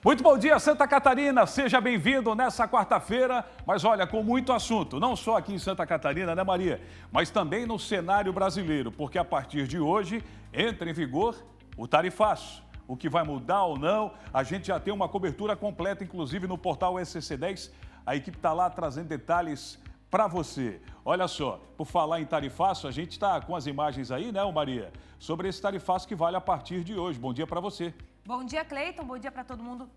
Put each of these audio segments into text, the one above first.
Muito bom dia, Santa Catarina. Seja bem-vindo nessa quarta-feira, mas olha, com muito assunto, não só aqui em Santa Catarina, né, Maria? Mas também no cenário brasileiro, porque a partir de hoje entra em vigor o tarifaço. O que vai mudar ou não, a gente já tem uma cobertura completa, inclusive no portal SCC10. A equipe está lá trazendo detalhes para você. Olha só, por falar em tarifaço, a gente está com as imagens aí, né, Maria? Sobre esse tarifaço que vale a partir de hoje. Bom dia para você. Bom dia, Cleiton. Bom dia para todo mundo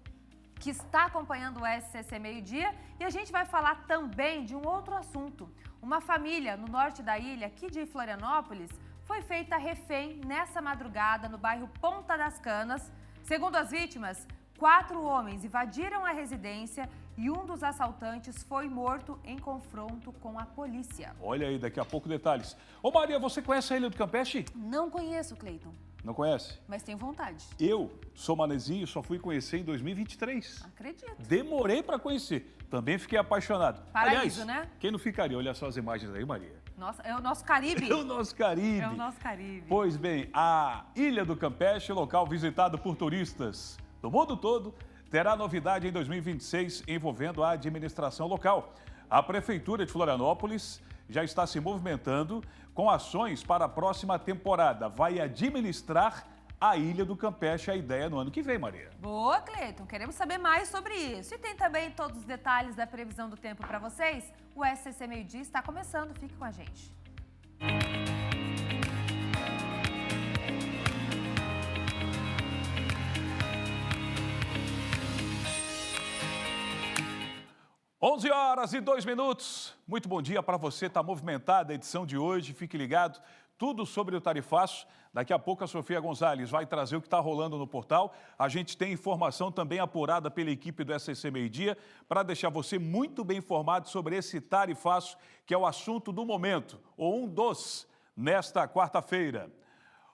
que está acompanhando o SCC Meio-Dia. E a gente vai falar também de um outro assunto. Uma família no norte da ilha, aqui de Florianópolis, foi feita refém nessa madrugada no bairro Ponta das Canas. Segundo as vítimas, 4 homens invadiram a residência e um dos assaltantes foi morto em confronto com a polícia. Olha aí, daqui a pouco detalhes. Ô Maria, você conhece a Ilha do Campeche? Não conheço, Cleiton. Não conhece? Mas tenho vontade. Eu sou manezinho, só fui conhecer em 2023. Acredito. Demorei para conhecer. Também fiquei apaixonado. Paraíso, Aliás, né? Quem não ficaria? Olha só as imagens aí, Maria. Nossa, é o nosso Caribe. É o nosso Caribe. É o nosso Caribe. Pois bem, a Ilha do Campeche, local visitado por turistas do mundo todo, terá novidade em 2026 envolvendo a administração local. A Prefeitura de Florianópolis já está se movimentando com ações para a próxima temporada. Vai administrar a Ilha do Campeche, a ideia no ano que vem, Maria. Boa, Cleiton. Queremos saber mais sobre isso. E tem também todos os detalhes da previsão do tempo para vocês. O SCC Meio-Dia está começando. Fique com a gente. 11h02. Muito bom dia para você. Está movimentada a edição de hoje. Fique ligado. Tudo sobre o tarifaço. Daqui a pouco a Sofia Gonzalez vai trazer o que está rolando no portal. A gente tem informação também apurada pela equipe do SCC Meio-Dia para deixar você muito bem informado sobre esse tarifaço, que é o assunto do momento, ou um dos, nesta quarta-feira.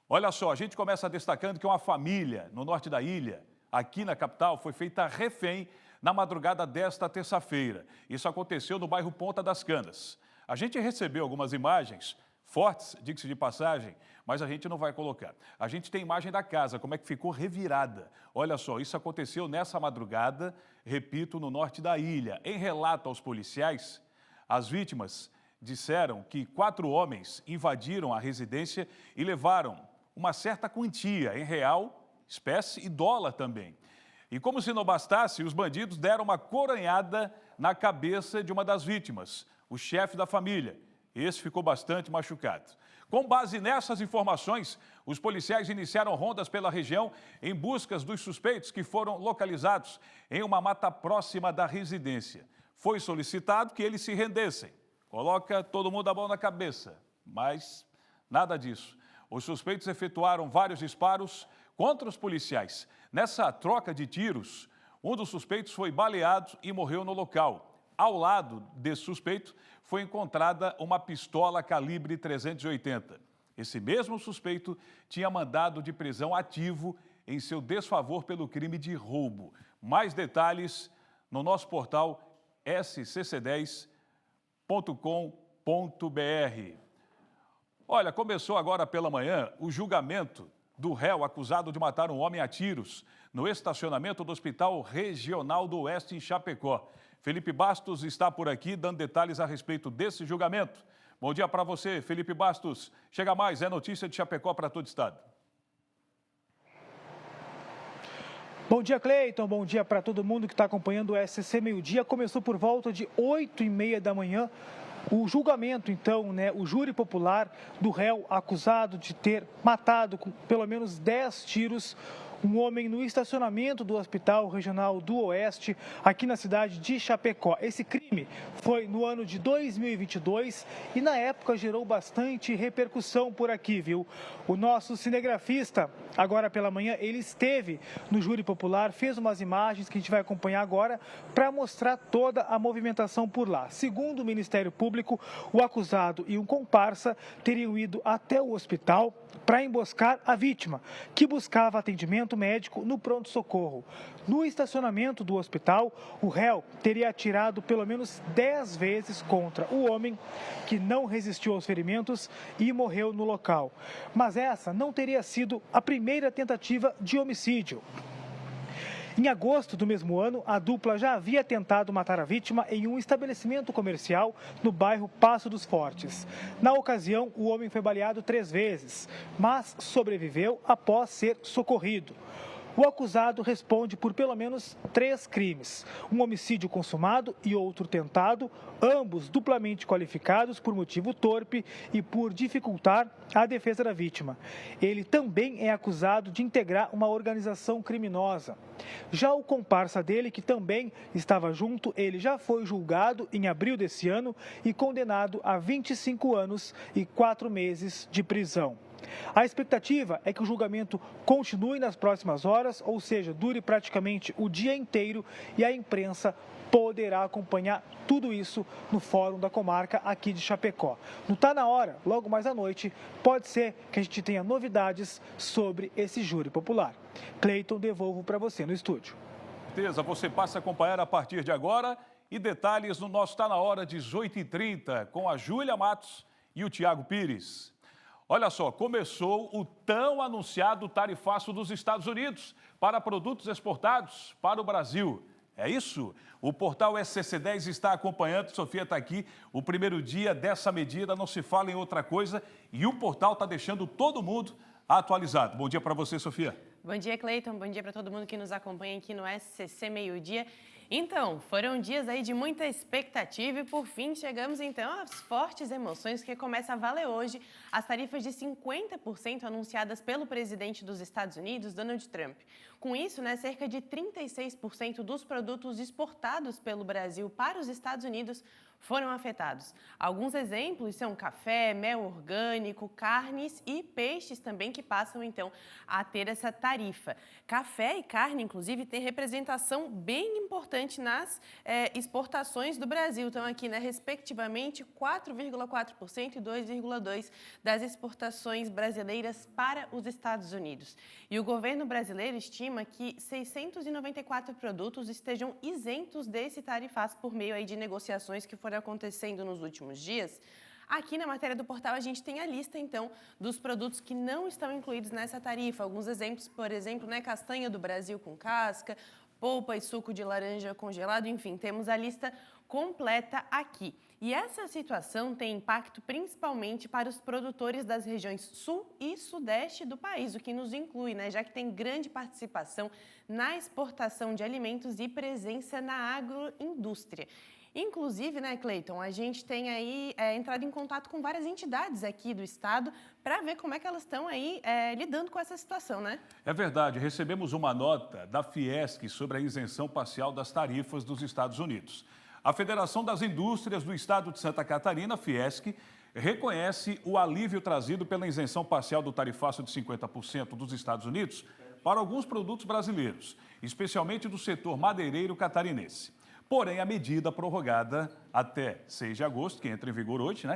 Olha só, a gente começa destacando que uma família no norte da ilha, aqui na capital, foi feita refém na madrugada desta terça-feira. Isso aconteceu no bairro Ponta das Canas. A gente recebeu algumas imagens fortes, diga-se de passagem, mas a gente não vai colocar. A gente tem imagem da casa, como é que ficou revirada. Olha só, isso aconteceu nessa madrugada, repito, no norte da ilha. Em relato aos policiais, as vítimas disseram que 4 homens invadiram a residência e levaram uma certa quantia em real, espécie e dólar também. E como se não bastasse, os bandidos deram uma coronhada na cabeça de uma das vítimas, o chefe da família. Esse ficou bastante machucado. Com base nessas informações, os policiais iniciaram rondas pela região em busca dos suspeitos que foram localizados em uma mata próxima da residência. Foi solicitado que eles se rendessem. Coloca todo mundo a mão na cabeça, mas nada disso. Os suspeitos efetuaram vários disparos contra os policiais. Nessa troca de tiros, um dos suspeitos foi baleado e morreu no local. Ao lado desse suspeito, foi encontrada uma pistola calibre 380. Esse mesmo suspeito tinha mandado de prisão ativo em seu desfavor pelo crime de roubo. Mais detalhes no nosso portal scc10.com.br. Olha, começou agora pela manhã o julgamento do réu acusado de matar um homem a tiros no estacionamento do Hospital Regional do Oeste em Chapecó. Felipe Bastos está por aqui dando detalhes a respeito desse julgamento. Bom dia para você, Felipe Bastos. Chega mais, é notícia de Chapecó para todo o estado. Bom dia, Cleiton. Bom dia para todo mundo que está acompanhando o SCC Meio-Dia. Começou por volta de 8h30 da manhã. O julgamento, então, o júri popular do réu acusado de ter matado com pelo menos 10 tiros um homem no estacionamento do Hospital Regional do Oeste, aqui na cidade de Chapecó. Esse crime foi no ano de 2022 e, na época, gerou bastante repercussão por aqui, viu? O nosso cinegrafista, agora pela manhã, ele esteve no júri popular, fez umas imagens que a gente vai acompanhar agora para mostrar toda a movimentação por lá. Segundo o Ministério Público, o acusado e um comparsa teriam ido até o hospital para emboscar a vítima, que buscava atendimento médico no pronto-socorro. No estacionamento do hospital, o réu teria atirado pelo menos 10 vezes contra o homem, que não resistiu aos ferimentos e morreu no local. Mas essa não teria sido a primeira tentativa de homicídio. Em agosto do mesmo ano, a dupla já havia tentado matar a vítima em um estabelecimento comercial no bairro Passo dos Fortes. Na ocasião, o homem foi baleado 3 vezes, mas sobreviveu após ser socorrido. O acusado responde por pelo menos 3 crimes: um homicídio consumado e outro tentado, ambos duplamente qualificados por motivo torpe e por dificultar a defesa da vítima. Ele também é acusado de integrar uma organização criminosa. Já o comparsa dele, que também estava junto, ele já foi julgado em abril desse ano e condenado a 25 anos e 4 meses de prisão. A expectativa é que o julgamento continue nas próximas horas, ou seja, dure praticamente o dia inteiro, e a imprensa poderá acompanhar tudo isso no Fórum da Comarca aqui de Chapecó. No Tá Na Hora, logo mais à noite, pode ser que a gente tenha novidades sobre esse júri popular. Cleiton, devolvo para você no estúdio. Certeza, você passa a acompanhar a partir de agora e detalhes no nosso Tá Na Hora, 18h30, com a Júlia Matos e o Tiago Pires. Olha só, começou o tão anunciado tarifaço dos Estados Unidos para produtos exportados para o Brasil. É isso? O portal SCC10 está acompanhando, Sofia está aqui, o primeiro dia dessa medida, não se fala em outra coisa, e o portal está deixando todo mundo atualizado. Bom dia para você, Sofia. Bom dia, Cleiton. Bom dia para todo mundo que nos acompanha aqui no SCC Meio Dia. Então, foram dias aí de muita expectativa e, por fim, chegamos então às fortes emoções que começa a valer hoje as tarifas de 50% anunciadas pelo presidente dos Estados Unidos, Donald Trump. Com isso, cerca de 36% dos produtos exportados pelo Brasil para os Estados Unidos foram afetados. Alguns exemplos são café, mel orgânico, carnes e peixes também que passam, então, a ter essa tarifa. Café e carne, inclusive, têm representação bem importante nas exportações do Brasil. Então, aqui, respectivamente, 4,4% e 2,2% das exportações brasileiras para os Estados Unidos. E o governo brasileiro estima que 694 produtos estejam isentos desse tarifaço por meio aí de negociações que foram acontecendo nos últimos dias. Aqui na matéria do portal a gente tem a lista, então, dos produtos que não estão incluídos nessa tarifa. Alguns exemplos, por exemplo, castanha do Brasil com casca, polpa e suco de laranja congelado, enfim, temos a lista completa aqui. E essa situação tem impacto principalmente para os produtores das regiões sul e sudeste do país, o que nos inclui, já que tem grande participação na exportação de alimentos e presença na agroindústria. Inclusive, Cleiton, a gente tem aí entrado em contato com várias entidades aqui do estado para ver como é que elas estão aí lidando com essa situação, É verdade, recebemos uma nota da Fiesc sobre a isenção parcial das tarifas dos Estados Unidos. A Federação das Indústrias do Estado de Santa Catarina, Fiesc, reconhece o alívio trazido pela isenção parcial do tarifaço de 50% dos Estados Unidos para alguns produtos brasileiros, especialmente do setor madeireiro catarinense. Porém, a medida prorrogada até 6 de agosto, que entra em vigor hoje,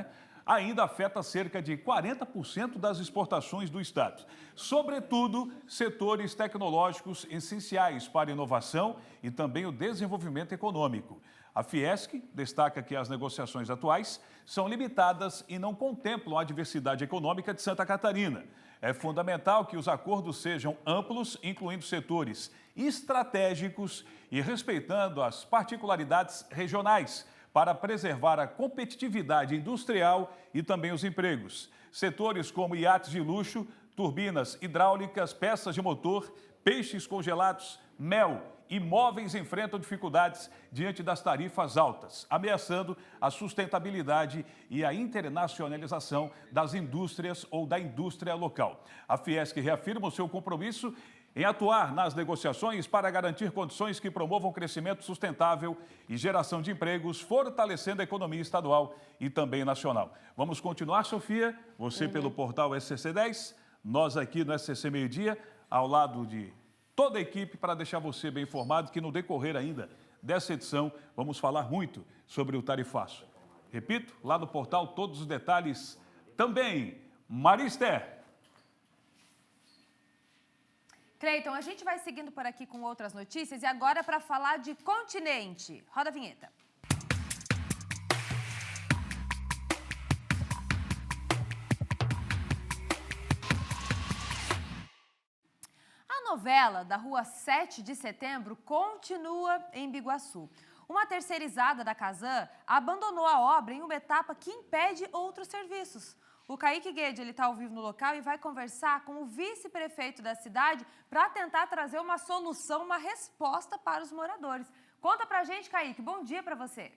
ainda afeta cerca de 40% das exportações do estado. Sobretudo, setores tecnológicos essenciais para a inovação e também o desenvolvimento econômico. A Fiesc destaca que as negociações atuais são limitadas e não contemplam a diversidade econômica de Santa Catarina. É fundamental que os acordos sejam amplos, incluindo setores estratégicos e respeitando as particularidades regionais, para preservar a competitividade industrial e também os empregos. Setores como iates de luxo, turbinas hidráulicas, peças de motor, peixes congelados, mel e móveis enfrentam dificuldades diante das tarifas altas, ameaçando a sustentabilidade e a internacionalização das indústrias ou da indústria local. A Fiesc reafirma o seu compromisso em atuar nas negociações para garantir condições que promovam crescimento sustentável e geração de empregos, fortalecendo a economia estadual e também nacional. Vamos continuar, Sofia? Você pelo portal SCC10, nós aqui no SCC Meio Dia, ao lado de toda a equipe, para deixar você bem informado que no decorrer ainda dessa edição vamos falar muito sobre o tarifaço. Repito, lá no portal todos os detalhes também. Maristé. Cleiton, a gente vai seguindo por aqui com outras notícias e agora para falar de continente. Roda a vinheta. A novela da Rua 7 de Setembro continua em Biguaçu. Uma terceirizada da Casan abandonou a obra em uma etapa que impede outros serviços. O Kaique Guede está ao vivo no local e vai conversar com o vice-prefeito da cidade para tentar trazer uma solução, uma resposta para os moradores. Conta pra gente, Kaique. Bom dia para você.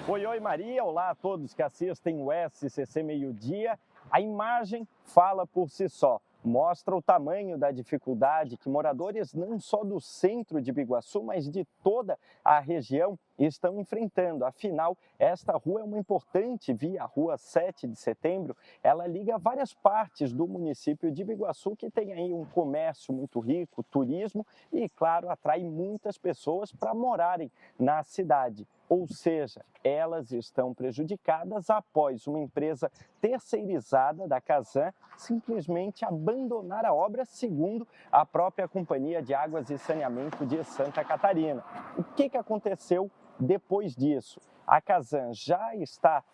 Oi, Maria. Olá a todos que assistem o SCC Meio Dia. A imagem fala por si só. Mostra o tamanho da dificuldade que moradores não só do centro de Biguaçu, mas de toda a região estão enfrentando. Afinal, esta rua é uma importante via, a Rua 7 de Setembro. Ela liga várias partes do município de Biguaçu, que tem aí um comércio muito rico, turismo e, claro, atrai muitas pessoas para morarem na cidade. Ou seja, elas estão prejudicadas após uma empresa terceirizada da Casan simplesmente abandonar a obra, segundo a própria Companhia de Águas e Saneamento de Santa Catarina. O que aconteceu depois disso? A Casan já está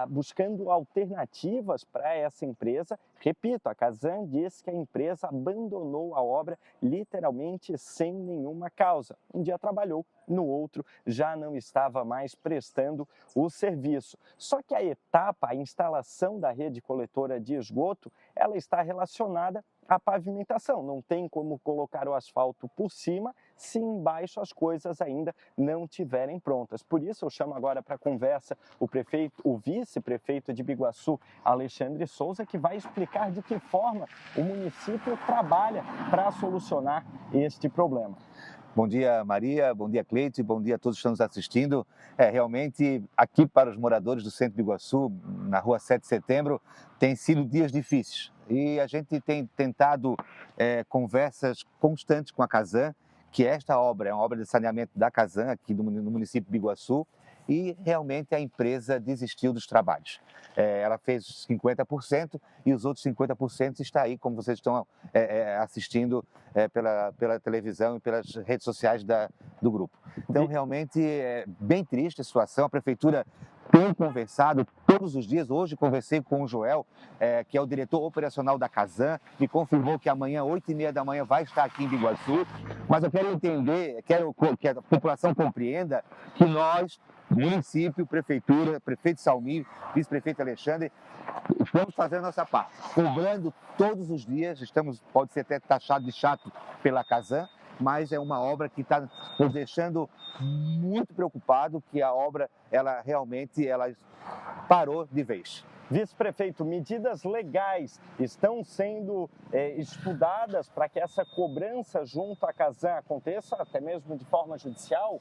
buscando alternativas para essa empresa. Repito, a Casan diz que a empresa abandonou a obra literalmente sem nenhuma causa. Um dia trabalhou, no outro já não estava mais prestando o serviço. Só que a etapa, a instalação da rede coletora de esgoto, ela está relacionada à pavimentação. Não tem como colocar o asfalto por cima se embaixo as coisas ainda não estiverem prontas. Por isso eu chamo agora para conversa o vice-prefeito de Biguaçu, Alexandre Souza, que vai explicar de que forma o município trabalha para solucionar este problema. Bom dia, Maria, bom dia, Cleito, e bom dia a todos que estão nos assistindo. Realmente, aqui para os moradores do centro de Biguaçu, na Rua 7 de Setembro, tem sido dias difíceis. E a gente tem tentado conversas constantes com a Casan, que esta obra é uma obra de saneamento da Casan, aqui no município de Biguaçu, e realmente a empresa desistiu dos trabalhos. Ela fez 50% e os outros 50% está aí, como vocês estão assistindo pela televisão e pelas redes sociais do grupo. Então, realmente é bem triste a situação. A prefeitura tem conversado todos os dias. Hoje conversei com o Joel, que é o diretor operacional da Casan, me confirmou que amanhã, 8h30 da manhã, vai estar aqui em Biguaçu. Mas eu quero entender, quero que a população compreenda que nós, município, prefeitura, prefeito Salmir, vice-prefeito Alexandre, estamos fazendo a nossa parte, cobrando todos os dias. Pode ser até taxado de chato pela Casan, mas é uma obra que está nos deixando muito preocupado, que a obra ela realmente parou de vez. Vice-prefeito, medidas legais estão sendo estudadas para que essa cobrança junto à Casan aconteça, até mesmo de forma judicial?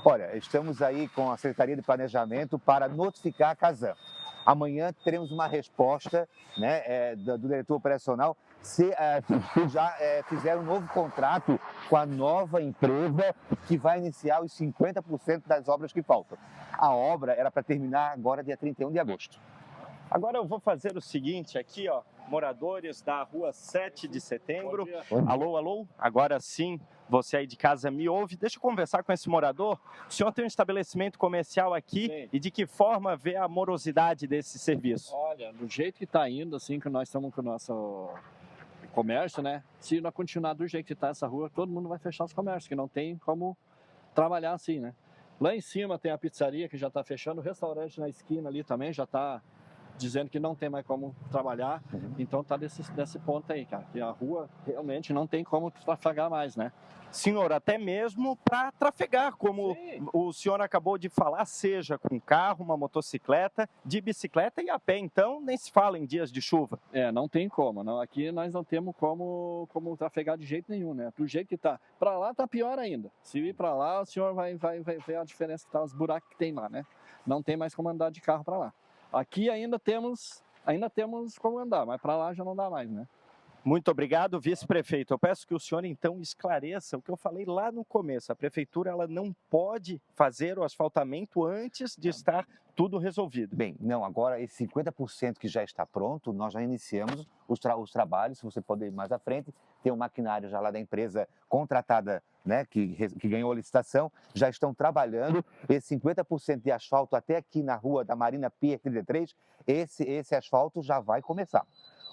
Olha, estamos aí com a Secretaria de Planejamento para notificar a Casan. Amanhã teremos uma resposta, né, do diretor operacional se já fizeram um novo contrato com a nova empresa que vai iniciar os 50% das obras que faltam. A obra era para terminar agora dia 31 de agosto. Agora eu vou fazer o seguinte aqui, ó, moradores da Rua 7 de Setembro. Alô, alô? Agora sim, você aí de casa me ouve. Deixa eu conversar com esse morador. O senhor tem um estabelecimento comercial aqui. Sim. E de que forma vê a morosidade desse serviço? Olha, do jeito que está indo, assim, que nós estamos com o nosso comércio, né? Se não continuar do jeito que está essa rua, todo mundo vai fechar os comércios, que não tem como trabalhar assim, né? Lá em cima tem a pizzaria que já está fechando, o restaurante na esquina ali também já está dizendo que não tem mais como trabalhar. Então tá desse ponto aí, cara, que a rua realmente não tem como trafegar mais, né? Senhor, até mesmo para trafegar, como sim, o senhor acabou de falar, seja com carro, uma motocicleta, de bicicleta e a pé, então nem se fala em dias de chuva. Não tem como, não. Aqui nós não temos como trafegar de jeito nenhum, né? Do jeito que tá. Para lá tá pior ainda. Se ir para lá, o senhor vai ver a diferença que tá, os buracos que tem lá, né? Não tem mais como andar de carro para lá. Aqui ainda temos como andar, mas para lá já não dá mais, né? Muito obrigado, vice-prefeito. Eu peço que o senhor, então, esclareça o que eu falei lá no começo. A prefeitura ela não pode fazer o asfaltamento antes de estar tudo resolvido. Bem, não, agora esse 50% que já está pronto, nós já iniciamos os trabalhos. Se você pode ir mais à frente, tem um maquinário já lá da empresa contratada, né, que ganhou a licitação, já estão trabalhando. Esse 50% de asfalto até aqui na rua da Marina Pier 33, esse asfalto já vai começar.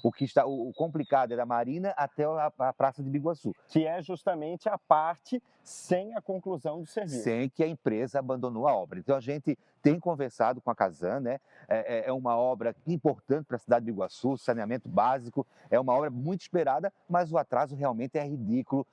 O complicado é da Marina até a Praça de Biguaçu. Que é justamente a parte sem a conclusão do serviço. Sem que a empresa abandonou a obra. Então a gente tem conversado com a Casan, né? É uma obra importante para a cidade de Biguaçu, saneamento básico, é uma obra muito esperada, mas o atraso realmente é ridículo.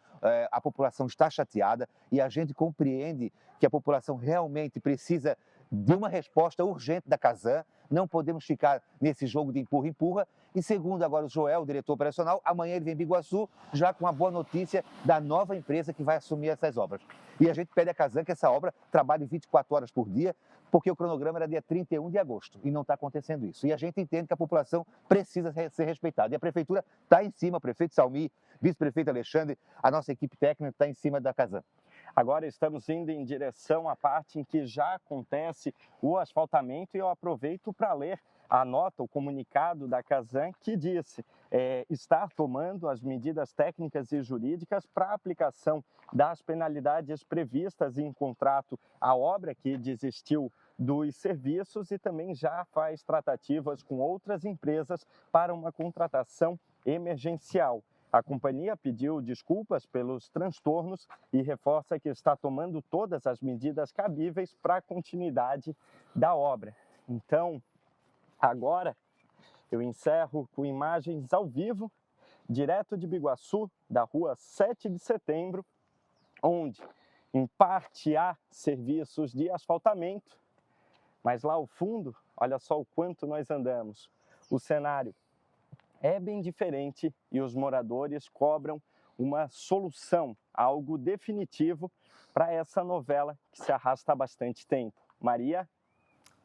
A população está chateada e a gente compreende que a população realmente precisa de uma resposta urgente da Casan. Não podemos ficar nesse jogo de empurra-empurra. E segundo agora o Joel, o diretor operacional, amanhã ele vem em Biguaçu já com a boa notícia da nova empresa que vai assumir essas obras. E a gente pede à Casan que essa obra trabalhe 24 horas por dia, porque o cronograma era dia 31 de agosto e não está acontecendo isso. E a gente entende que a população precisa ser respeitada. E a prefeitura está em cima, o prefeito Salmi, vice-prefeito Alexandre, a nossa equipe técnica está em cima da Casan. Agora estamos indo em direção à parte em que já acontece o asfaltamento e eu aproveito para ler a nota, o comunicado da Casan que disse estar tomando as medidas técnicas e jurídicas para a aplicação das penalidades previstas em contrato à obra que desistiu dos serviços e também já faz tratativas com outras empresas para uma contratação emergencial. A companhia pediu desculpas pelos transtornos e reforça que está tomando todas as medidas cabíveis para a continuidade da obra. Então, agora eu encerro com imagens ao vivo, direto de Biguaçu, da rua 7 de setembro, onde em parte há serviços de asfaltamento, mas lá ao fundo, olha só o quanto nós andamos. O cenário é bem diferente e os moradores cobram uma solução, algo definitivo para essa novela que se arrasta há bastante tempo. Maria?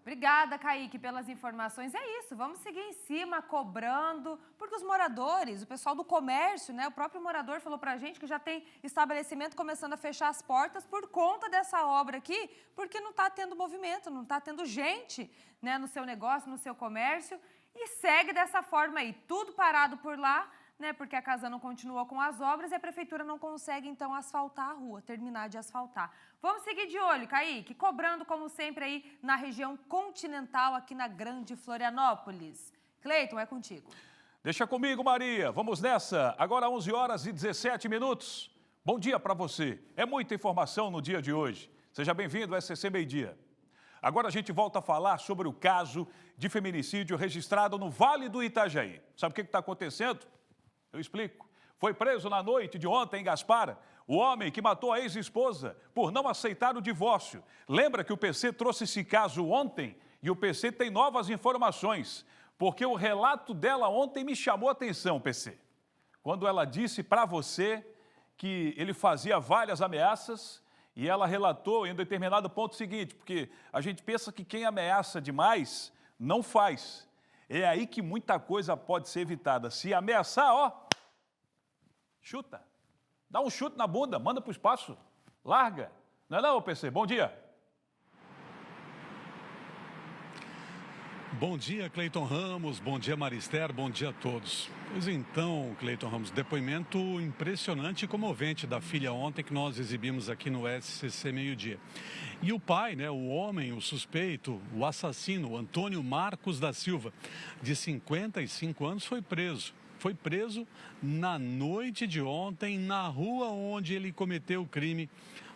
Obrigada, Kaique, pelas informações. É isso, vamos seguir em cima, cobrando, porque os moradores, o pessoal do comércio, né, o próprio morador falou pra gente que já tem estabelecimento começando a fechar as portas por conta dessa obra aqui, porque não está tendo movimento, não está tendo gente, né, no seu negócio, no seu comércio, e segue dessa forma aí, tudo parado por lá, né, porque a Casan não continuou com as obras e a prefeitura não consegue, então, asfaltar a rua, terminar de asfaltar. Vamos seguir de olho, Kaique, cobrando, como sempre, aí na região continental, aqui na Grande Florianópolis. Cleiton, é contigo. Deixa comigo, Maria. Vamos nessa. Agora 11 horas e 17 minutos. Bom dia para você. É muita informação no dia de hoje. Seja bem-vindo ao SCC Meio Dia. Agora a gente volta a falar sobre o caso de feminicídio registrado no Vale do Itajaí. Sabe o que está acontecendo? Eu explico. Foi preso na noite de ontem em Gaspara o homem que matou a ex-esposa por não aceitar o divórcio. Lembra que o PC trouxe esse caso ontem e o PC tem novas informações, porque o relato dela ontem me chamou a atenção, PC. Quando ela disse para você que ele fazia várias ameaças e ela relatou em um determinado ponto o seguinte, porque a gente pensa que quem ameaça demais não faz. É aí que muita coisa pode ser evitada. Se ameaçar, ó, chuta. Dá um chute na bunda, manda para o espaço, larga. Não é não, PC? Bom dia. Bom dia, Cleiton Ramos, bom dia, Marister, bom dia a todos. Pois então, Cleiton Ramos, depoimento impressionante e comovente da filha ontem que nós exibimos aqui no SCC Meio Dia. E o pai, né, o homem, o suspeito, o assassino, Antônio Marcos da Silva, de 55 anos, foi preso. Foi preso na noite de ontem, na rua onde ele cometeu o crime,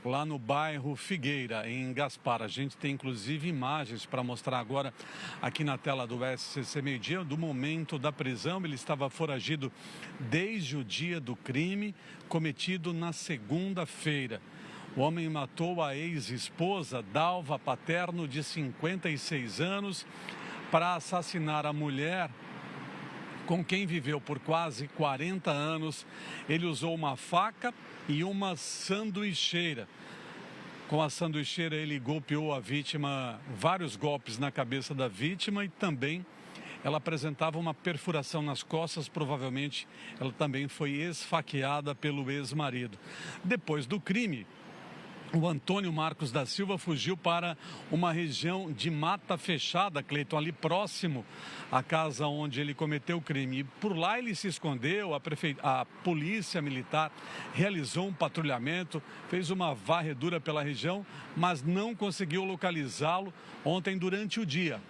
lá no bairro Figueira, em Gaspar. A gente tem, inclusive, imagens para mostrar agora aqui na tela do SCC Meio Dia, do momento da prisão. Ele estava foragido desde o dia do crime, cometido na segunda-feira. O homem matou a ex-esposa, Dalva Paterno, de 56 anos, para assassinar a mulher com quem viveu por quase 40 anos. Ele usou uma faca e uma sanduicheira. Com a sanduicheira, ele golpeou a vítima, vários golpes na cabeça da vítima e também ela apresentava uma perfuração nas costas. Provavelmente ela também foi esfaqueada pelo ex-marido. Depois do crime, o Antônio Marcos da Silva fugiu para uma região de mata fechada, Cleiton, ali próximo à casa onde ele cometeu o crime. E por lá ele se escondeu, a polícia militar realizou um patrulhamento, fez uma varredura pela região, mas não conseguiu localizá-lo ontem durante o dia.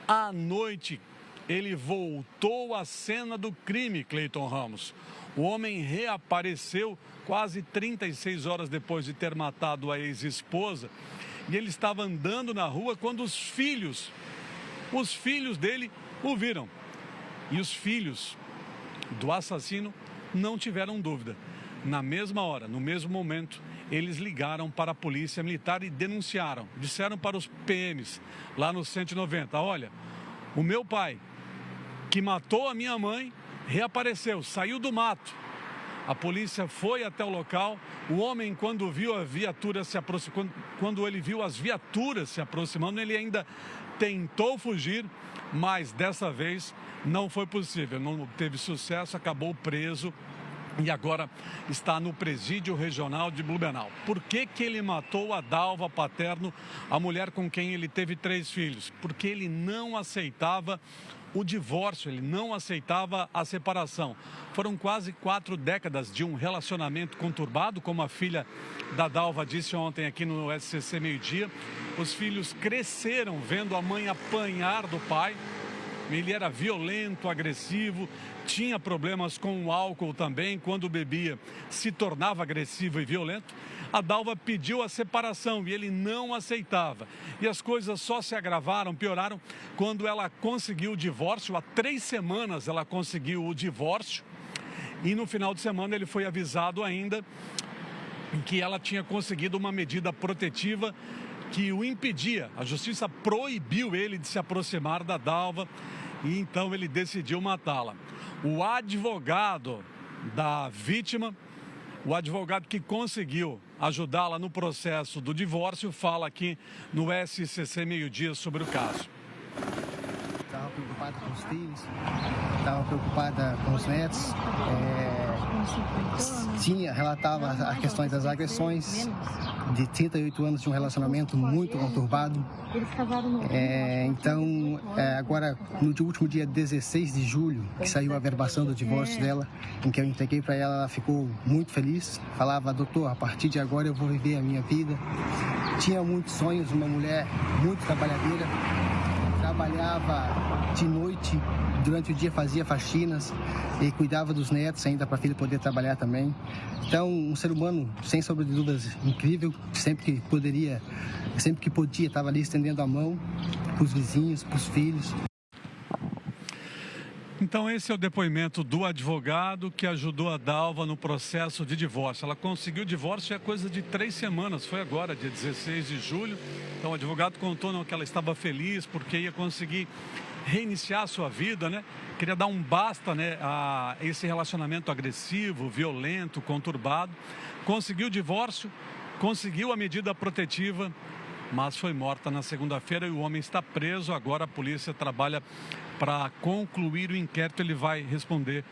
À noite, ele voltou à cena do crime, Cleiton Ramos. O homem reapareceu quase 36 horas depois de ter matado a ex-esposa e ele estava andando na rua quando os filhos dele o viram. E os filhos do assassino não tiveram dúvida. Na mesma hora, no mesmo momento, eles ligaram para a polícia militar e denunciaram. Disseram para os PMs lá no 190, olha, o meu pai, que matou a minha mãe, reapareceu, saiu do mato. A polícia foi até o local. O homem, quando viu a viatura se aproximando, quando ele viu as viaturas se aproximando, ele ainda tentou fugir, mas dessa vez não foi possível. Não teve sucesso, acabou preso e agora está no presídio regional de Blumenau. Por que ele matou a Dalva Paterno, a mulher com quem ele teve 3 filhos? Porque ele não aceitava o divórcio, ele não aceitava a separação. Foram quase 4 décadas de um relacionamento conturbado, como a filha da Dalva disse ontem aqui no SCC Meio-Dia. Os filhos cresceram vendo a mãe apanhar do pai. Ele era violento, agressivo, tinha problemas com o álcool também. Quando bebia, se tornava agressivo e violento. A Dalva pediu a separação e ele não aceitava. E as coisas só se agravaram, pioraram, quando ela conseguiu o divórcio. Há 3 semanas ela conseguiu o divórcio. E no final de semana ele foi avisado ainda que ela tinha conseguido uma medida protetiva que o impedia. A justiça proibiu ele de se aproximar da Dalva e então ele decidiu matá-la. O advogado da vítima, o advogado que conseguiu ajudá-la no processo do divórcio, fala aqui no SCC Meio-Dia sobre o caso. Estava preocupada com os filhos, estava preocupada com os netos, relatava as questões das agressões, de 38 anos de um relacionamento muito conturbado. Agora, no último dia 16 de julho, que saiu a verbação do divórcio dela, em que eu entreguei para ela, ela ficou muito feliz. Falava, doutor, a partir de agora eu vou viver a minha vida. Tinha muitos sonhos, uma mulher muito trabalhadeira. Trabalhava de noite, durante o dia fazia faxinas e cuidava dos netos ainda para a filha poder trabalhar também. Então, um ser humano, sem sombra de dúvidas, incrível, sempre que podia, estava ali estendendo a mão para os vizinhos, para os filhos. Então esse é o depoimento do advogado que ajudou a Dalva no processo de divórcio. Ela conseguiu o divórcio há coisa de 3 semanas, foi agora, dia 16 de julho. Então o advogado contou que ela estava feliz porque ia conseguir reiniciar a sua vida, né? Queria dar um basta, né, a esse relacionamento agressivo, violento, conturbado. Conseguiu o divórcio, conseguiu a medida protetiva, mas foi morta na segunda-feira e o homem está preso. Agora a polícia trabalha para concluir o inquérito. Ele vai responder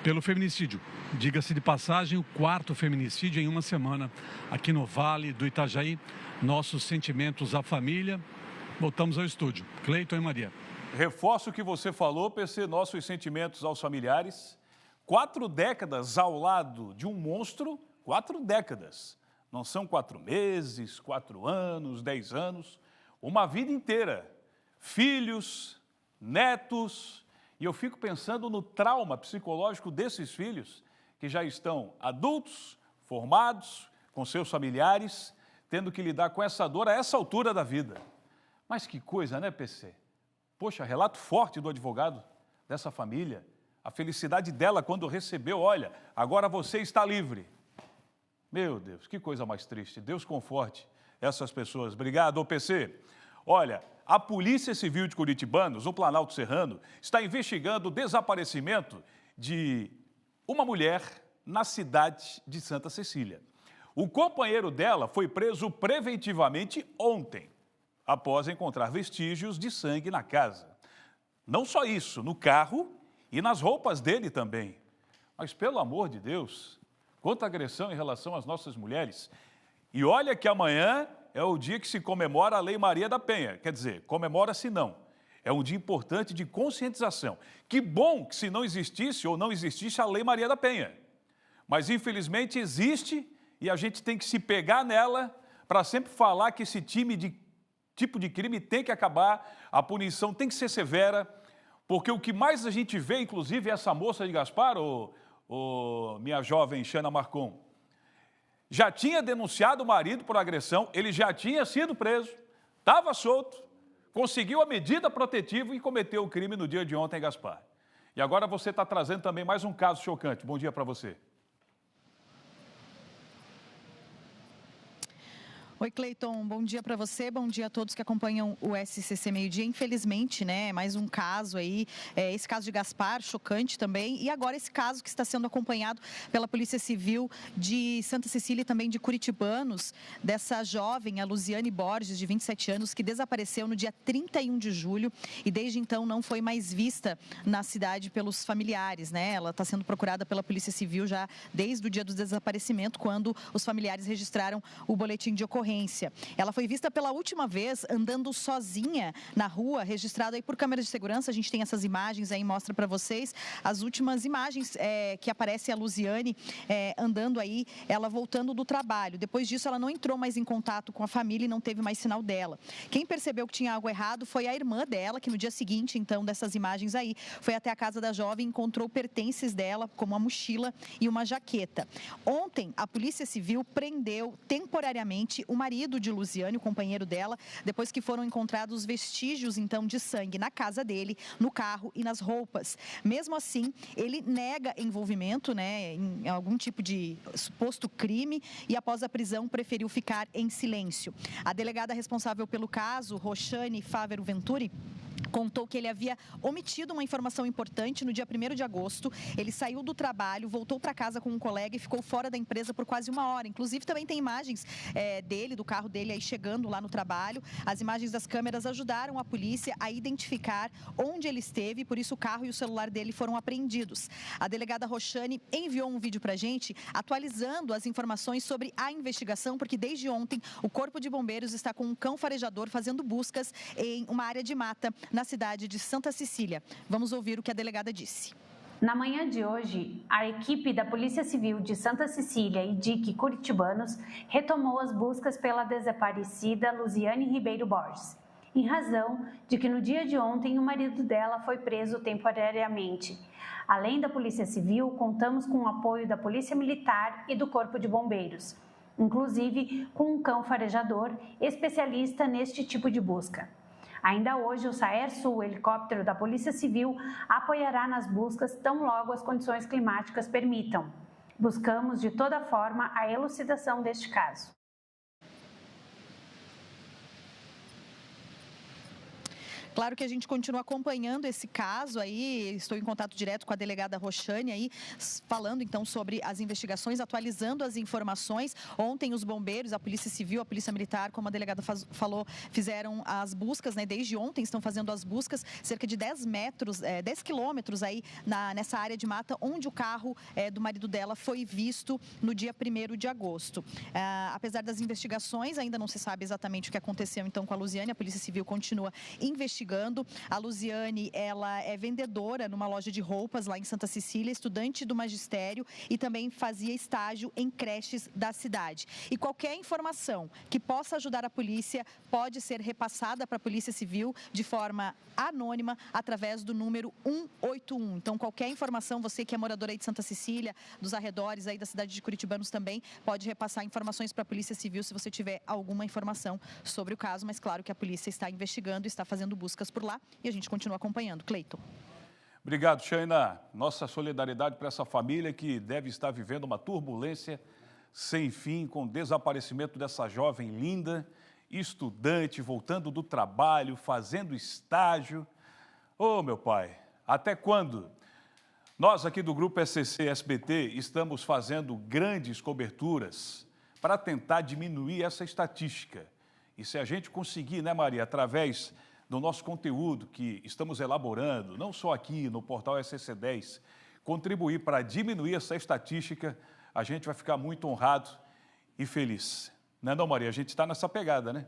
pelo feminicídio. Diga-se de passagem, o 4º feminicídio em uma semana aqui no Vale do Itajaí. Nossos sentimentos à família. Voltamos ao estúdio. Cleiton e Maria. Reforço o que você falou, PC, nossos sentimentos aos familiares. 4 décadas ao lado de um monstro, 4 décadas. Não são 4 meses, 4 anos, 10 anos, uma vida inteira. Filhos, netos, e eu fico pensando no trauma psicológico desses filhos que já estão adultos, formados, com seus familiares, tendo que lidar com essa dor a essa altura da vida. Mas que coisa, né, PC? Poxa, relato forte do advogado dessa família, a felicidade dela quando recebeu, olha, agora você está livre. Meu Deus, que coisa mais triste. Deus conforte essas pessoas. Obrigado, PC. Olha, a Polícia Civil de Curitibanos, no Planalto Serrano, está investigando o desaparecimento de uma mulher na cidade de Santa Cecília. O companheiro dela foi preso preventivamente ontem, após encontrar vestígios de sangue na casa. Não só isso, no carro e nas roupas dele também. Mas, pelo amor de Deus, quanta agressão em relação às nossas mulheres. E olha que amanhã é o dia que se comemora a Lei Maria da Penha. Quer dizer, comemora-se não. É um dia importante de conscientização. Que bom que se não existisse ou não existisse a Lei Maria da Penha. Mas, infelizmente, existe e a gente tem que se pegar nela para sempre falar que esse tipo de crime tem que acabar, a punição tem que ser severa, Porque o que mais a gente vê, inclusive, essa moça de Gaspar, minha jovem Xana Marcon, já tinha denunciado o marido por agressão, ele já tinha sido preso, estava solto, conseguiu a medida protetiva e cometeu o crime no dia de ontem, Gaspar. E agora você está trazendo também mais um caso chocante. Bom dia para você. Oi, Cleiton, bom dia para você, bom dia a todos que acompanham o SCC Meio-Dia. Infelizmente, né, mais um caso aí, esse caso de Gaspar, chocante também, e agora esse caso que está sendo acompanhado pela Polícia Civil de Santa Cecília e também de Curitibanos, dessa jovem, a Luziane Borges, de 27 anos, que desapareceu no dia 31 de julho e desde então não foi mais vista na cidade pelos familiares, né? Ela está sendo procurada pela Polícia Civil já desde o dia do desaparecimento, quando os familiares registraram o boletim de ocorrência. Ela foi vista pela última vez andando sozinha na rua, registrado aí por câmeras de segurança. A gente tem essas imagens aí, mostra para vocês as últimas imagens que aparece a Luziane andando aí, ela voltando do trabalho. Depois disso, ela não entrou mais em contato com a família e não teve mais sinal dela. Quem percebeu que tinha algo errado foi a irmã dela, que no dia seguinte, então, dessas imagens aí, foi até a casa da jovem e encontrou pertences dela, como uma mochila e uma jaqueta. Ontem, a Polícia Civil prendeu temporariamente o marido de Luziane, o companheiro dela, depois que foram encontrados vestígios, então, de sangue na casa dele, no carro e nas roupas. Mesmo assim, ele nega envolvimento, né, em algum tipo de suposto crime e, após a prisão, preferiu ficar em silêncio. A delegada responsável pelo caso, Roxane Fávero Venturi, contou que ele havia omitido uma informação importante no dia 1º de agosto. Ele saiu do trabalho, voltou para casa com um colega e ficou fora da empresa por quase 1 hora. Inclusive, também tem imagens dele, do carro dele aí chegando lá no trabalho. As imagens das câmeras ajudaram a polícia a identificar onde ele esteve, por isso o carro e o celular dele foram apreendidos. A delegada Roxane enviou um vídeo para a gente atualizando as informações sobre a investigação, porque desde ontem o Corpo de Bombeiros está com um cão farejador fazendo buscas em uma área de mata na cidade de Santa Cecília. Vamos ouvir o que a delegada disse. Na manhã de hoje, a equipe da Polícia Civil de Santa Cecília e DIC Curitibanos retomou as buscas pela desaparecida Luziane Ribeiro Borges, em razão de que no dia de ontem o marido dela foi preso temporariamente. Além da Polícia Civil, contamos com o apoio da Polícia Militar e do Corpo de Bombeiros, inclusive com um cão farejador especialista neste tipo de busca. Ainda hoje, o SAER-Sul, helicóptero da Polícia Civil, apoiará nas buscas tão logo as condições climáticas permitam. Buscamos, de toda forma, a elucidação deste caso. Claro que a gente continua acompanhando esse caso aí, estou em contato direto com a delegada Roxane aí, falando então sobre as investigações, atualizando as informações. Ontem os bombeiros, a Polícia Civil, a Polícia Militar, como a delegada falou, fizeram as buscas, né? Desde ontem estão fazendo as buscas, cerca de 10 quilômetros aí nessa área de mata, onde o carro do marido dela foi visto no dia 1º de agosto. Apesar das investigações, ainda não se sabe exatamente o que aconteceu então com a Luziane, a Polícia Civil continua investigando. A Luziane, ela é vendedora numa loja de roupas lá em Santa Cecília, estudante do magistério e também fazia estágio em creches da cidade. E qualquer informação que possa ajudar a polícia pode ser repassada para a Polícia Civil de forma anônima através do número 181. Então, qualquer informação, você que é morador aí de Santa Cecília, dos arredores aí da cidade de Curitibanos também, pode repassar informações para a Polícia Civil se você tiver alguma informação sobre o caso, mas claro que a polícia está investigando, está fazendo buscas por lá e a gente continua acompanhando. Cleiton. Obrigado, Xana. Nossa solidariedade para essa família que deve estar vivendo uma turbulência sem fim com o desaparecimento dessa jovem linda, estudante, voltando do trabalho, fazendo estágio. Ô, meu pai, até quando? Nós aqui do Grupo SCC SBT estamos fazendo grandes coberturas para tentar diminuir essa estatística. E se a gente conseguir, né, Maria, através do nosso conteúdo que estamos elaborando, não só aqui no portal SCC10, contribuir para diminuir essa estatística, a gente vai ficar muito honrado e feliz. Não é não, Maria? A gente está nessa pegada, né?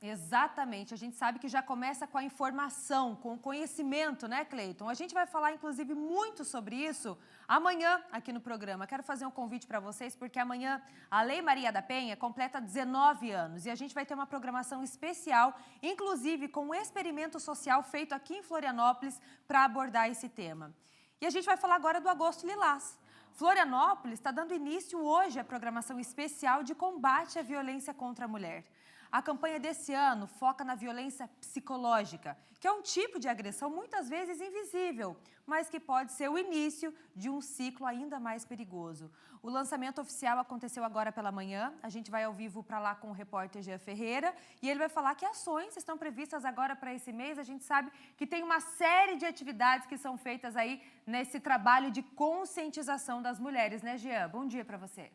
Exatamente, a gente sabe que já começa com a informação, com o conhecimento, né, Cleiton? A gente vai falar, inclusive, muito sobre isso amanhã aqui no programa. Quero fazer um convite para vocês, porque amanhã a Lei Maria da Penha completa 19 anos e a gente vai ter uma programação especial, inclusive com um experimento social feito aqui em Florianópolis para abordar esse tema. E a gente vai falar agora do Agosto Lilás. Florianópolis está dando início hoje à programação especial de combate à violência contra a mulher. A campanha desse ano foca na violência psicológica, que é um tipo de agressão muitas vezes invisível, mas que pode ser o início de um ciclo ainda mais perigoso. O lançamento oficial aconteceu agora pela manhã. A gente vai ao vivo para lá com o repórter Jean Ferreira e ele vai falar que ações estão previstas agora para esse mês. A gente sabe que tem uma série de atividades que são feitas aí nesse trabalho de conscientização das mulheres, né, Jean? Bom dia para você.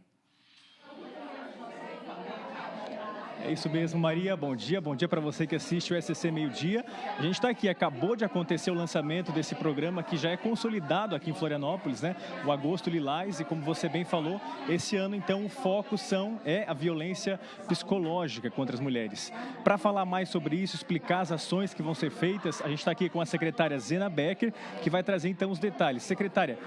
É isso mesmo, Maria. Bom dia para você que assiste o SCC Meio Dia. A gente está aqui, acabou de acontecer o lançamento desse programa que já é consolidado aqui em Florianópolis, né? O Agosto Lilás, e como você bem falou, esse ano então o foco é a violência psicológica contra as mulheres. Para falar mais sobre isso, explicar as ações que vão ser feitas, a gente está aqui com a secretária Zena Becker, que vai trazer então os detalhes. Secretária,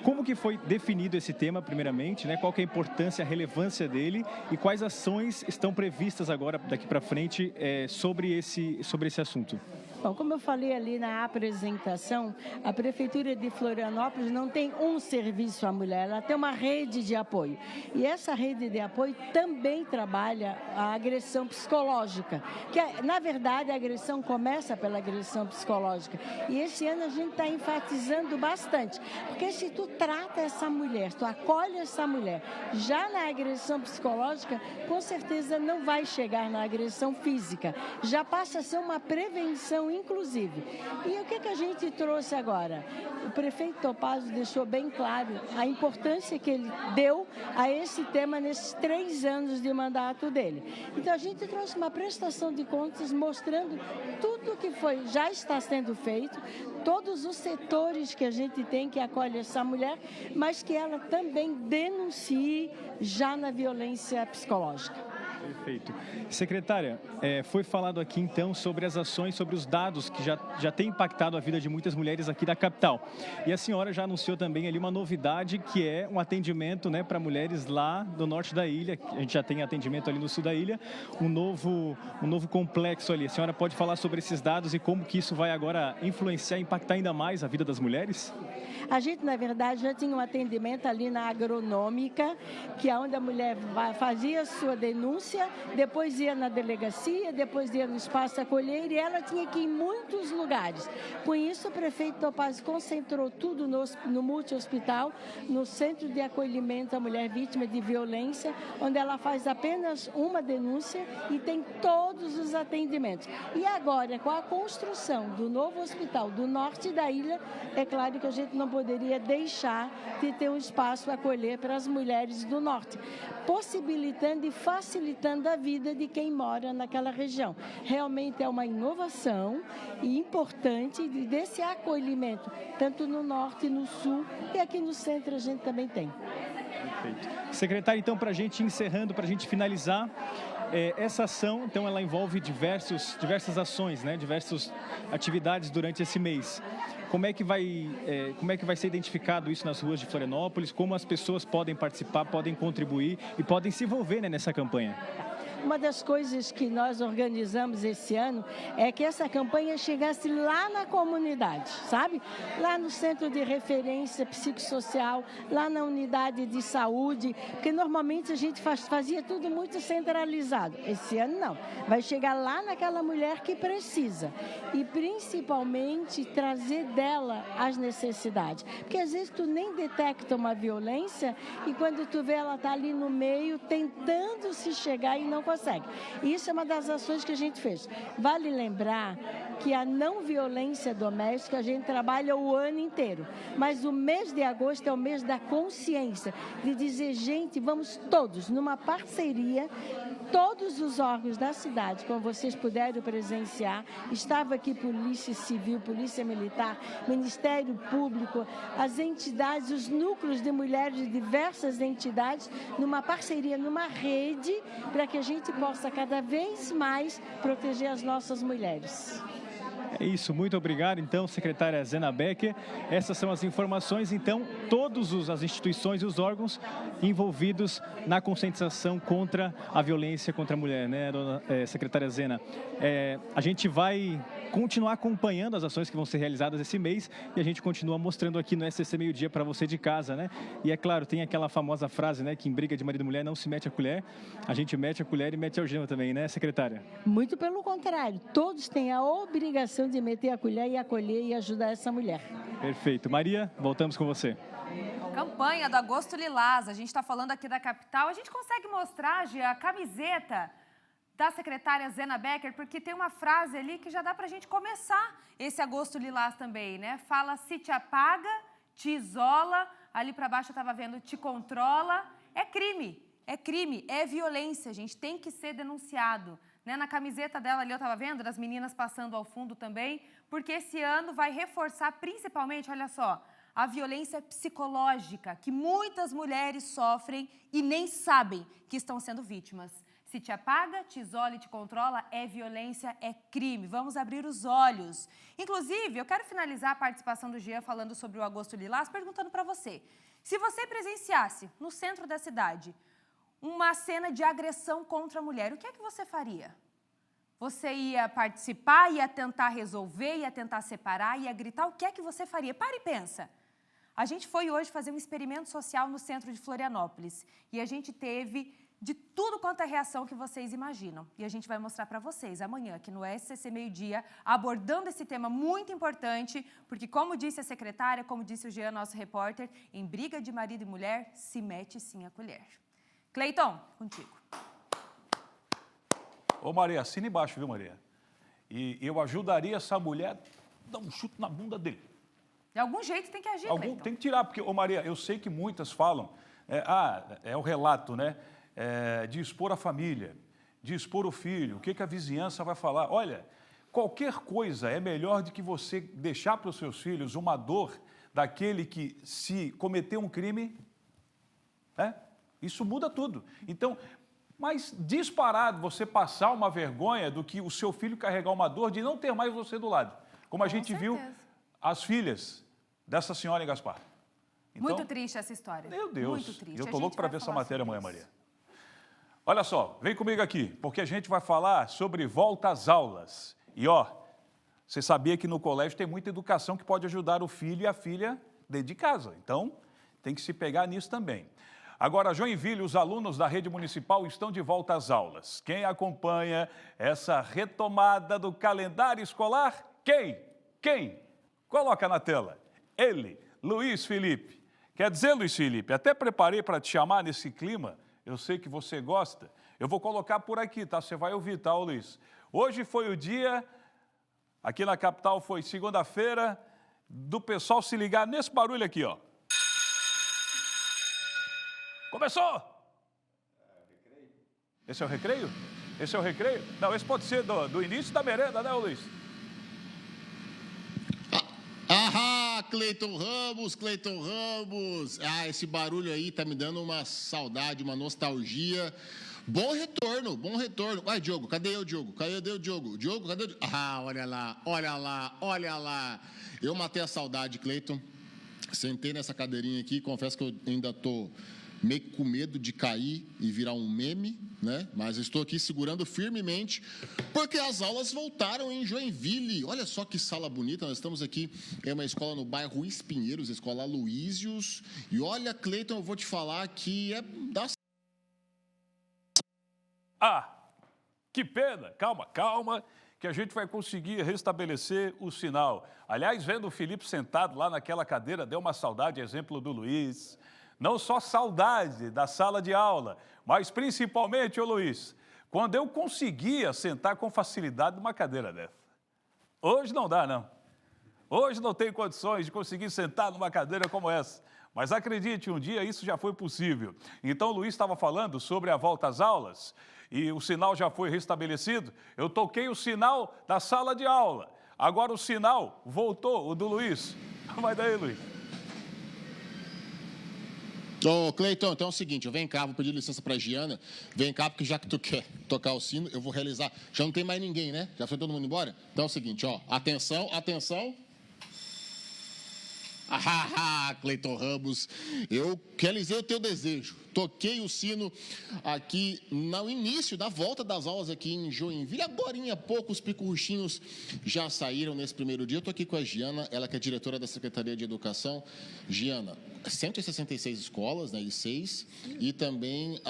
como que foi definido esse tema primeiramente, né? Qual que é a importância, a relevância dele e quais ações estão previstas agora, daqui para frente, sobre esse assunto? Bom, como eu falei ali na apresentação, a Prefeitura de Florianópolis não tem um serviço à mulher, ela tem uma rede de apoio. E essa rede de apoio também trabalha a agressão psicológica, que na verdade a agressão começa pela agressão psicológica. E esse ano a gente está enfatizando bastante, porque se tu trata essa mulher, tu acolhe essa mulher, já na agressão psicológica, com certeza não vai chegar na agressão física, já passa a ser uma prevenção inclusive. E o que a gente trouxe agora? O prefeito Topazio deixou bem claro a importância que ele deu a esse tema nesses 3 anos de mandato dele. Então a gente trouxe uma prestação de contas mostrando tudo que já está sendo feito, todos os setores que a gente tem que acolhe essa mulher, mas que ela também denuncie já na violência psicológica. Perfeito. Secretária, foi falado aqui então sobre as ações, sobre os dados que já têm impactado a vida de muitas mulheres aqui da capital. E a senhora já anunciou também ali uma novidade, que é um atendimento, né, para mulheres lá do norte da ilha. A gente já tem atendimento ali no sul da ilha, um novo complexo ali. A senhora pode falar sobre esses dados e como que isso vai agora influenciar, impactar ainda mais a vida das mulheres? A gente, na verdade, já tinha um atendimento ali na agronômica, que é onde a mulher fazia a sua denúncia, depois ia na delegacia, depois ia no espaço acolher, e ela tinha que ir em muitos lugares. Com isso, o prefeito Topazio concentrou tudo no multi-hospital, no Centro de Acolhimento à Mulher Vítima de Violência, onde ela faz apenas uma denúncia e tem todos os atendimentos. E agora, com a construção do novo hospital do norte da ilha, é claro que a gente não poderia deixar de ter um espaço a acolher para as mulheres do norte, possibilitando e facilitando a vida de quem mora naquela região. Realmente é uma inovação e importante desse acolhimento, tanto no norte, no sul e aqui no centro a gente também tem. Perfeito. Secretária, então, para a gente encerrando, para a gente finalizar, essa ação, então, ela envolve diversas ações, né? Diversas atividades durante esse mês. Como é que vai ser identificado isso nas ruas de Florianópolis? Como as pessoas podem participar, podem contribuir e podem se envolver, né, nessa campanha? Uma das coisas que nós organizamos esse ano é que essa campanha chegasse lá na comunidade, sabe? Lá no centro de referência psicossocial, lá na unidade de saúde, porque normalmente a gente fazia tudo muito centralizado. Esse ano não, vai chegar lá naquela mulher que precisa e principalmente trazer dela as necessidades, porque às vezes tu nem detecta uma violência e quando tu vê ela tá ali no meio tentando se chegar e não consegue. Isso é uma das ações que a gente fez. Vale lembrar que a não violência doméstica a gente trabalha o ano inteiro, mas o mês de agosto é o mês da consciência, de dizer, gente, vamos todos numa parceria, todos os órgãos da cidade, como vocês puderam presenciar, estava aqui Polícia Civil, Polícia Militar, Ministério Público, as entidades, os núcleos de mulheres de diversas entidades, numa parceria, numa rede, para que a gente gente possa cada vez mais proteger as nossas mulheres. É isso, muito obrigado, então, secretária Zena Becker. Essas são as informações, então, todas as instituições e os órgãos envolvidos na conscientização contra a violência contra a mulher, né, secretária Zena? A gente vai continuar acompanhando as ações que vão ser realizadas esse mês e a gente continua mostrando aqui no SCC Meio Dia para você de casa, né? E é claro, tem aquela famosa frase, né, que em briga de marido e mulher não se mete a colher, a gente mete a colher e mete a algema também, né, secretária? Muito pelo contrário, todos têm a obrigação de meter a colher e acolher e ajudar essa mulher. Perfeito. Maria, voltamos com você. Campanha do Agosto Lilás, a gente está falando aqui da capital, a gente consegue mostrar, Gia, a camiseta da secretária Zena Becker, porque tem uma frase ali que já dá para a gente começar esse Agosto Lilás também, né? Fala, se te apaga, te isola, ali para baixo eu estava vendo, te controla, é crime, é violência, gente, tem que ser denunciado. Né? Na camiseta dela ali eu estava vendo, das meninas passando ao fundo também, porque esse ano vai reforçar principalmente, olha só, a violência psicológica que muitas mulheres sofrem e nem sabem que estão sendo vítimas. Se te apaga, te isola e te controla, é violência, é crime. Vamos abrir os olhos. Inclusive, eu quero finalizar a participação do Jean falando sobre o Agosto Lilás, perguntando para você. Se você presenciasse, no centro da cidade, uma cena de agressão contra a mulher, o que é que você faria? Você ia participar, ia tentar resolver, ia tentar separar, ia gritar, o que é que você faria? Para e pensa. A gente foi hoje fazer um experimento social no centro de Florianópolis e a gente teve de tudo quanto é reação que vocês imaginam. E a gente vai mostrar para vocês amanhã, aqui no SCC Meio Dia, abordando esse tema muito importante, porque como disse a secretária, como disse o Jean, nosso repórter, em briga de marido e mulher, se mete sim a colher. Cleiton, contigo. Ô Maria, assina embaixo, viu Maria? E eu ajudaria essa mulher a dar um chute na bunda dele. De algum jeito tem que agir, Cleiton. Tem que tirar, porque, ô Maria, eu sei que muitas falam, é o relato, né? De expor a família, de expor o filho, o que a vizinhança vai falar. Olha, qualquer coisa é melhor do que você deixar para os seus filhos uma dor daquele que, se cometeu um crime, isso muda tudo. Então, mas disparado você passar uma vergonha do que o seu filho carregar uma dor de não ter mais você do lado. Como a gente viu as filhas dessa senhora em Gaspar. Então, muito triste essa história. Meu Deus, muito triste. Eu estou louco para ver essa matéria amanhã, isso. Maria. Olha só, vem comigo aqui, porque a gente vai falar sobre volta às aulas. E ó, você sabia que no colégio tem muita educação que pode ajudar o filho e a filha dentro de casa. Então, tem que se pegar nisso também. Agora, Joinville, os alunos da rede municipal estão de volta às aulas. Quem acompanha essa retomada do calendário escolar? Quem? Coloca na tela. Ele, Luiz Felipe. Quer dizer, Luiz Felipe, até preparei para te chamar nesse clima. Eu sei que você gosta. Eu vou colocar por aqui, tá? Você vai ouvir, tá, Luiz? Hoje foi o dia, aqui na capital foi segunda-feira, do pessoal se ligar nesse barulho aqui, ó. Começou! Esse é o recreio? Esse é o recreio? Não, esse pode ser do início da merenda, né, Luiz? Cleiton Ramos. Esse barulho aí tá me dando uma saudade, uma nostalgia. Bom retorno. Vai, Diogo, cadê o Diogo? Diogo, cadê o Diogo? Olha lá. Eu matei a saudade, Cleiton. Sentei nessa cadeirinha aqui, confesso que eu ainda tô meio com medo de cair e virar um meme, né? Mas estou aqui segurando firmemente, porque as aulas voltaram em Joinville. Olha só que sala bonita, nós estamos aqui em uma escola no bairro Espinheiros, Escola Luísios. E olha, Cleiton, eu vou te falar que é da... Que pena. Calma, que a gente vai conseguir restabelecer o sinal. Aliás, vendo o Felipe sentado lá naquela cadeira, deu uma saudade, exemplo do Luiz. Não só saudade da sala de aula, mas principalmente, ô Luiz, quando eu conseguia sentar com facilidade numa cadeira dessa. Hoje não dá, não. Hoje não tenho condições de conseguir sentar numa cadeira como essa. Mas acredite, um dia isso já foi possível. Então, o Luiz estava falando sobre a volta às aulas e o sinal já foi restabelecido. Eu toquei o sinal da sala de aula. Agora o sinal voltou, o do Luiz. Vai daí, Luiz. Ô, Cleiton, então é o seguinte, eu venho cá, vou pedir licença pra Giana, vem cá, porque já que tu quer tocar o sino, eu vou realizar. Já não tem mais ninguém, né? Já foi todo mundo embora? Então é o seguinte, ó, atenção, atenção. Cleiton Ramos, eu realizei o teu desejo. Toquei o sino aqui no início da volta das aulas aqui em Joinville. Agorinha há pouco, os picurruchinhos já saíram nesse primeiro dia. Eu estou aqui com a Giana, ela que é diretora da Secretaria de Educação. Giana, 166 escolas, né, I6, e também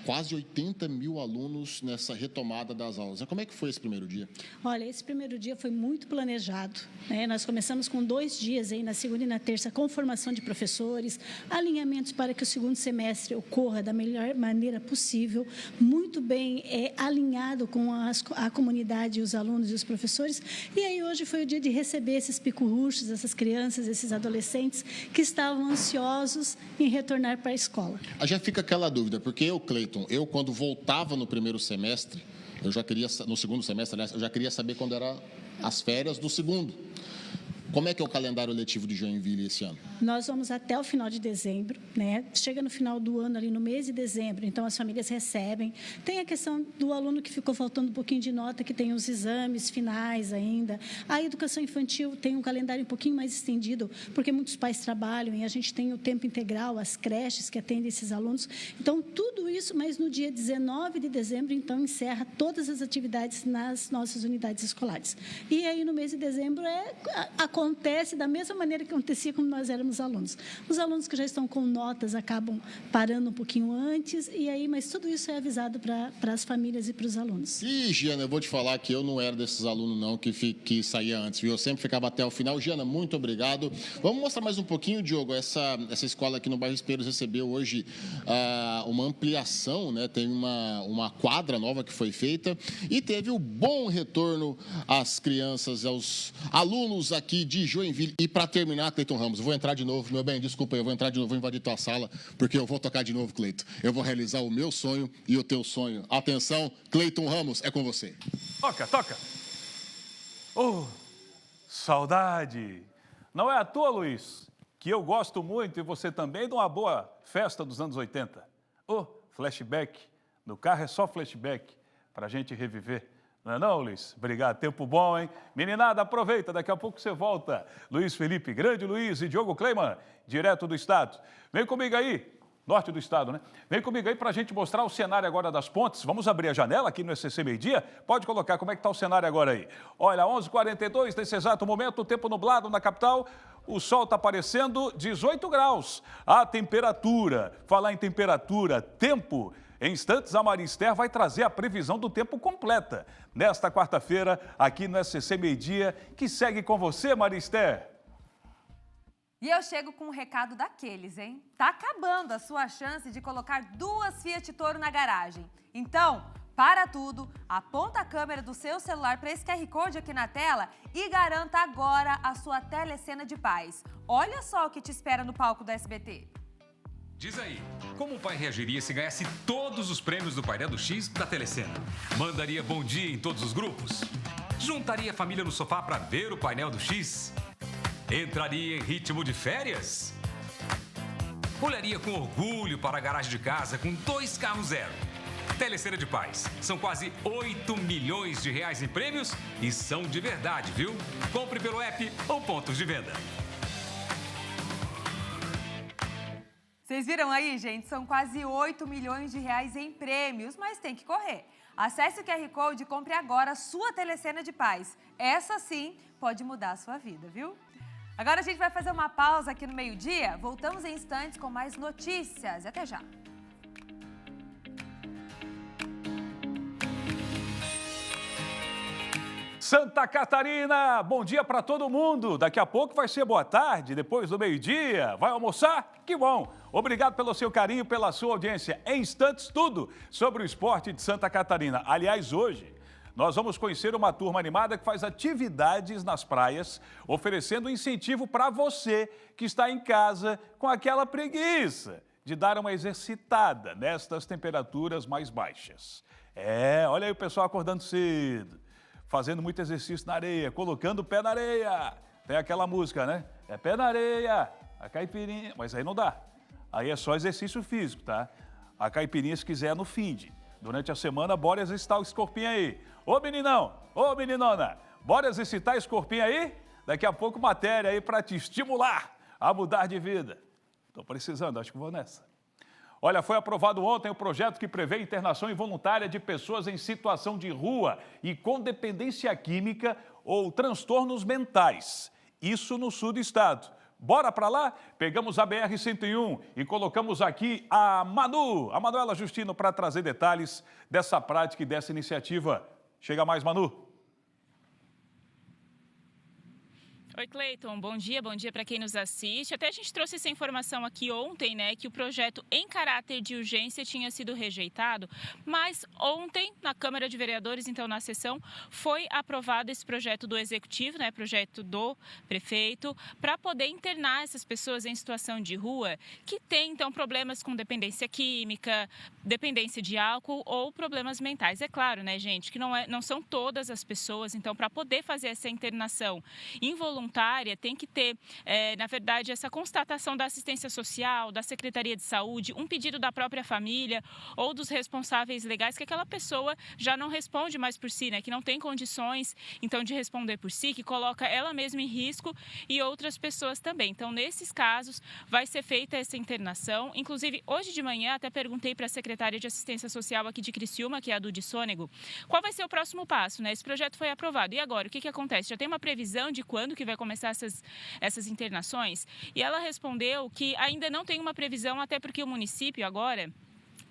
quase 80 mil alunos nessa retomada das aulas. Como é que foi esse primeiro dia? Olha, esse primeiro dia foi muito planejado, né? Nós começamos com 2 dias aí, na segunda e na terça, com formação de professores, alinhamentos para que o segundo semestre ocorra da melhor maneira possível, muito bem alinhado com a comunidade, os alunos e os professores. E aí hoje foi o dia de receber esses picurruchos, essas crianças, esses adolescentes que estavam ansiosos em retornar para a escola. Já fica aquela dúvida, porque eu, Cleiton, quando voltava no primeiro semestre, no segundo semestre, aliás, eu já queria saber quando eram as férias do segundo. Como é que é o calendário letivo de Joinville esse ano? Nós vamos até o final de dezembro, né? Chega no final do ano, ali no mês de dezembro, então as famílias recebem. Tem a questão do aluno que ficou faltando um pouquinho de nota, que tem os exames finais ainda. A educação infantil tem um calendário um pouquinho mais estendido, porque muitos pais trabalham e a gente tem o tempo integral, as creches que atendem esses alunos. Então, tudo isso, mas no dia 19 de dezembro, então, encerra todas as atividades nas nossas unidades escolares. E aí, no mês de dezembro, acontece da mesma maneira que acontecia quando nós éramos alunos. Os alunos que já estão com notas acabam parando um pouquinho antes, mas tudo isso é avisado para as famílias e para os alunos. E, Giana, eu vou te falar que eu não era desses alunos, não, que saía antes, viu? Eu sempre ficava até o final. Giana, muito obrigado. Vamos mostrar mais um pouquinho, Diogo. Essa escola aqui no bairro Espelhos recebeu hoje uma ampliação, né? Tem uma quadra nova que foi feita e teve o bom retorno às crianças, aos alunos aqui de Joinville. E para terminar, Cleiton Ramos, eu vou entrar de novo, meu bem, desculpa, eu vou entrar de novo, vou invadir tua sala, porque eu vou tocar de novo, Cleiton. Eu vou realizar o meu sonho e o teu sonho. Atenção, Cleiton Ramos, é com você. Toca. Oh, saudade. Não é à toa, Luiz, que eu gosto muito, e você também, de uma boa festa dos anos 80. Oh, flashback. No carro é só flashback, para a gente reviver. Não é não, Luiz? Obrigado, tempo bom, hein? Meninada, aproveita, daqui a pouco você volta. Luiz Felipe, grande Luiz e Diogo Kleiman, direto do estado. Vem comigo aí, norte do estado, né? Vem comigo aí para a gente mostrar o cenário agora das pontes. Vamos abrir a janela aqui no SCC Meio Dia? Pode colocar como é que está o cenário agora aí. Olha, 11h42, nesse exato momento, tempo nublado na capital. O sol está aparecendo, 18 graus. A temperatura, falar em temperatura, tempo... Em instantes, a Marister vai trazer a previsão do tempo completa. Nesta quarta-feira, aqui no SCC Meio Dia, que segue com você, Marister. E eu chego com um recado daqueles, hein? Tá acabando a sua chance de colocar 2 Fiat Toro na garagem. Então, para tudo, aponta a câmera do seu celular para esse QR Code aqui na tela e garanta agora a sua telecena de paz. Olha só o que te espera no palco do SBT. Diz aí, como o pai reagiria se ganhasse todos os prêmios do Painel do X da Telecena? Mandaria bom dia em todos os grupos? Juntaria a família no sofá para ver o Painel do X? Entraria em ritmo de férias? Olharia com orgulho para a garagem de casa com 2 carros zero? Telecena de Paz. São quase 8 milhões de reais em prêmios e são de verdade, viu? Compre pelo app ou pontos de venda. Vocês viram aí, gente? São quase 8 milhões de reais em prêmios, mas tem que correr. Acesse o QR Code e compre agora a sua telecena de paz. Essa sim pode mudar a sua vida, viu? Agora a gente vai fazer uma pausa aqui no meio-dia. Voltamos em instantes com mais notícias. Até já. Santa Catarina, bom dia para todo mundo. Daqui a pouco vai ser boa tarde, depois do meio-dia. Vai almoçar? Que bom. Obrigado pelo seu carinho, pela sua audiência. Em instantes, tudo sobre o esporte de Santa Catarina. Aliás, hoje, nós vamos conhecer uma turma animada que faz atividades nas praias, oferecendo incentivo para você que está em casa com aquela preguiça de dar uma exercitada nestas temperaturas mais baixas. Olha aí o pessoal acordando cedo, fazendo muito exercício na areia, colocando o pé na areia. Tem aquela música, né? É pé na areia, a caipirinha, mas aí não dá. aí é só exercício físico, tá? A caipirinha, se quiser, é no finde. Durante a semana, bora exercitar o escorpinho aí. Ô meninão, ô meninona, bora exercitar esse corpinho aí? Daqui a pouco matéria aí para te estimular a mudar de vida. Estou precisando, acho que vou nessa. Olha, foi aprovado ontem o projeto que prevê internação involuntária de pessoas em situação de rua e com dependência química ou transtornos mentais. Isso no sul do estado. Bora para lá? Pegamos a BR-101 e colocamos aqui a Manuela Justino, para trazer detalhes dessa prática e dessa iniciativa. Chega mais, Manu. Oi, Cleiton, bom dia para quem nos assiste. Até a gente trouxe essa informação aqui ontem, né, que o projeto em caráter de urgência tinha sido rejeitado, mas ontem, na Câmara de Vereadores, então na sessão, foi aprovado esse projeto do Executivo, né, projeto do prefeito, para poder internar essas pessoas em situação de rua que têm, então, problemas com dependência química, dependência de álcool ou problemas mentais. É claro, né, gente, que não são todas as pessoas, então, para poder fazer essa internação involuntária, tem que ter, na verdade, essa constatação da assistência social, da Secretaria de Saúde, um pedido da própria família ou dos responsáveis legais, que aquela pessoa já não responde mais por si, né? Que não tem condições, então, de responder por si, que coloca ela mesma em risco e outras pessoas também. Então, nesses casos, vai ser feita essa internação. Inclusive, hoje de manhã, até perguntei para a secretária de Assistência Social aqui de Criciúma, que é a Dudy Sônego, qual vai ser o próximo passo, né? Esse projeto foi aprovado. E agora, o que acontece? Já tem uma previsão de quando que vai começar essas internações? E ela respondeu que ainda não tem uma previsão, até porque o município agora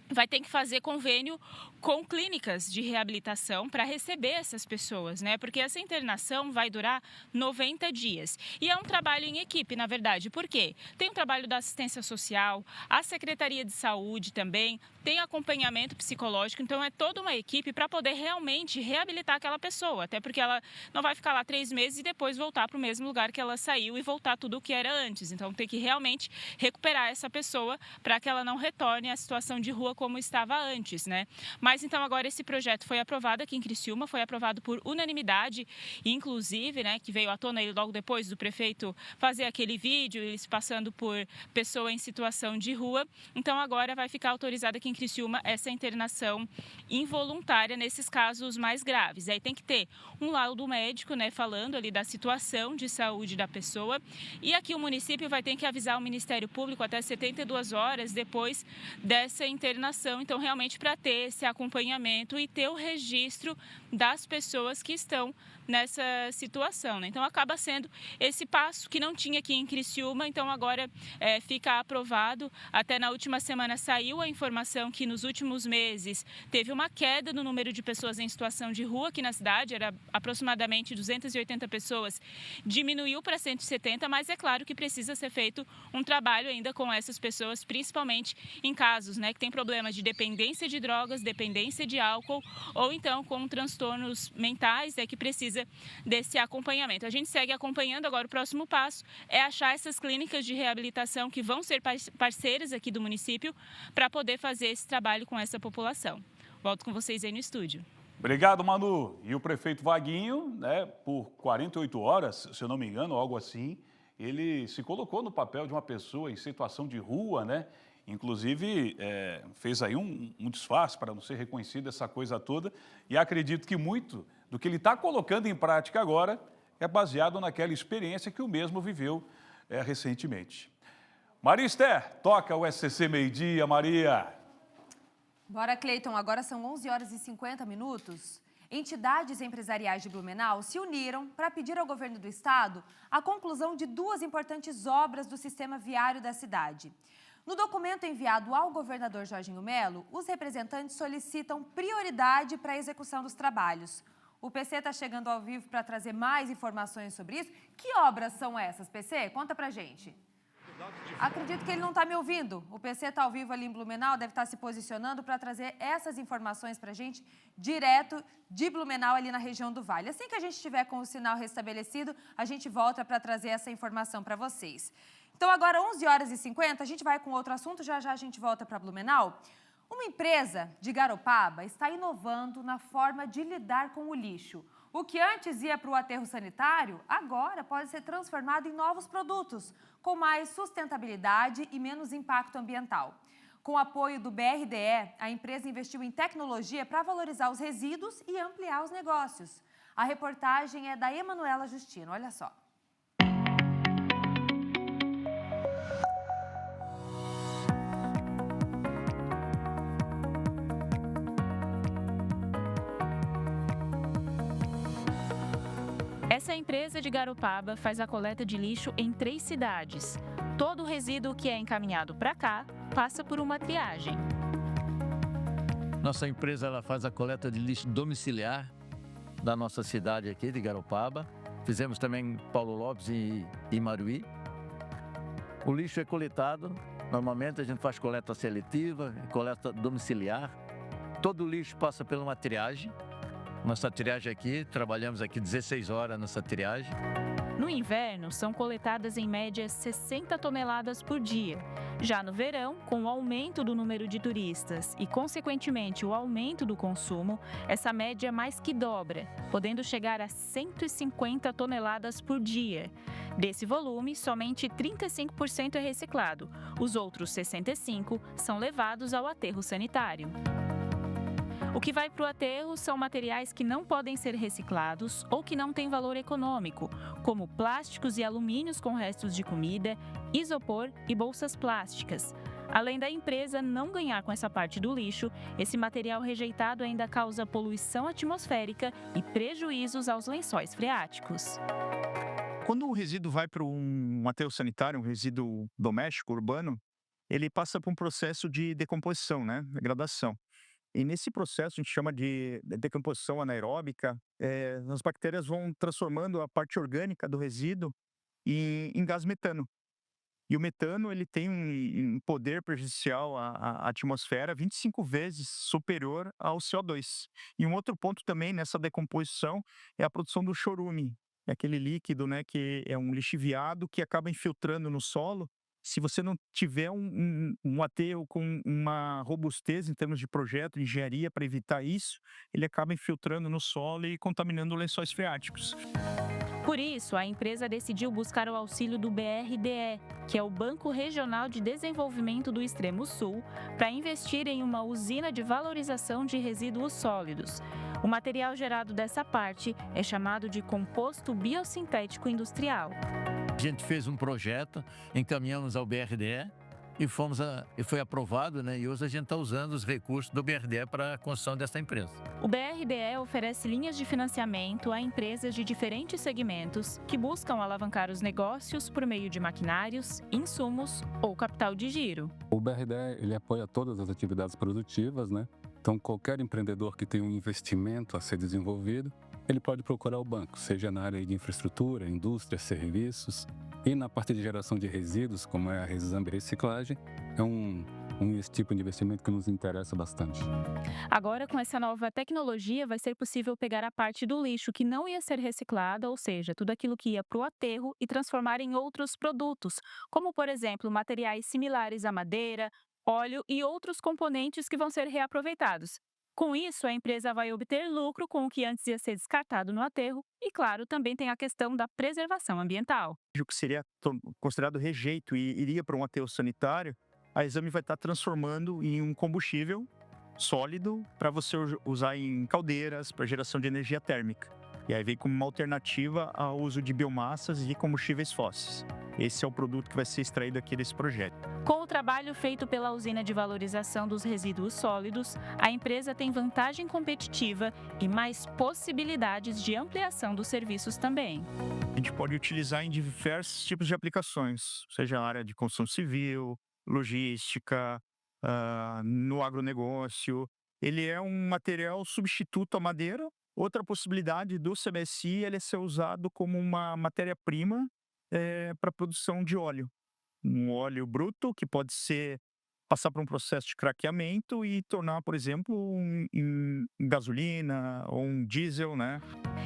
vai ter que fazer convênio com clínicas de reabilitação para receber essas pessoas, né? Porque essa internação vai durar 90 dias. E é um trabalho em equipe, na verdade. Por quê? Tem o trabalho da assistência social, a Secretaria de Saúde também, tem acompanhamento psicológico, então é toda uma equipe para poder realmente reabilitar aquela pessoa, até porque ela não vai ficar lá 3 meses e depois voltar para o mesmo lugar que ela saiu e voltar tudo o que era antes. Então tem que realmente recuperar essa pessoa para que ela não retorne à situação de rua como estava antes, né? Mas então agora esse projeto foi aprovado aqui em Criciúma, foi aprovado por unanimidade, inclusive, né, que veio à tona aí logo depois do prefeito fazer aquele vídeo, eles passando por pessoa em situação de rua. Então agora vai ficar autorizada aqui em Criciúma essa internação involuntária nesses casos mais graves. Aí tem que ter um laudo médico, né, falando ali da situação de saúde da pessoa. E aqui o município vai ter que avisar o Ministério Público até 72 horas depois dessa internação. Então, realmente, para ter esse acompanhamento e ter o registro das pessoas que estão nessa situação, né? Então, acaba sendo esse passo que não tinha aqui em Criciúma, então agora fica aprovado. Até na última semana saiu a informação que nos últimos meses teve uma queda no número de pessoas em situação de rua aqui na cidade, era aproximadamente 280 pessoas, diminuiu para 170, mas é claro que precisa ser feito um trabalho ainda com essas pessoas, principalmente em casos, né, que tem problemas de dependência de drogas, dependência de álcool ou então com transtornos mentais, que precisa desse acompanhamento. A gente segue acompanhando. Agora o próximo passo é achar essas clínicas de reabilitação que vão ser parceiras aqui do município para poder fazer esse trabalho com essa população. Volto com vocês aí no estúdio. Obrigado, Manu. E o prefeito Vaguinho, né, por 48 horas, se eu não me engano, algo assim, ele se colocou no papel de uma pessoa em situação de rua, né? Inclusive, fez aí um disfarce para não ser reconhecido, essa coisa toda. E acredito que muito do que ele está colocando em prática agora é baseado naquela experiência que o mesmo viveu recentemente. Maria Esther, toca o SCC Meio-Dia, Maria. Bora, Cleiton. Agora são 11 horas e 50 minutos. Entidades empresariais de Blumenau se uniram para pedir ao governo do estado a conclusão de 2 importantes obras do sistema viário da cidade. No documento enviado ao governador Jorginho Melo, os representantes solicitam prioridade para a execução dos trabalhos. O PC está chegando ao vivo para trazer mais informações sobre isso. Que obras são essas, PC? Conta pra gente. Acredito que ele não está me ouvindo. O PC está ao vivo ali em Blumenau, deve estar se posicionando para trazer essas informações para a gente, direto de Blumenau, ali na região do Vale. Assim que a gente estiver com o sinal restabelecido, a gente volta para trazer essa informação para vocês. Então, agora, 11 horas e 50, a gente vai com outro assunto, já já a gente volta para Blumenau. Uma empresa de Garopaba está inovando na forma de lidar com o lixo. O que antes ia para o aterro sanitário, agora pode ser transformado em novos produtos, com mais sustentabilidade e menos impacto ambiental. Com o apoio do BRDE, a empresa investiu em tecnologia para valorizar os resíduos e ampliar os negócios. A reportagem é da Emanuela Justino, olha só. Essa empresa de Garopaba faz a coleta de lixo em 3 cidades. Todo o resíduo que é encaminhado para cá passa por uma triagem. Nossa empresa ela faz a coleta de lixo domiciliar da nossa cidade aqui, de Garopaba. Fizemos também em Paulo Lopes e Maruí. O lixo é coletado, normalmente a gente faz coleta seletiva, coleta domiciliar. Todo o lixo passa por uma triagem. Nossa triagem aqui, trabalhamos aqui 16 horas nessa triagem. No inverno, são coletadas em média 60 toneladas por dia. Já no verão, com o aumento do número de turistas e, consequentemente, o aumento do consumo, essa média mais que dobra, podendo chegar a 150 toneladas por dia. Desse volume, somente 35% é reciclado. Os outros 65% são levados ao aterro sanitário. O que vai para o aterro são materiais que não podem ser reciclados ou que não têm valor econômico, como plásticos e alumínios com restos de comida, isopor e bolsas plásticas. Além da empresa não ganhar com essa parte do lixo, esse material rejeitado ainda causa poluição atmosférica e prejuízos aos lençóis freáticos. Quando o resíduo vai para um aterro sanitário, um resíduo doméstico, urbano, ele passa por um processo de decomposição, né? Degradação. E nesse processo, a gente chama de decomposição anaeróbica, as bactérias vão transformando a parte orgânica do resíduo em gás metano. E o metano ele tem um poder prejudicial à atmosfera 25 vezes superior ao CO2. E um outro ponto também nessa decomposição é a produção do chorume, é aquele líquido, né, que é um lixiviado que acaba infiltrando no solo. Se você não tiver um aterro com uma robustez em termos de projeto, de engenharia para evitar isso, ele acaba infiltrando no solo e contaminando lençóis freáticos. Por isso, a empresa decidiu buscar o auxílio do BRDE, que é o Banco Regional de Desenvolvimento do Extremo Sul, para investir em uma usina de valorização de resíduos sólidos. O material gerado dessa parte é chamado de composto biosintético industrial. A gente fez um projeto, encaminhamos ao BRDE e foi aprovado, né? E hoje a gente está usando os recursos do BRDE para a construção dessa empresa. O BRDE oferece linhas de financiamento a empresas de diferentes segmentos que buscam alavancar os negócios por meio de maquinários, insumos ou capital de giro. O BRDE ele apoia todas as atividades produtivas, né? Então, qualquer empreendedor que tenha um investimento a ser desenvolvido, ele pode procurar o banco, seja na área de infraestrutura, indústria, serviços. E na parte de geração de resíduos, como é a Resambe Reciclagem, é esse tipo de investimento que nos interessa bastante. Agora, com essa nova tecnologia, vai ser possível pegar a parte do lixo que não ia ser reciclada, ou seja, tudo aquilo que ia para o aterro, e transformar em outros produtos, como, por exemplo, materiais similares à madeira, óleo e outros componentes que vão ser reaproveitados. Com isso, a empresa vai obter lucro com o que antes ia ser descartado no aterro e, claro, também tem a questão da preservação ambiental. O que seria considerado rejeito e iria para um aterro sanitário, a Exame vai estar transformando em um combustível sólido para você usar em caldeiras, para geração de energia térmica. E aí vem como uma alternativa ao uso de biomassas e combustíveis fósseis. Esse é o produto que vai ser extraído aqui desse projeto. Com o trabalho feito pela usina de valorização dos resíduos sólidos, a empresa tem vantagem competitiva e mais possibilidades de ampliação dos serviços também. A gente pode utilizar em diversos tipos de aplicações, seja na área de construção civil, logística, no agronegócio. Ele é um material substituto à madeira. Outra possibilidade do CBSI é ser usado como uma matéria-prima para a produção de óleo. Um óleo bruto que pode passar por um processo de craqueamento e tornar, por exemplo, em gasolina ou um diesel, né?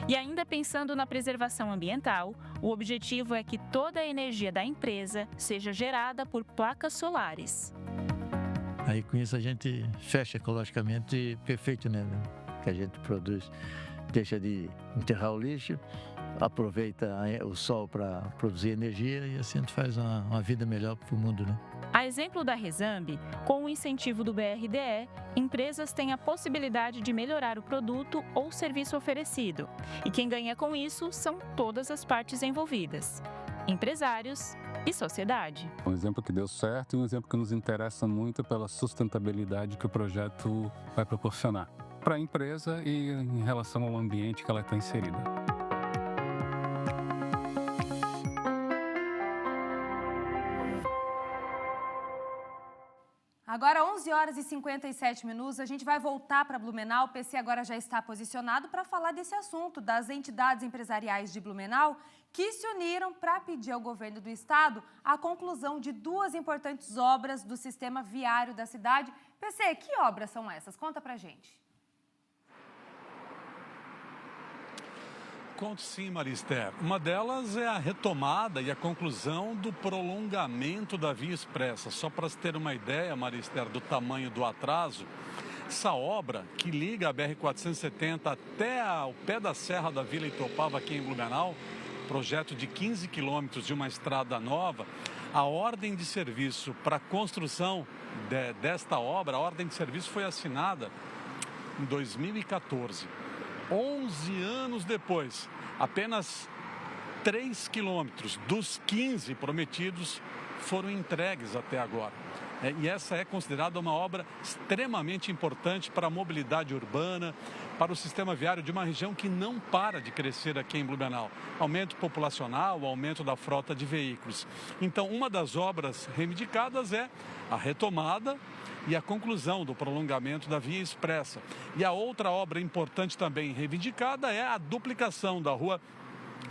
E ainda pensando na preservação ambiental, o objetivo é que toda a energia da empresa seja gerada por placas solares. Aí com isso a gente fecha ecologicamente perfeito, né? Que a gente produz. deixa de enterrar o lixo, aproveita o sol para produzir energia e assim a gente faz uma vida melhor para o mundo, né? A exemplo da Resambi, com o incentivo do BRDE, empresas têm a possibilidade de melhorar o produto ou serviço oferecido. E quem ganha com isso são todas as partes envolvidas: empresários e sociedade. Um exemplo que deu certo e um exemplo que nos interessa muito pela sustentabilidade que o projeto vai proporcionar para a empresa e em relação ao ambiente que ela está inserida. Agora, 11 horas e 57 minutos, a gente vai voltar para Blumenau. O PC agora já está posicionado para falar desse assunto, das entidades empresariais de Blumenau que se uniram para pedir ao governo do estado a conclusão de 2 importantes obras do sistema viário da cidade. PC, que obras são essas? Conta pra gente. Conto sim, Marister. Uma delas é a retomada e a conclusão do prolongamento da Via Expressa. Só para se ter uma ideia, Marister, do tamanho do atraso, essa obra que liga a BR-470 até ao pé da Serra da Vila Itopava, aqui em Blumenau, projeto de 15 quilômetros de uma estrada nova, a ordem de serviço para a construção desta obra, a ordem de serviço foi assinada em 2014. 11 anos depois, apenas 3 quilômetros dos 15 prometidos foram entregues até agora. E essa é considerada uma obra extremamente importante para a mobilidade urbana, para o sistema viário de uma região que não para de crescer aqui em Blumenau. Aumento populacional, aumento da frota de veículos. Então, uma das obras reivindicadas é a retomada e a conclusão do prolongamento da Via Expressa. E a outra obra importante também reivindicada é a duplicação da rua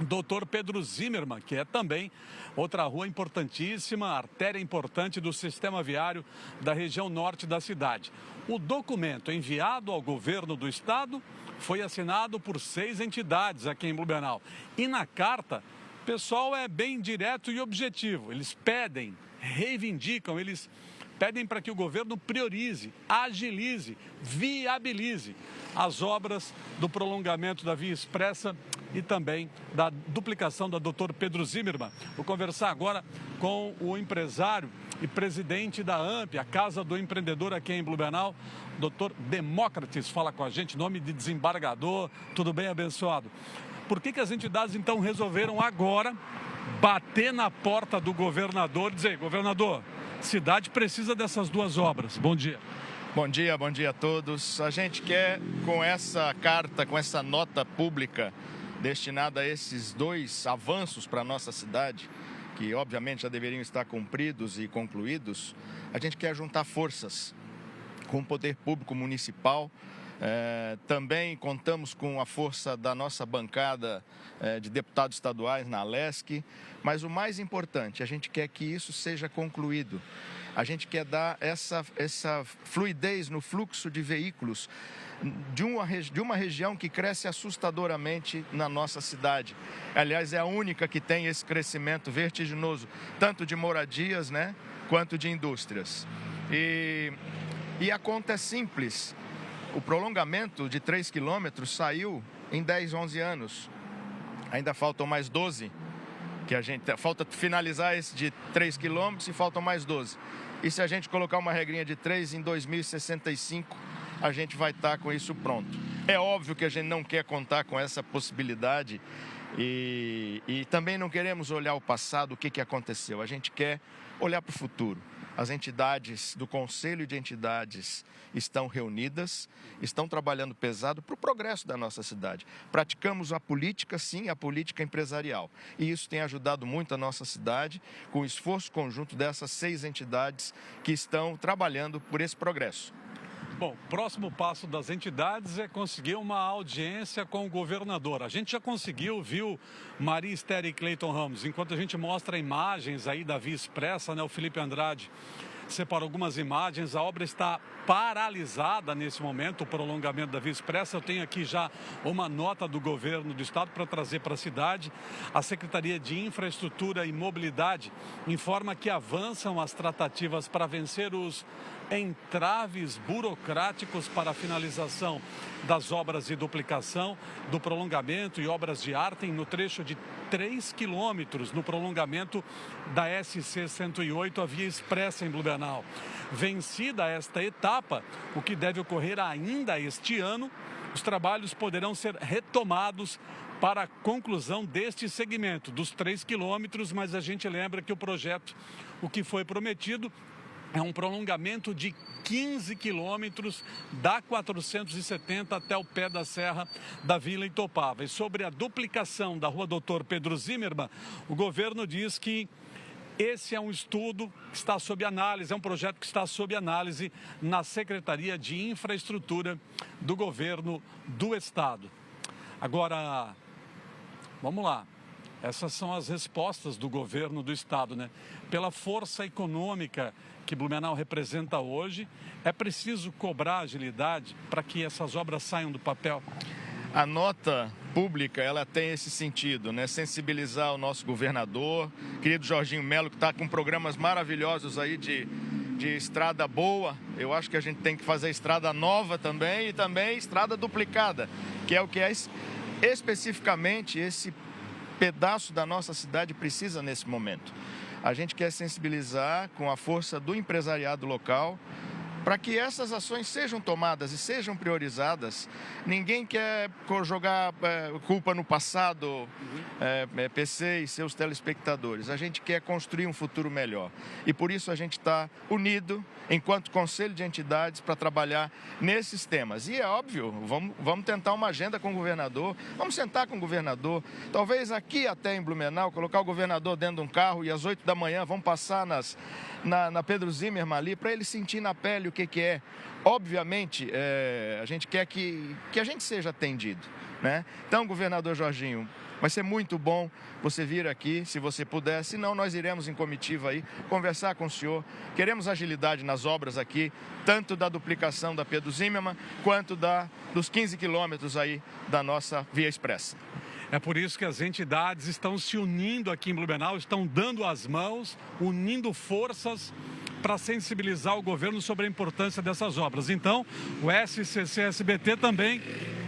Dr. Pedro Zimmermann, que é também outra rua importantíssima, artéria importante do sistema viário da região norte da cidade. O documento enviado ao governo do estado foi assinado por 6 entidades aqui em Blumenau. E na carta, o pessoal é bem direto e objetivo. Eles pedem, reivindicam, eles pedem para que o governo priorize, agilize, viabilize as obras do prolongamento da Via Expressa e também da duplicação da Dr. Pedro Zimmermann. Vou conversar agora com o empresário e presidente da AMP, a Casa do Empreendedor aqui em Blumenau, Dr. Demócrates, fala com a gente, nome de desembargador. Tudo bem, abençoado? Por que as entidades então resolveram agora bater na porta do governador e dizer: governador, cidade precisa dessas 2 obras? Bom dia. Bom dia a todos. A gente quer, com essa carta, com essa nota pública destinada a esses 2 avanços para a nossa cidade, que obviamente já deveriam estar cumpridos e concluídos, a gente quer juntar forças com o poder público municipal. Também contamos com a força da nossa bancada de deputados estaduais na Alesc, mas o mais importante, a gente quer que isso seja concluído. A gente quer dar essa fluidez no fluxo de veículos de uma região que cresce assustadoramente na nossa cidade. Aliás, é a única que tem esse crescimento vertiginoso, tanto de moradias, né, quanto de indústrias. E a conta é simples. O prolongamento de 3 quilômetros saiu em 10, 11 anos. Ainda faltam mais 12, falta finalizar esse de 3 quilômetros e faltam mais 12. E se a gente colocar uma regrinha de 3, em 2065, a gente vai estar com isso pronto. É óbvio que a gente não quer contar com essa possibilidade e também não queremos olhar o passado, o que aconteceu. A gente quer olhar para o futuro. As entidades do Conselho de Entidades estão reunidas, estão trabalhando pesado para o progresso da nossa cidade. Praticamos a política, sim, a política empresarial. E isso tem ajudado muito a nossa cidade, com o esforço conjunto dessas 6 entidades que estão trabalhando por esse progresso. Bom, próximo passo das entidades é conseguir uma audiência com o governador. A gente já conseguiu, viu, Maria Esther e Cleiton Ramos, enquanto a gente mostra imagens aí da Via Expressa, né, o Felipe Andrade separou algumas imagens, a obra está paralisada nesse momento, o prolongamento da Via Expressa. Eu tenho aqui já uma nota do governo do estado para trazer para a cidade. A Secretaria de Infraestrutura e Mobilidade informa que avançam as tratativas para vencer os entraves burocráticos para a finalização das obras de duplicação, do prolongamento e obras de Artem no trecho de 3 quilômetros no prolongamento da SC 108, a via expressa em Blumenau. Vencida esta etapa, o que deve ocorrer ainda este ano, os trabalhos poderão ser retomados para a conclusão deste segmento, dos 3 quilômetros, mas a gente lembra que o projeto, o que foi prometido, é um prolongamento de 15 quilômetros da 470 até o pé da serra da Vila Itopava. E sobre a duplicação da rua Doutor Pedro Zimmermann, o governo diz que esse é um estudo que está sob análise, é um projeto que está sob análise na Secretaria de Infraestrutura do Governo do Estado. Agora, vamos lá. Essas são as respostas do governo do Estado, né? Pela força econômica que Blumenau representa hoje, é preciso cobrar agilidade para que essas obras saiam do papel. A nota pública, ela tem esse sentido, né? Sensibilizar o nosso governador, querido Jorginho Melo, que está com programas maravilhosos aí de estrada boa. Eu acho que a gente tem que fazer estrada nova também e também estrada duplicada, que é o que especificamente esse pedaço da nossa cidade precisa nesse momento. A gente quer sensibilizar com a força do empresariado local para que essas ações sejam tomadas e sejam priorizadas. Ninguém quer jogar culpa no passado, PC e seus telespectadores. A gente quer construir um futuro melhor. E por isso a gente está unido, enquanto Conselho de Entidades, para trabalhar nesses temas. E é óbvio, vamos tentar uma agenda com o governador, vamos sentar com o governador, talvez aqui até em Blumenau, colocar o governador dentro de um carro e às 8 da manhã vamos passar na Pedro Zimmermann ali, para ele sentir na pele o que é. Obviamente, a gente quer que a gente seja atendido, né? Então, governador Jorginho, vai ser muito bom você vir aqui, se você puder, senão nós iremos em comitiva aí conversar com o senhor. Queremos agilidade nas obras aqui, tanto da duplicação da Pedro Zimmermann, quanto dos 15 quilômetros aí da nossa via expressa. É por isso que as entidades estão se unindo aqui em Blumenau, estão dando as mãos, unindo forças para sensibilizar o governo sobre a importância dessas obras. Então, o SCC-SBT também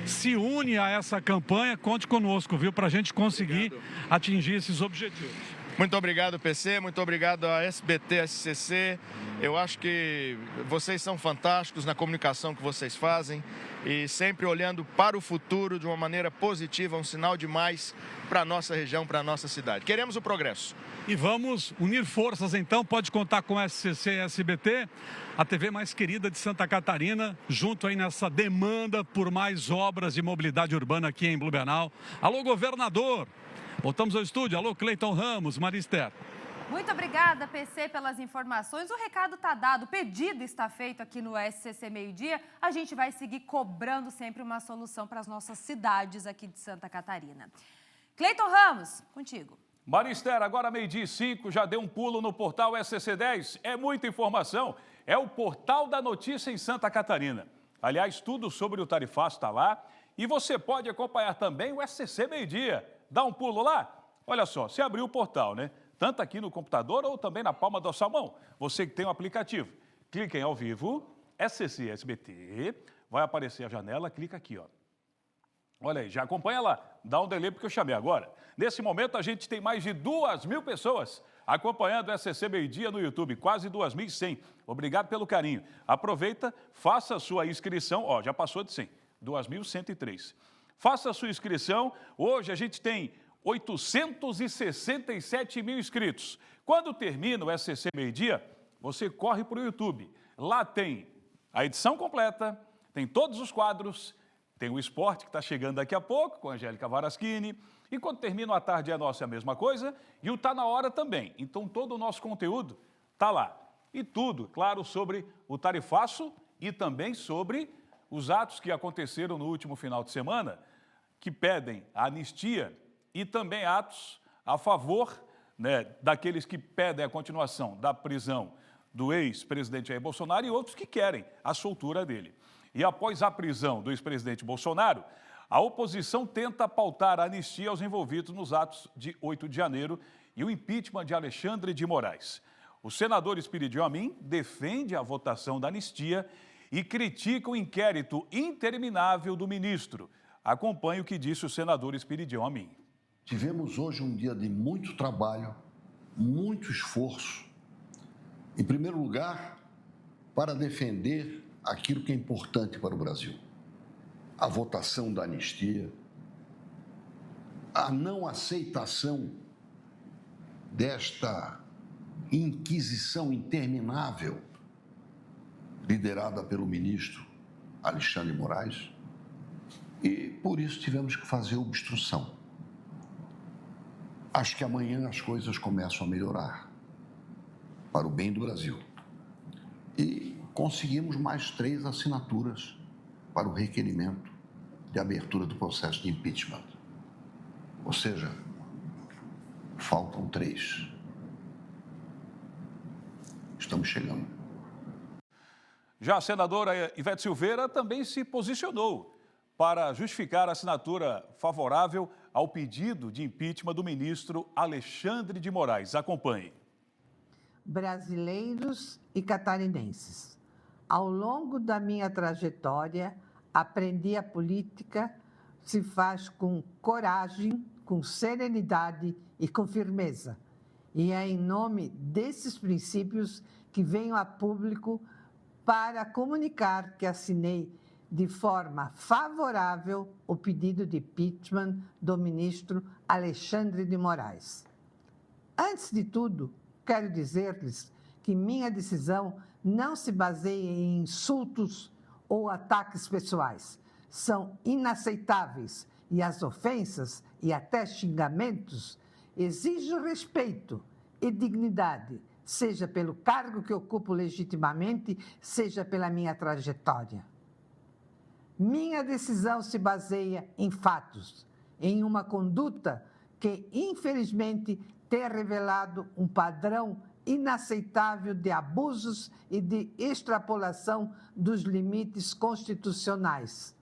se une a essa campanha. Conte conosco, viu, para a gente conseguir atingir esses objetivos. Muito obrigado, PC, muito obrigado a SBT, SCC. Eu acho que vocês são fantásticos na comunicação que vocês fazem e sempre olhando para o futuro de uma maneira positiva, um sinal demais para a nossa região, para a nossa cidade. Queremos o progresso. E vamos unir forças, então, pode contar com a SCC e SBT, a TV mais querida de Santa Catarina, junto aí nessa demanda por mais obras de mobilidade urbana aqui em Blumenau. Alô, governador! Voltamos ao estúdio. Alô, Cleiton Ramos, Marister. Muito obrigada, PC, pelas informações. O recado está dado, o pedido está feito aqui no SCC Meio-Dia. A gente vai seguir cobrando sempre uma solução para as nossas cidades aqui de Santa Catarina. Cleiton Ramos, contigo. Marister, agora 12:05, já deu um pulo no portal SCC 10. É muita informação. É o portal da notícia em Santa Catarina. Aliás, tudo sobre o tarifaço está lá. E você pode acompanhar também o SCC Meio-Dia. Dá um pulo lá. Olha só, você abriu o portal, né? Tanto aqui no computador ou também na palma da sua mão. Você que tem o aplicativo. Clique em ao vivo, SCC SBT, vai aparecer a janela, clica aqui, ó. Olha aí, já acompanha lá. Dá um delay porque eu chamei agora. Nesse momento a gente tem mais de 2.000 pessoas acompanhando o SCC Meio-Dia no YouTube, quase 2.100. Obrigado pelo carinho. Aproveita, faça a sua inscrição, ó, já passou de 100, 2.103. Faça a sua inscrição. Hoje a gente tem 867 mil inscritos. Quando termina o SCC Meio-Dia, você corre para o YouTube. Lá tem a edição completa, tem todos os quadros, tem o esporte que está chegando daqui a pouco, com a Angélica Varaschini. E quando termina a tarde é nossa, é a mesma coisa. E o Tá Na Hora também. Então todo o nosso conteúdo está lá. E tudo, claro, sobre o tarifaço e também sobre os atos que aconteceram no último final de semana, que pedem a anistia e também atos a favor, né, daqueles que pedem a continuação da prisão do ex-presidente Jair Bolsonaro e outros que querem a soltura dele. E após a prisão do ex-presidente Bolsonaro, a oposição tenta pautar a anistia aos envolvidos nos atos de 8 de janeiro e o impeachment de Alexandre de Moraes. O senador Espiridião Amin defende a votação da anistia e critica o inquérito interminável do ministro. Acompanhe o que disse o senador Espiridião Amin. Tivemos hoje um dia de muito trabalho, muito esforço. Em primeiro lugar, para defender aquilo que é importante para o Brasil. A votação da anistia, a não aceitação desta inquisição interminável liderada pelo ministro Alexandre de Moraes, e por isso tivemos que fazer obstrução. Acho que amanhã as coisas começam a melhorar para o bem do Brasil. E conseguimos mais 3 assinaturas para o requerimento de abertura do processo de impeachment. Ou seja, faltam 3. Estamos chegando. Já a senadora Ivete Silveira também se posicionou para justificar a assinatura favorável ao pedido de impeachment do ministro Alexandre de Moraes. Acompanhe. Brasileiros e catarinenses, ao longo da minha trajetória, aprendi a política se faz com coragem, com serenidade e com firmeza. E é em nome desses princípios que venho a público para comunicar que assinei de forma favorável o pedido de impeachment do ministro Alexandre de Moraes. Antes de tudo, quero dizer-lhes que minha decisão não se baseia em insultos ou ataques pessoais. São inaceitáveis e as ofensas e até xingamentos exigem respeito e dignidade, seja pelo cargo que ocupo legitimamente, seja pela minha trajetória. Minha decisão se baseia em fatos, em uma conduta que, infelizmente, tem revelado um padrão inaceitável de abusos e de extrapolação dos limites constitucionais.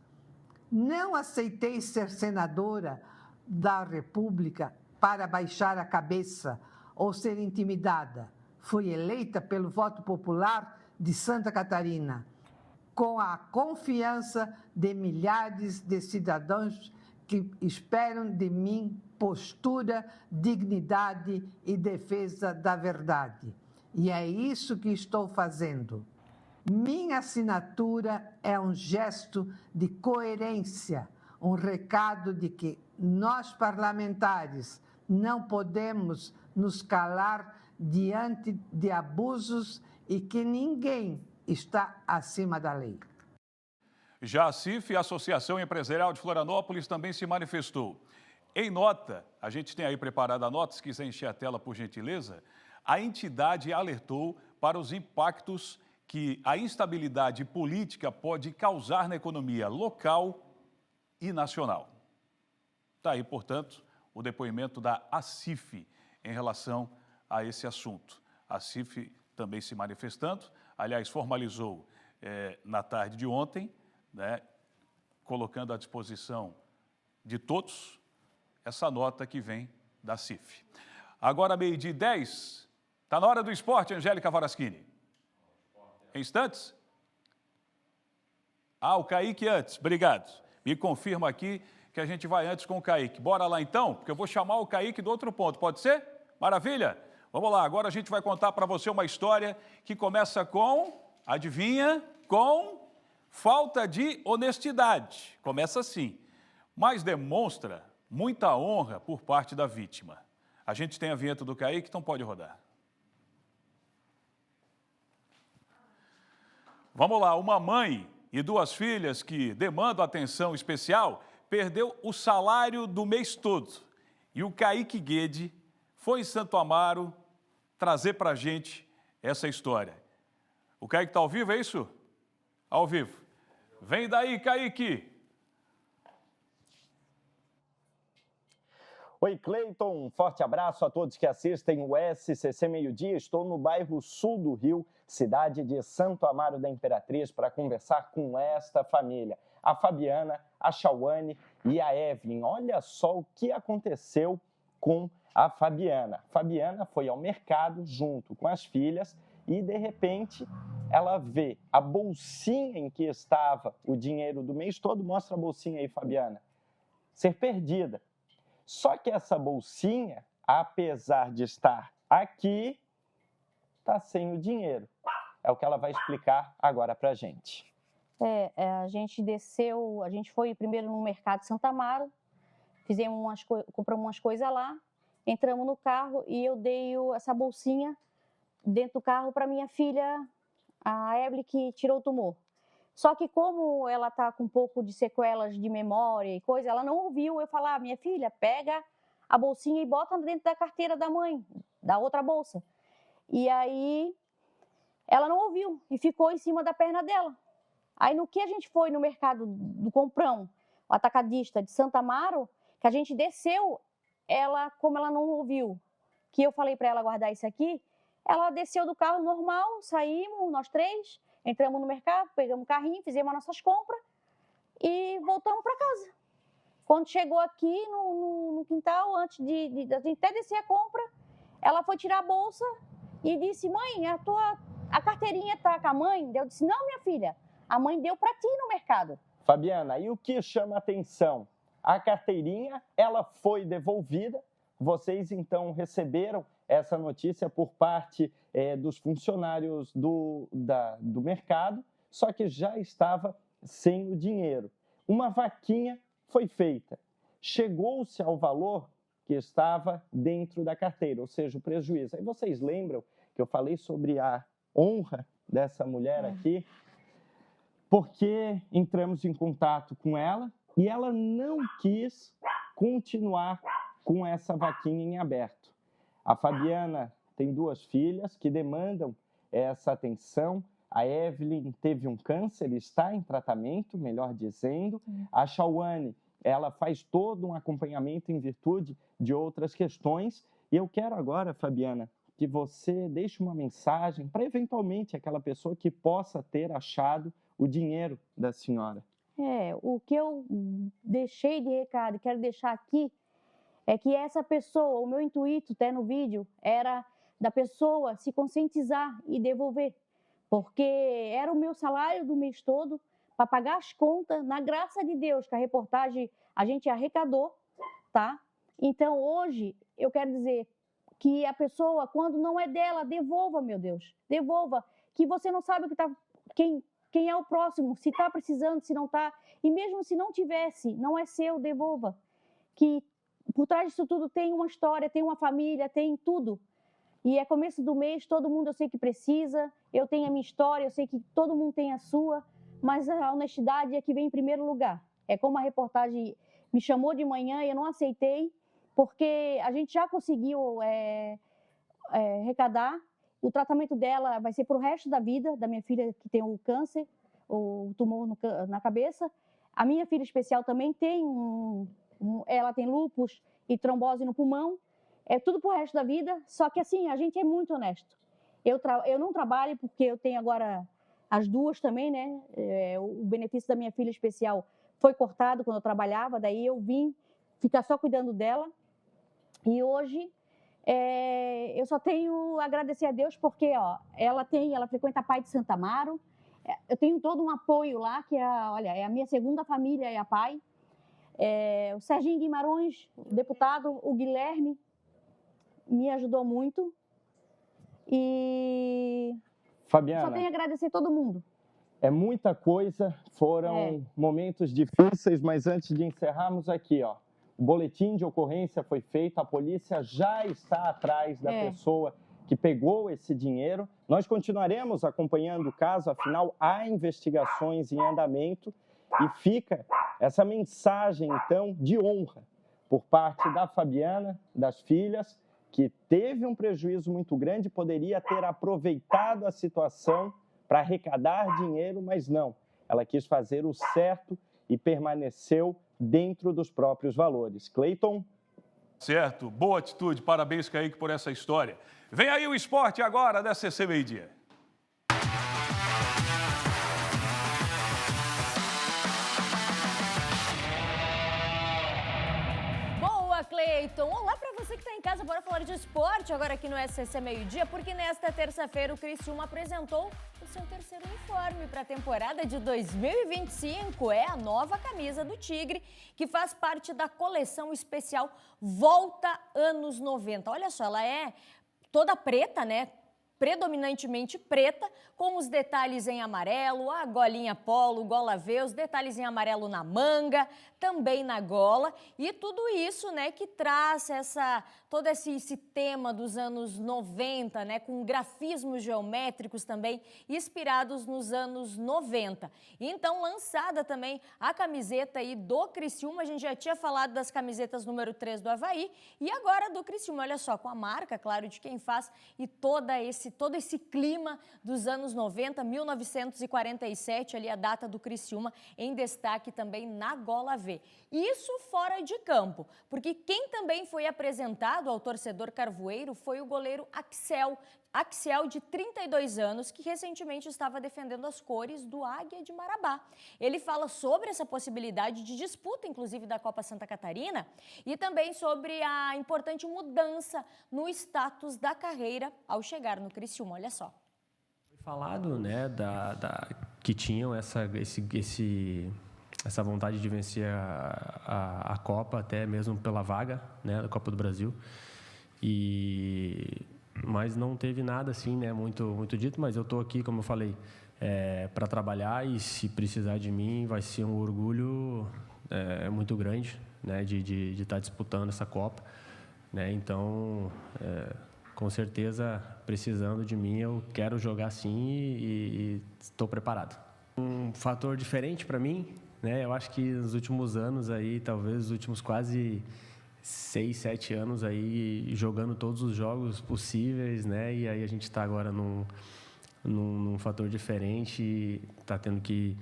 Não aceitei ser senadora da República para baixar a cabeça ou ser intimidada. Fui eleita pelo voto popular de Santa Catarina, com a confiança de milhares de cidadãos que esperam de mim postura, dignidade e defesa da verdade. E é isso que estou fazendo. Minha assinatura é um gesto de coerência, um recado de que nós, parlamentares, não podemos nos calar diante de abusos e que ninguém está acima da lei. Já a CIF, a Associação Empresarial de Florianópolis, também se manifestou. Em nota, a gente tem aí preparada a nota, se quiser encher a tela, por gentileza, a entidade alertou para os impactos que a instabilidade política pode causar na economia local e nacional. Está aí, portanto, o depoimento da ACIF em relação a esse assunto. A ACIF também se manifestando, aliás, formalizou na tarde de ontem, né, colocando à disposição de todos essa nota que vem da CIF. Agora, 12h10, está na hora do esporte, Angélica Varaschini. Em instantes? O Kaique antes, obrigado. Me confirma aqui que a gente vai antes com o Kaique. Bora lá então, porque eu vou chamar o Kaique do outro ponto, pode ser? Maravilha? Vamos lá, agora a gente vai contar para você uma história que começa com, adivinha, com falta de honestidade. Começa assim, mas demonstra muita honra por parte da vítima. A gente tem a vinheta do Kaique, então pode rodar. Vamos lá, uma mãe e 2 filhas que demandam atenção especial perdeu o salário do mês todo. E o Kaique Guede foi em Santo Amaro trazer para a gente essa história. O Kaique está ao vivo, é isso? Ao vivo. Vem daí, Kaique. Oi, Cleiton, um forte abraço a todos que assistem o SCC Meio Dia. Estou no bairro Sul do Rio, cidade de Santo Amaro da Imperatriz, para conversar com esta família. A Fabiana, a Chauane e a Evelyn. Olha só o que aconteceu com a Fabiana. Fabiana foi ao mercado junto com as filhas e, de repente, ela vê a bolsinha em que estava o dinheiro do mês todo. Mostra a bolsinha aí, Fabiana. Ser perdida. Só que essa bolsinha, apesar de estar aqui, está sem o dinheiro. É o que ela vai explicar agora pra gente. A gente desceu, a gente foi primeiro no mercado de Santa Amaro, compramos umas coisas lá, entramos no carro e eu dei essa bolsinha dentro do carro para minha filha, a Evelyn, que tirou o tumor. Só que como ela está com um pouco de sequelas de memória e coisa, ela não ouviu eu falar: minha filha, pega a bolsinha e bota dentro da carteira da mãe, da outra bolsa. E aí ela não ouviu e ficou em cima da perna dela. Aí no que a gente foi no mercado do Comprão, o atacadista de Santa Amaro, que a gente desceu, como ela não ouviu, que eu falei para ela guardar isso aqui, ela desceu do carro normal, saímos, nós três, entramos no mercado, pegamos o carrinho, fizemos as nossas compras e voltamos para casa. Quando chegou aqui no quintal, antes de a gente até descer a compra, ela foi tirar a bolsa e disse: mãe, a carteirinha tá com a mãe? Eu disse: não, minha filha, a mãe deu para ti no mercado. Fabiana, e o que chama a atenção? A carteirinha, ela foi devolvida. Vocês, então, receberam essa notícia por parte dos funcionários do mercado, só que já estava sem o dinheiro. Uma vaquinha foi feita. Chegou-se ao valor que estava dentro da carteira, ou seja, o prejuízo. Aí vocês lembram que eu falei sobre a honra dessa mulher aqui? Porque entramos em contato com ela e ela não quis continuar com essa vaquinha em aberto. A Fabiana tem 2 filhas que demandam essa atenção. A Evelyn teve um câncer, está em tratamento, melhor dizendo. A Chauane, ela faz todo um acompanhamento em virtude de outras questões. E eu quero agora, Fabiana, que você deixe uma mensagem para, eventualmente, aquela pessoa que possa ter achado o dinheiro da senhora. O que eu deixei de recado e quero deixar aqui é que essa pessoa, o meu intuito até no vídeo, era da pessoa se conscientizar e devolver. Porque era o meu salário do mês todo para pagar as contas, na graça de Deus, que a reportagem a gente arrecadou, tá? Então, hoje, eu quero dizer que a pessoa, quando não é dela, devolva, meu Deus, devolva, que você não sabe o que tá, quem é o próximo, se está precisando, se não está, e mesmo se não tivesse, não é seu, devolva. Que por trás disso tudo tem uma história, tem uma família, tem tudo. E é começo do mês, todo mundo eu sei que precisa, eu tenho a minha história, eu sei que todo mundo tem a sua, mas a honestidade é que vem em primeiro lugar. É como a reportagem me chamou de manhã e eu não aceitei, porque a gente já conseguiu arrecadar. O tratamento dela vai ser para o resto da vida, da minha filha que tem o câncer, o tumor na cabeça. A minha filha especial também tem ela tem lúpus e trombose no pulmão. É tudo para o resto da vida, só que assim, a gente é muito honesto. Eu não trabalho porque eu tenho agora as 2 também, né? O benefício da minha filha especial foi cortado quando eu trabalhava, daí eu vim ficar só cuidando dela. E hoje eu só tenho a agradecer a Deus porque ela frequenta a Pai de Santa Amaro. Eu tenho todo um apoio lá, que é a minha segunda família, é a Pai. O Serginho Guimarães, o deputado, o Guilherme, me ajudou muito. E Fabiana, só tenho a agradecer todo mundo. É muita coisa, foram momentos difíceis, mas antes de encerrarmos aqui, o boletim de ocorrência foi feito, a polícia já está atrás da pessoa que pegou esse dinheiro. Nós continuaremos acompanhando o caso, afinal, há investigações em andamento e fica essa mensagem, então, de honra por parte da Fabiana, das filhas, que teve um prejuízo muito grande, poderia ter aproveitado a situação para arrecadar dinheiro, mas não. Ela quis fazer o certo e permaneceu dentro dos próprios valores. Cleiton? Certo, boa atitude, parabéns, Kaique, por essa história. Vem aí o esporte agora da SCC Meio Dia. Boa, Cleiton! Olá para você que está em em casa, bora falar de esporte agora aqui no SCC Meio-Dia, porque nesta terça-feira o Criciúma apresentou o seu terceiro uniforme para a temporada de 2025. É a nova camisa do Tigre, que faz parte da coleção especial Volta Anos 90. Olha só, ela é toda preta, né? Predominantemente preta, com os detalhes em amarelo, a golinha polo, gola V, os detalhes em amarelo na manga, também na gola, e tudo isso, né, que traz todo esse tema dos anos 90, né, com grafismos geométricos também inspirados nos anos 90. Então, lançada também a camiseta aí do Criciúma, a gente já tinha falado das camisetas número 3 do Avaí, e agora do Criciúma, olha só, com a marca, claro, de quem faz, e todo esse clima dos anos 90, 1947, ali a data do Criciúma, em destaque também na gola V. Isso fora de campo, porque quem também foi apresentado ao torcedor carvoeiro foi o goleiro Axel, de 32 anos, que recentemente estava defendendo as cores do Águia de Marabá. Ele fala sobre essa possibilidade de disputa, inclusive, da Copa Santa Catarina, e também sobre a importante mudança no status da carreira ao chegar no Criciúma. Olha só. Foi falado, né, que tinham essa vontade de vencer a Copa, até mesmo pela vaga, né, da Copa do Brasil. Mas não teve nada assim, né, muito dito, mas eu estou aqui, como eu falei, para trabalhar, e se precisar de mim vai ser um orgulho muito grande, né, de estar disputando essa Copa, né, então com certeza precisando de mim eu quero jogar sim e estou preparado. Um fator diferente para mim, né, eu acho que nos últimos anos aí, talvez os últimos quase 6, 7 anos aí jogando todos os jogos possíveis, né? E aí a gente está agora num fator diferente e está tendo que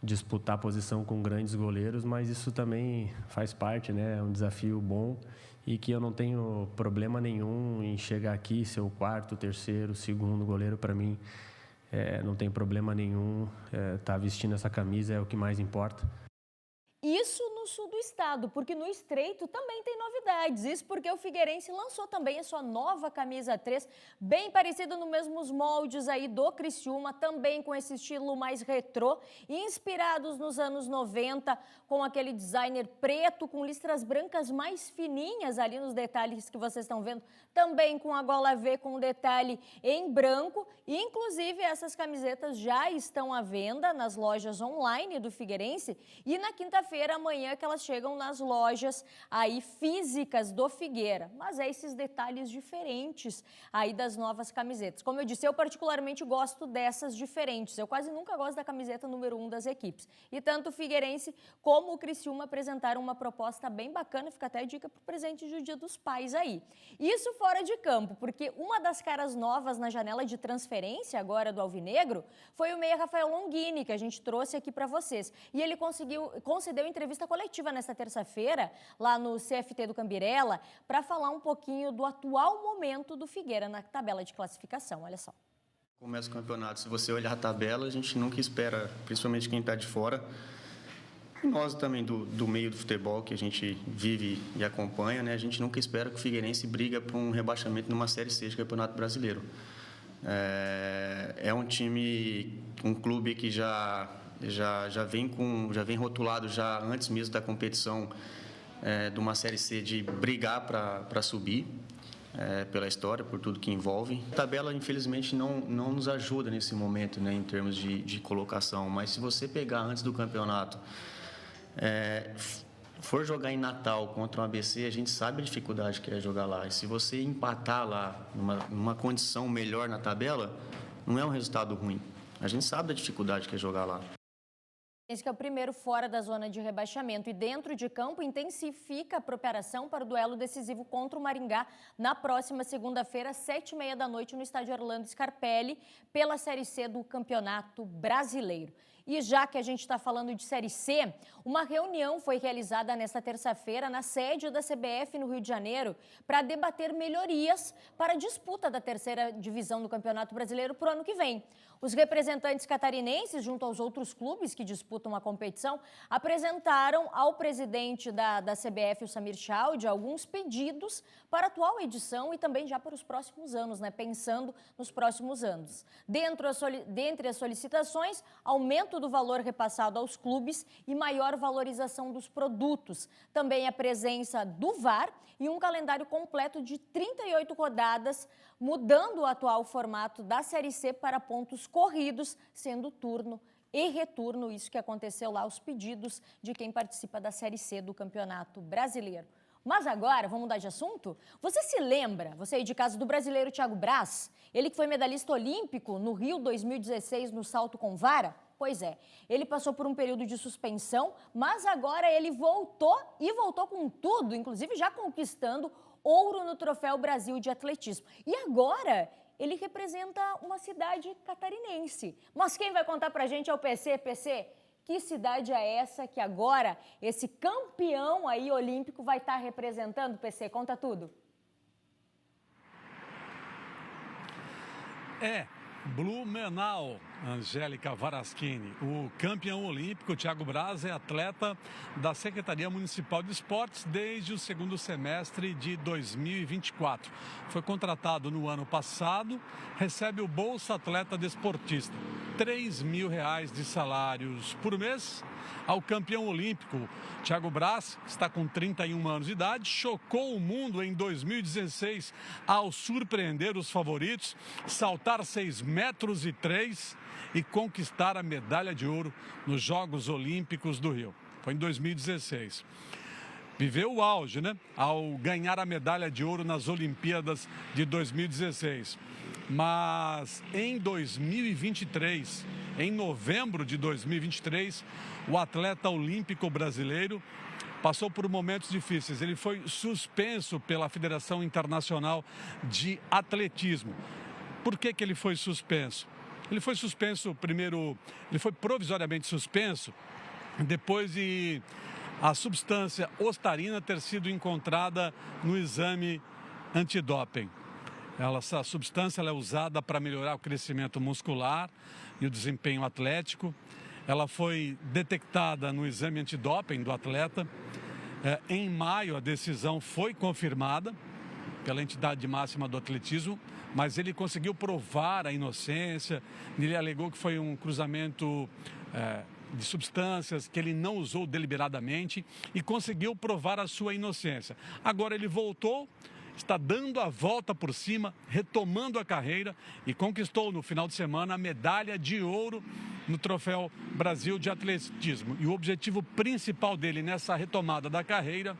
disputar a posição com grandes goleiros, mas isso também faz parte, né? É um desafio bom e que eu não tenho problema nenhum em chegar aqui, ser o quarto, terceiro, segundo goleiro. Para mim não tem problema nenhum, tá vestindo essa camisa é o que mais importa. Isso no sul do estado, porque no Estreito também tem novidades. Isso porque o Figueirense lançou também a sua nova camisa 3, bem parecida nos mesmos moldes aí do Criciúma, também com esse estilo mais retrô, inspirados nos anos 90, com aquele designer preto, com listras brancas mais fininhas ali nos detalhes que vocês estão vendo, também com a gola V com detalhe em branco. Inclusive, essas camisetas já estão à venda nas lojas online do Figueirense e na quinta-feira, amanhã, que elas chegam nas lojas aí físicas do Figueira. Mas é esses detalhes diferentes aí das novas camisetas. Como eu disse, eu particularmente gosto dessas diferentes. Eu quase nunca gosto da camiseta número 1 das equipes. E tanto o Figueirense como o Criciúma apresentaram uma proposta bem bacana. Fica até a dica para o presente do Dia dos Pais aí. Isso fora de campo, porque uma das caras novas na janela de transferência agora do Alvinegro foi o meia Rafael Longini, que a gente trouxe aqui para vocês. E ele concedeu entrevista coletiva nesta terça-feira, lá no CFT do Cambirela, para falar um pouquinho do atual momento do Figueira na tabela de classificação. Olha só. Começa o campeonato, se você olhar a tabela, a gente nunca espera, principalmente quem está de fora, e nós também do meio do futebol, que a gente vive e acompanha, né? A gente nunca espera que o Figueirense briga por um rebaixamento numa Série C de Campeonato Brasileiro. É um time, um clube que já vem rotulado já antes mesmo da competição de uma Série C de brigar para subir, pela história, por tudo que envolve. A tabela, infelizmente, não nos ajuda nesse momento, né, em termos de colocação, mas se você pegar antes do campeonato, for jogar em Natal contra um ABC, a gente sabe a dificuldade que é jogar lá. E se você empatar lá numa condição melhor na tabela, não é um resultado ruim. A gente sabe da dificuldade que é jogar lá. Esse que é o primeiro fora da zona de rebaixamento e dentro de campo intensifica a preparação para o duelo decisivo contra o Maringá na próxima segunda-feira, 7h30 da noite, no estádio Orlando Scarpelli, pela Série C do Campeonato Brasileiro. E já que a gente está falando de Série C, uma reunião foi realizada nesta terça-feira na sede da CBF no Rio de Janeiro para debater melhorias para a disputa da terceira divisão do Campeonato Brasileiro para o ano que vem. Os representantes catarinenses, junto aos outros clubes que disputam a competição, apresentaram ao presidente da CBF, o Samir Chaudi, alguns pedidos para a atual edição e também já para os próximos anos, né? Pensando nos próximos anos. Dentre as solicitações, aumento do valor repassado aos clubes e maior valorização dos produtos. Também a presença do VAR e um calendário completo de 38 rodadas, mudando o atual formato da Série C para pontos corridos, sendo turno e retorno, isso que aconteceu lá, os pedidos de quem participa da Série C do Campeonato Brasileiro. Mas agora, vamos mudar de assunto? Você se lembra, você aí de casa, do brasileiro Thiago Braz? Ele que foi medalhista olímpico no Rio 2016 no salto com vara? Pois é, ele passou por um período de suspensão, mas agora ele voltou e voltou com tudo, inclusive já conquistando ouro no Troféu Brasil de Atletismo. E agora ele representa uma cidade catarinense. Mas quem vai contar pra gente é o PC. PC, que cidade é essa que agora esse campeão aí olímpico vai estar representando, PC? Conta tudo. Blumenau, Angélica Varaschini. O campeão olímpico, Thiago Braz, é atleta da Secretaria Municipal de Esportes desde o segundo semestre de 2024. Foi contratado no ano passado, recebe o Bolsa Atleta Desportista, R$3.000 de salários por mês. Ao campeão olímpico, Thiago Braz, que está com 31 anos de idade, chocou o mundo em 2016 ao surpreender os favoritos, saltar 6,3 metros e conquistar a medalha de ouro nos Jogos Olímpicos do Rio. Foi em 2016. Viveu o auge, né? Ao ganhar a medalha de ouro nas Olimpíadas de 2016. Mas em 2023, em novembro de 2023, o atleta olímpico brasileiro passou por momentos difíceis. Ele foi suspenso pela Federação Internacional de Atletismo. Por que ele foi suspenso? Ele foi suspenso primeiro, ele foi provisoriamente suspenso depois de a substância ostarina ter sido encontrada no exame antidoping. Essa substância ela é usada para melhorar o crescimento muscular e o desempenho atlético. Ela foi detectada no exame antidoping do atleta. Em maio, a decisão foi confirmada pela entidade máxima do atletismo, mas ele conseguiu provar a inocência. Ele alegou que foi um cruzamento de substâncias que ele não usou deliberadamente e conseguiu provar a sua inocência. Agora ele voltou, está dando a volta por cima, retomando a carreira e conquistou no final de semana a medalha de ouro no Troféu Brasil de Atletismo. E o objetivo principal dele nessa retomada da carreira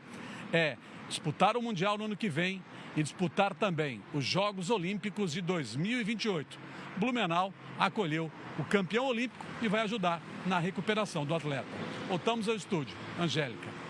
é disputar o Mundial no ano que vem e disputar também os Jogos Olímpicos de 2028. Blumenau acolheu o campeão olímpico e vai ajudar na recuperação do atleta. Voltamos ao estúdio. Angélica.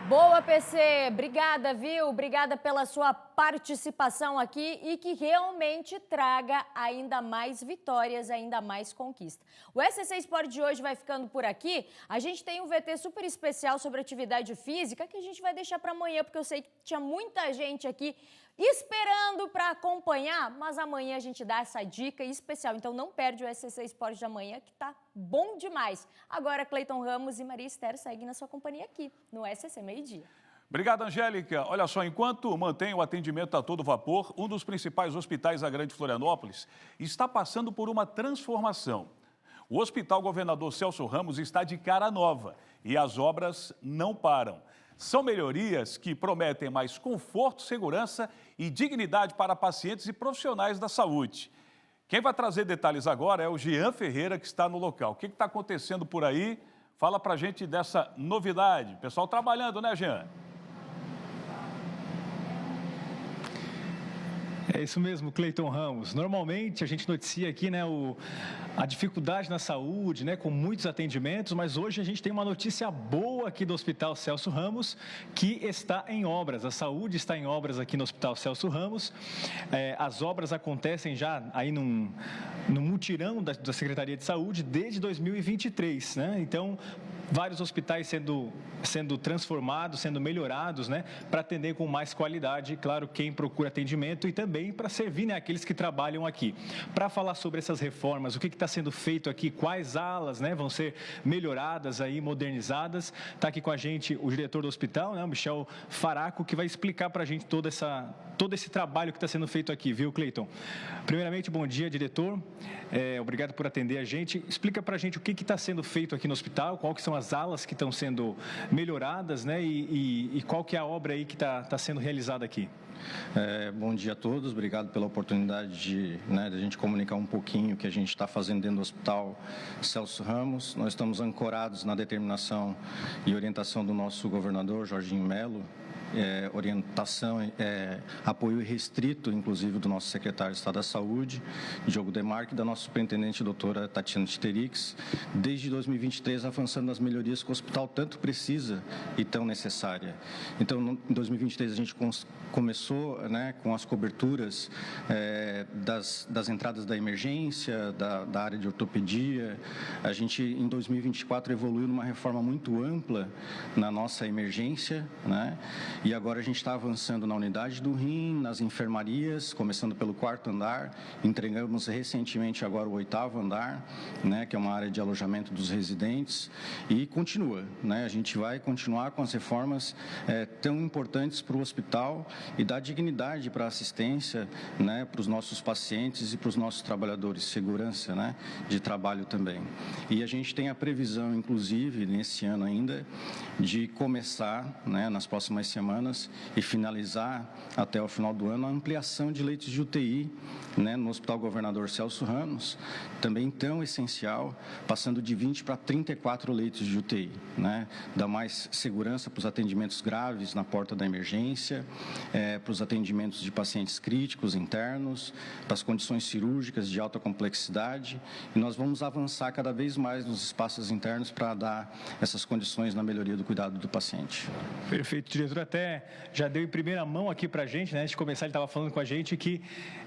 Boa, PC. Obrigada, viu? Obrigada pela sua participação aqui e que realmente traga ainda mais vitórias, ainda mais conquista. O SCC Sport de hoje vai ficando por aqui. A gente tem um VT super especial sobre atividade física que a gente vai deixar para amanhã, porque eu sei que tinha muita gente aqui esperando para acompanhar, mas amanhã a gente dá essa dica especial. Então não perde o SCC Sport de amanhã, que tá bom demais. Agora, Cleiton Ramos e Maria Esther seguem na sua companhia aqui, no SCC Meio-Dia. Obrigado, Angélica. Olha só, enquanto mantém o atendimento a todo vapor, um dos principais hospitais da Grande Florianópolis está passando por uma transformação. O Hospital Governador Celso Ramos está de cara nova e as obras não param. São melhorias que prometem mais conforto, segurança e dignidade para pacientes e profissionais da saúde. Quem vai trazer detalhes agora é o Jean Ferreira, que está no local. O que está acontecendo por aí? Fala para a gente dessa novidade. Pessoal trabalhando, né, Jean? É isso mesmo, Cleiton Ramos. Normalmente a gente noticia aqui, né, a dificuldade na saúde, né, com muitos atendimentos, mas hoje a gente tem uma notícia boa aqui do Hospital Celso Ramos, que está em obras. A saúde está em obras aqui no Hospital Celso Ramos. As obras acontecem já aí no mutirão da Secretaria de Saúde desde 2023, né? Então, vários hospitais sendo transformados, sendo melhorados, né, para atender com mais qualidade, claro, quem procura atendimento e também para servir, né, aqueles que trabalham aqui. Para falar sobre essas reformas, o que está sendo feito aqui, quais alas, né, vão ser melhoradas aí, modernizadas, está aqui com a gente o diretor do hospital, né, o Michel Faraco, que vai explicar para a gente todo esse trabalho que está sendo feito aqui, viu, Cleiton? Primeiramente, bom dia, diretor. Obrigado por atender a gente. Explica para a gente o que está sendo feito aqui no hospital, qual que são as alas que estão sendo melhoradas, né? E qual que é a obra aí que está sendo realizada aqui. Bom dia a todos, obrigado pela oportunidade de a gente comunicar um pouquinho o que a gente está fazendo dentro do Hospital Celso Ramos. Nós estamos ancorados na determinação e orientação do nosso governador, Jorginho Melo, orientação, apoio restrito, inclusive, do nosso secretário de Estado da Saúde, Diogo Demarque, e da nossa superintendente, doutora Tatiana Titerix, desde 2023, avançando nas melhorias que o hospital tanto precisa e tão necessária. Então, em 2023, a gente começou, né, com as coberturas das entradas da emergência, da área de ortopedia. A gente, em 2024, evoluiu numa reforma muito ampla na nossa emergência, né? E agora a gente está avançando na unidade do rim, nas enfermarias, começando pelo 4º andar. Entregamos recentemente agora o 8º andar, né, que é uma área de alojamento dos residentes. E continua, né? A gente vai continuar com as reformas tão importantes para o hospital e dar dignidade para a assistência, né, para os nossos pacientes e para os nossos trabalhadores, segurança, né, de trabalho também. E a gente tem a previsão, inclusive, nesse ano ainda, de começar, né, nas próximas semanas, e finalizar até o final do ano a ampliação de leitos de UTI, né, no Hospital Governador Celso Ramos, também tão essencial, passando de 20 para 34 leitos de UTI, né, dá mais segurança para os atendimentos graves na porta da emergência, para os atendimentos de pacientes críticos internos, para as condições cirúrgicas de alta complexidade, e nós vamos avançar cada vez mais nos espaços internos para dar essas condições na melhoria do cuidado do paciente. Perfeito, diretor, até já deu em primeira mão aqui para a gente, né? Antes de começar, ele estava falando com a gente que,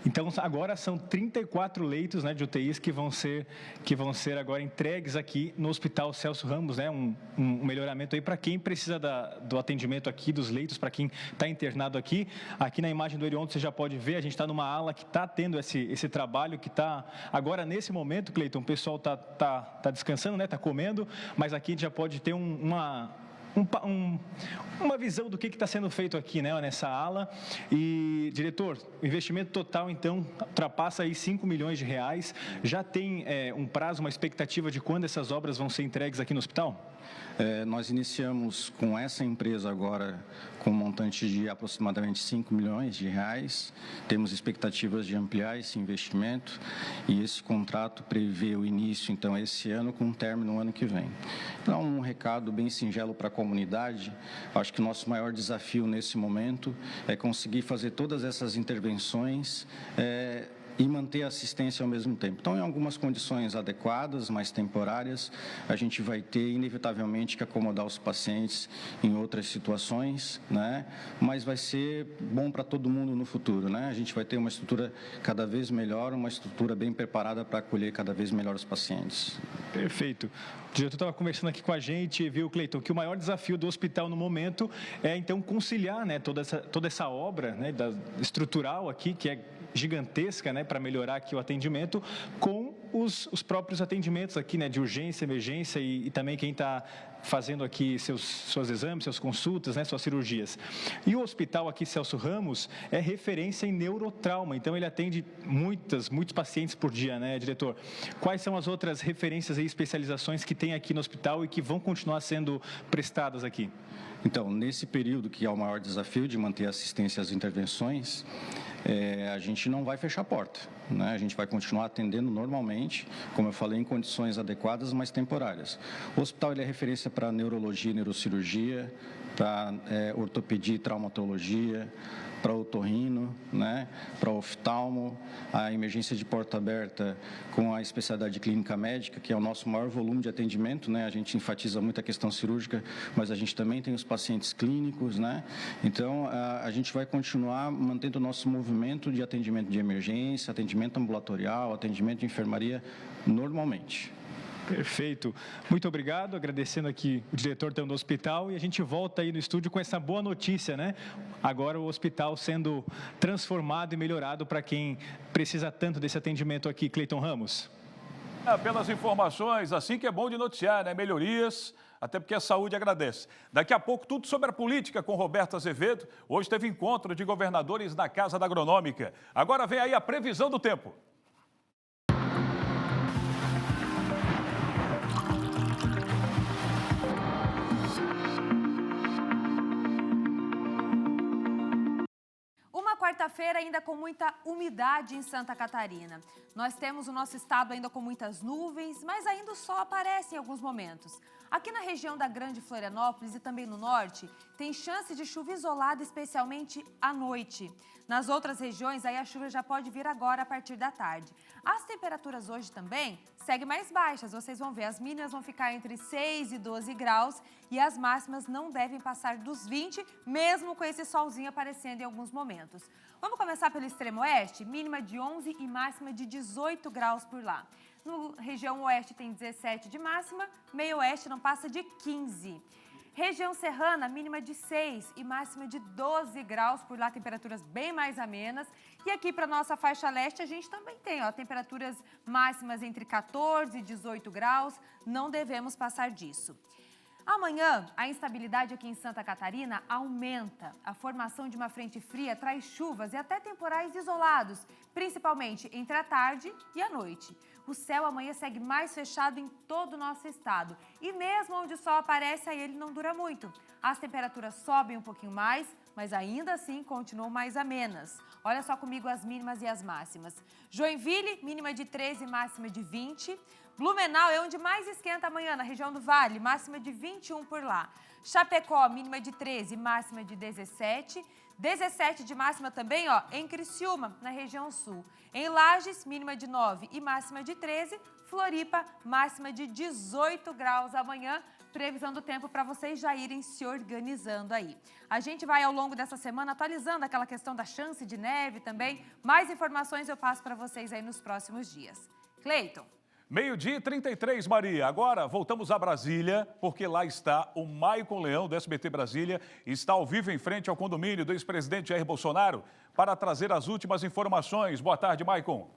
então, agora são 34 leitos, né, de UTIs que vão ser agora entregues aqui no Hospital Celso Ramos, né? Um melhoramento aí para quem precisa do atendimento aqui, dos leitos, para quem está internado aqui. Aqui na imagem do Erionto você já pode ver, a gente está numa ala que está tendo esse trabalho, que está agora nesse momento, Cleiton, o pessoal está descansando, né? Está comendo, mas aqui a gente já pode ter uma visão do que está sendo feito aqui, né, nessa ala. E, diretor, o investimento total, então, ultrapassa aí 5 milhões de reais. Já tem um prazo, uma expectativa de quando essas obras vão ser entregues aqui no hospital? Nós iniciamos com essa empresa agora com um montante de aproximadamente 5 milhões de reais. Temos expectativas de ampliar esse investimento e esse contrato prevê o início, então, esse ano com término no ano que vem. Então, um recado bem singelo para a comunidade. Acho que o nosso maior desafio nesse momento é conseguir fazer todas essas intervenções e manter a assistência ao mesmo tempo. Então, em algumas condições adequadas, mais temporárias, a gente vai ter, inevitavelmente, que acomodar os pacientes em outras situações, né? Mas vai ser bom para todo mundo no futuro, né? A gente vai ter uma estrutura cada vez melhor, uma estrutura bem preparada para acolher cada vez melhor os pacientes. Perfeito. O diretor estava conversando aqui com a gente, viu, Cleiton, que o maior desafio do hospital no momento é, então, conciliar, né, toda essa obra, né, estrutural aqui, que é gigantesca, né, para melhorar aqui o atendimento, com os próprios atendimentos aqui, né, de urgência, emergência e também quem está fazendo aqui seus exames, suas consultas, né, suas cirurgias. E o hospital aqui, Celso Ramos, é referência em neurotrauma, então ele atende muitos pacientes por dia, né, diretor? Quais são as outras referências e especializações que tem aqui no hospital e que vão continuar sendo prestadas aqui? Então, nesse período que é o maior desafio de manter a assistência às intervenções, a gente não vai fechar a porta, né? A gente vai continuar atendendo normalmente, como eu falei, em condições adequadas, mas temporárias. O hospital ele é referência para neurologia e neurocirurgia, para ortopedia e traumatologia, para otorrino, né, para oftalmo, a emergência de porta aberta com a especialidade de clínica médica, que é o nosso maior volume de atendimento, né? A gente enfatiza muito a questão cirúrgica, mas a gente também tem os pacientes clínicos, né? Então, a gente vai continuar mantendo o nosso movimento de atendimento de emergência, atendimento ambulatorial, atendimento de enfermaria normalmente. Perfeito. Muito obrigado. Agradecendo aqui o diretor do hospital, e a gente volta aí no estúdio com essa boa notícia, né? Agora o hospital sendo transformado e melhorado para quem precisa tanto desse atendimento aqui. Cleiton Ramos. Pelas informações, assim que é bom de noticiar, né? Melhorias, até porque a saúde agradece. Daqui a pouco, tudo sobre a política com Roberto Azevedo. Hoje teve encontro de governadores na Casa da Agronômica. Agora vem aí a previsão do tempo. Quarta-feira ainda com muita umidade em Santa Catarina. Nós temos o nosso estado ainda com muitas nuvens, mas ainda o sol aparece em alguns momentos. Aqui na região da Grande Florianópolis e também no norte, tem chance de chuva isolada, especialmente à noite. Nas outras regiões, aí a chuva já pode vir agora a partir da tarde. As temperaturas hoje também seguem mais baixas, vocês vão ver, as mínimas vão ficar entre 6 e 12 graus e as máximas não devem passar dos 20, mesmo com esse solzinho aparecendo em alguns momentos. Vamos começar pelo extremo oeste, mínima de 11 e máxima de 18 graus por lá. Na região oeste tem 17 de máxima, meio oeste não passa de 15. Região serrana, mínima de 6 e máxima de 12 graus, por lá temperaturas bem mais amenas. E aqui para nossa faixa leste a gente também tem, temperaturas máximas entre 14 e 18 graus, não devemos passar disso. Amanhã, a instabilidade aqui em Santa Catarina aumenta. A formação de uma frente fria traz chuvas e até temporais isolados, principalmente entre a tarde e a noite. O céu amanhã segue mais fechado em todo o nosso estado. E mesmo onde o sol aparece, aí ele não dura muito. As temperaturas sobem um pouquinho mais, mas ainda assim continuam mais amenas. Olha só comigo as mínimas e as máximas. Joinville, mínima de 13 e máxima de 20. Blumenau é onde mais esquenta amanhã, na região do Vale, máxima de 21 por lá. Chapecó, mínima de 13, máxima de 17. 17 de máxima também, em Criciúma, na região sul. Em Lages, mínima de 9 e máxima de 13. Floripa, máxima de 18 graus amanhã. Previsão do tempo para vocês já irem se organizando aí. A gente vai ao longo dessa semana atualizando aquela questão da chance de neve também. Mais informações eu passo para vocês aí nos próximos dias. Cleiton. 12h33, Maria. Agora voltamos a Brasília, porque lá está o Maicon Leão, do SBT Brasília, está ao vivo em frente ao condomínio do ex-presidente Jair Bolsonaro para trazer as últimas informações. Boa tarde, Maicon.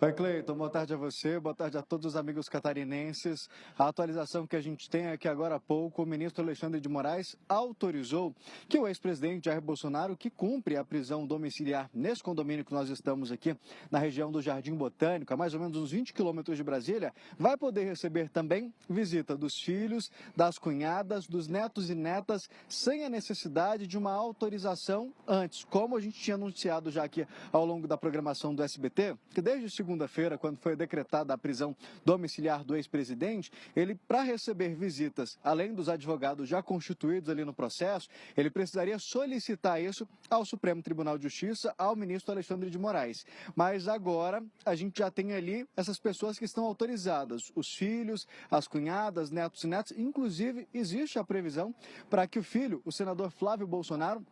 Oi, Cleiton, boa tarde a você, boa tarde a todos os amigos catarinenses. A atualização que a gente tem é que agora há pouco o ministro Alexandre de Moraes autorizou que o ex-presidente Jair Bolsonaro, que cumpre a prisão domiciliar nesse condomínio que nós estamos aqui, na região do Jardim Botânico, a mais ou menos uns 20 quilômetros de Brasília, vai poder receber também visita dos filhos, das cunhadas, dos netos e netas, sem a necessidade de uma autorização antes, como a gente tinha anunciado já aqui ao longo da programação do SBT, que desde segunda-feira, quando foi decretada a prisão domiciliar do ex-presidente, ele, para receber visitas, além dos advogados já constituídos ali no processo, ele precisaria solicitar isso ao Supremo Tribunal de Justiça, ao ministro Alexandre de Moraes. Mas agora a gente já tem ali essas pessoas que estão autorizadas, os filhos, as cunhadas, netos e netas, inclusive existe a previsão para que o filho, o senador Flávio Bolsonaro,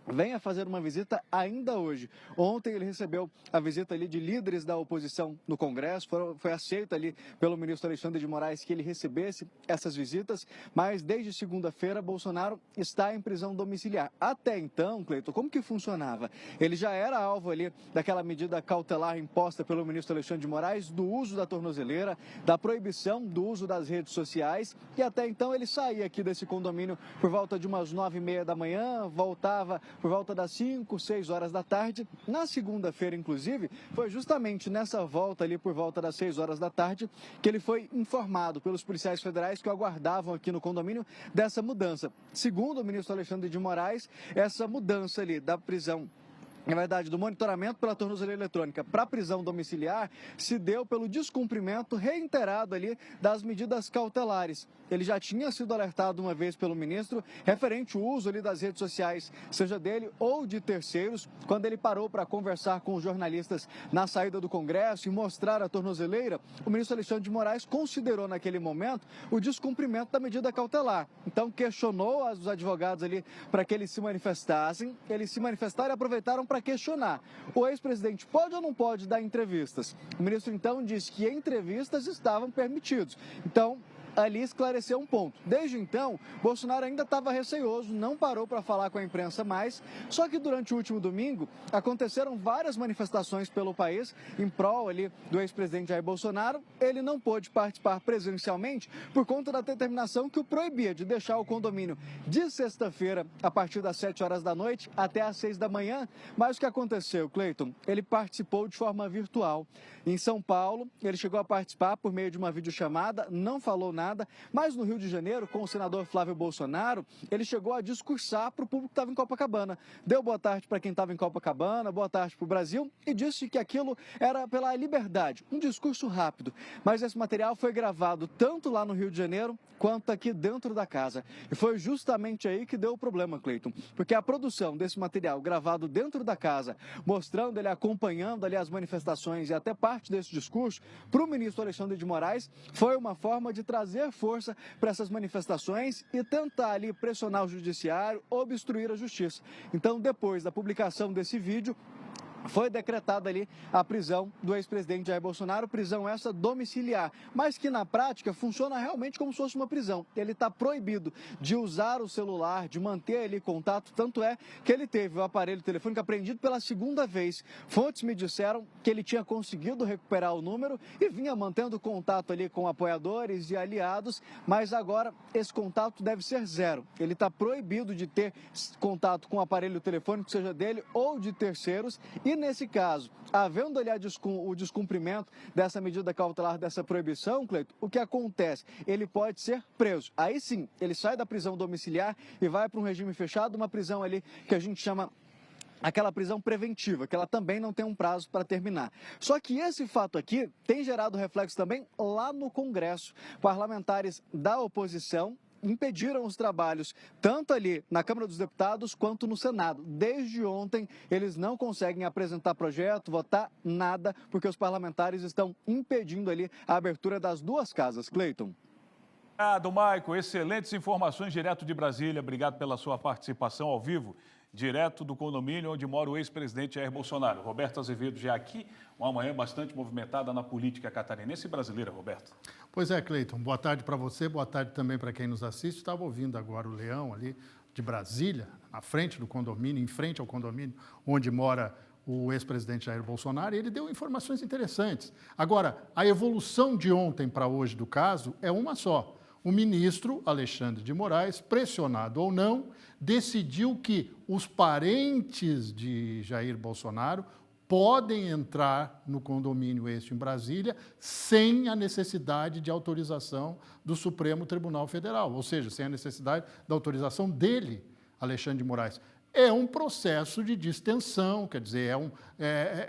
venha fazer uma visita ainda hoje. Ontem ele recebeu a visita ali de líderes da oposição no Congresso, foi aceito ali pelo ministro Alexandre de Moraes que ele recebesse essas visitas, mas desde segunda-feira Bolsonaro está em prisão domiciliar. Até então, Cleiton, como que funcionava? Ele já era alvo ali daquela medida cautelar imposta pelo ministro Alexandre de Moraes, do uso da tornozeleira, da proibição do uso das redes sociais, e até então ele saía aqui desse condomínio por volta de umas 9h30 da manhã, voltava por volta das 5, 6 horas da tarde. Na segunda-feira, inclusive, foi justamente nessa volta ali por volta das 6 horas da tarde que ele foi informado pelos policiais federais que o aguardavam aqui no condomínio dessa mudança. Segundo o ministro Alexandre de Moraes, essa mudança ali da prisão na verdade, do monitoramento pela tornozeleira eletrônica para a prisão domiciliar se deu pelo descumprimento reiterado ali das medidas cautelares. Ele já tinha sido alertado uma vez pelo ministro referente ao uso ali das redes sociais, seja dele ou de terceiros, quando ele parou para conversar com os jornalistas na saída do Congresso e mostrar a tornozeleira, o ministro Alexandre de Moraes considerou naquele momento o descumprimento da medida cautelar. Então questionou os advogados ali para que eles se manifestassem, eles se manifestaram e aproveitaram para questionar. O ex-presidente pode ou não pode dar entrevistas? O ministro então disse que entrevistas estavam permitidos. Então, ali esclareceu um ponto. Desde então, Bolsonaro ainda estava receoso, não parou para falar com a imprensa mais, só que durante o último domingo aconteceram várias manifestações pelo país em prol ali do ex-presidente Jair Bolsonaro. Ele não pôde participar presencialmente por conta da determinação que o proibia de deixar o condomínio de sexta-feira a partir das 7 horas da noite até às 6 da manhã. Mas o que aconteceu, Cleiton? Ele participou de forma virtual. Em São Paulo, ele chegou a participar por meio de uma videochamada, não falou nada, mas no Rio de Janeiro, com o senador Flávio Bolsonaro, ele chegou a discursar para o público que estava em Copacabana. Deu boa tarde para quem estava em Copacabana, boa tarde para o Brasil e disse que aquilo era pela liberdade, um discurso rápido. Mas esse material foi gravado tanto lá no Rio de Janeiro quanto aqui dentro da casa. E foi justamente aí que deu o problema, Cleiton, porque a produção desse material gravado dentro da casa, mostrando ele acompanhando ali as manifestações e até parte desse discurso, para o ministro Alexandre de Moraes, foi uma forma de trazer força para essas manifestações e tentar ali pressionar o judiciário, obstruir a justiça. Então, depois da publicação desse vídeo, foi decretada ali a prisão do ex-presidente Jair Bolsonaro, prisão essa domiciliar, mas que na prática funciona realmente como se fosse uma prisão. Ele está proibido de usar o celular, de manter ali contato, tanto é que ele teve o aparelho telefônico apreendido pela segunda vez. Fontes me disseram que ele tinha conseguido recuperar o número e vinha mantendo contato ali com apoiadores e aliados, mas agora esse contato deve ser zero. Ele está proibido de ter contato com o aparelho telefônico, seja dele ou de terceiros, e nesse caso, havendo ali o descumprimento dessa medida cautelar, dessa proibição, Cleiton, o que acontece? Ele pode ser preso. Aí sim, ele sai da prisão domiciliar e vai para um regime fechado, uma prisão ali que a gente chama aquela prisão preventiva, que ela também não tem um prazo para terminar. Só que esse fato aqui tem gerado reflexo também lá no Congresso. Parlamentares da oposição impediram os trabalhos tanto ali na Câmara dos Deputados quanto no Senado. Desde ontem, eles não conseguem apresentar projeto, votar nada, porque os parlamentares estão impedindo ali a abertura das duas casas. Cleiton. Obrigado, Maico. Excelentes informações direto de Brasília. Obrigado pela sua participação ao vivo, direto do condomínio onde mora o ex-presidente Jair Bolsonaro. Roberto Azevedo já aqui, uma manhã bastante movimentada na política catarinense e brasileira, Roberto. Pois é, Cleiton, boa tarde para você, boa tarde também para quem nos assiste. Estava ouvindo agora o Leão ali de Brasília, na frente do condomínio, em frente ao condomínio onde mora o ex-presidente Jair Bolsonaro, e ele deu informações interessantes. Agora, a evolução de ontem para hoje do caso é uma só. O ministro Alexandre de Moraes, pressionado ou não, decidiu que os parentes de Jair Bolsonaro podem entrar no condomínio este em Brasília sem a necessidade de autorização do Supremo Tribunal Federal, ou seja, sem a necessidade da autorização dele, Alexandre de Moraes. É um processo de distensão, quer dizer,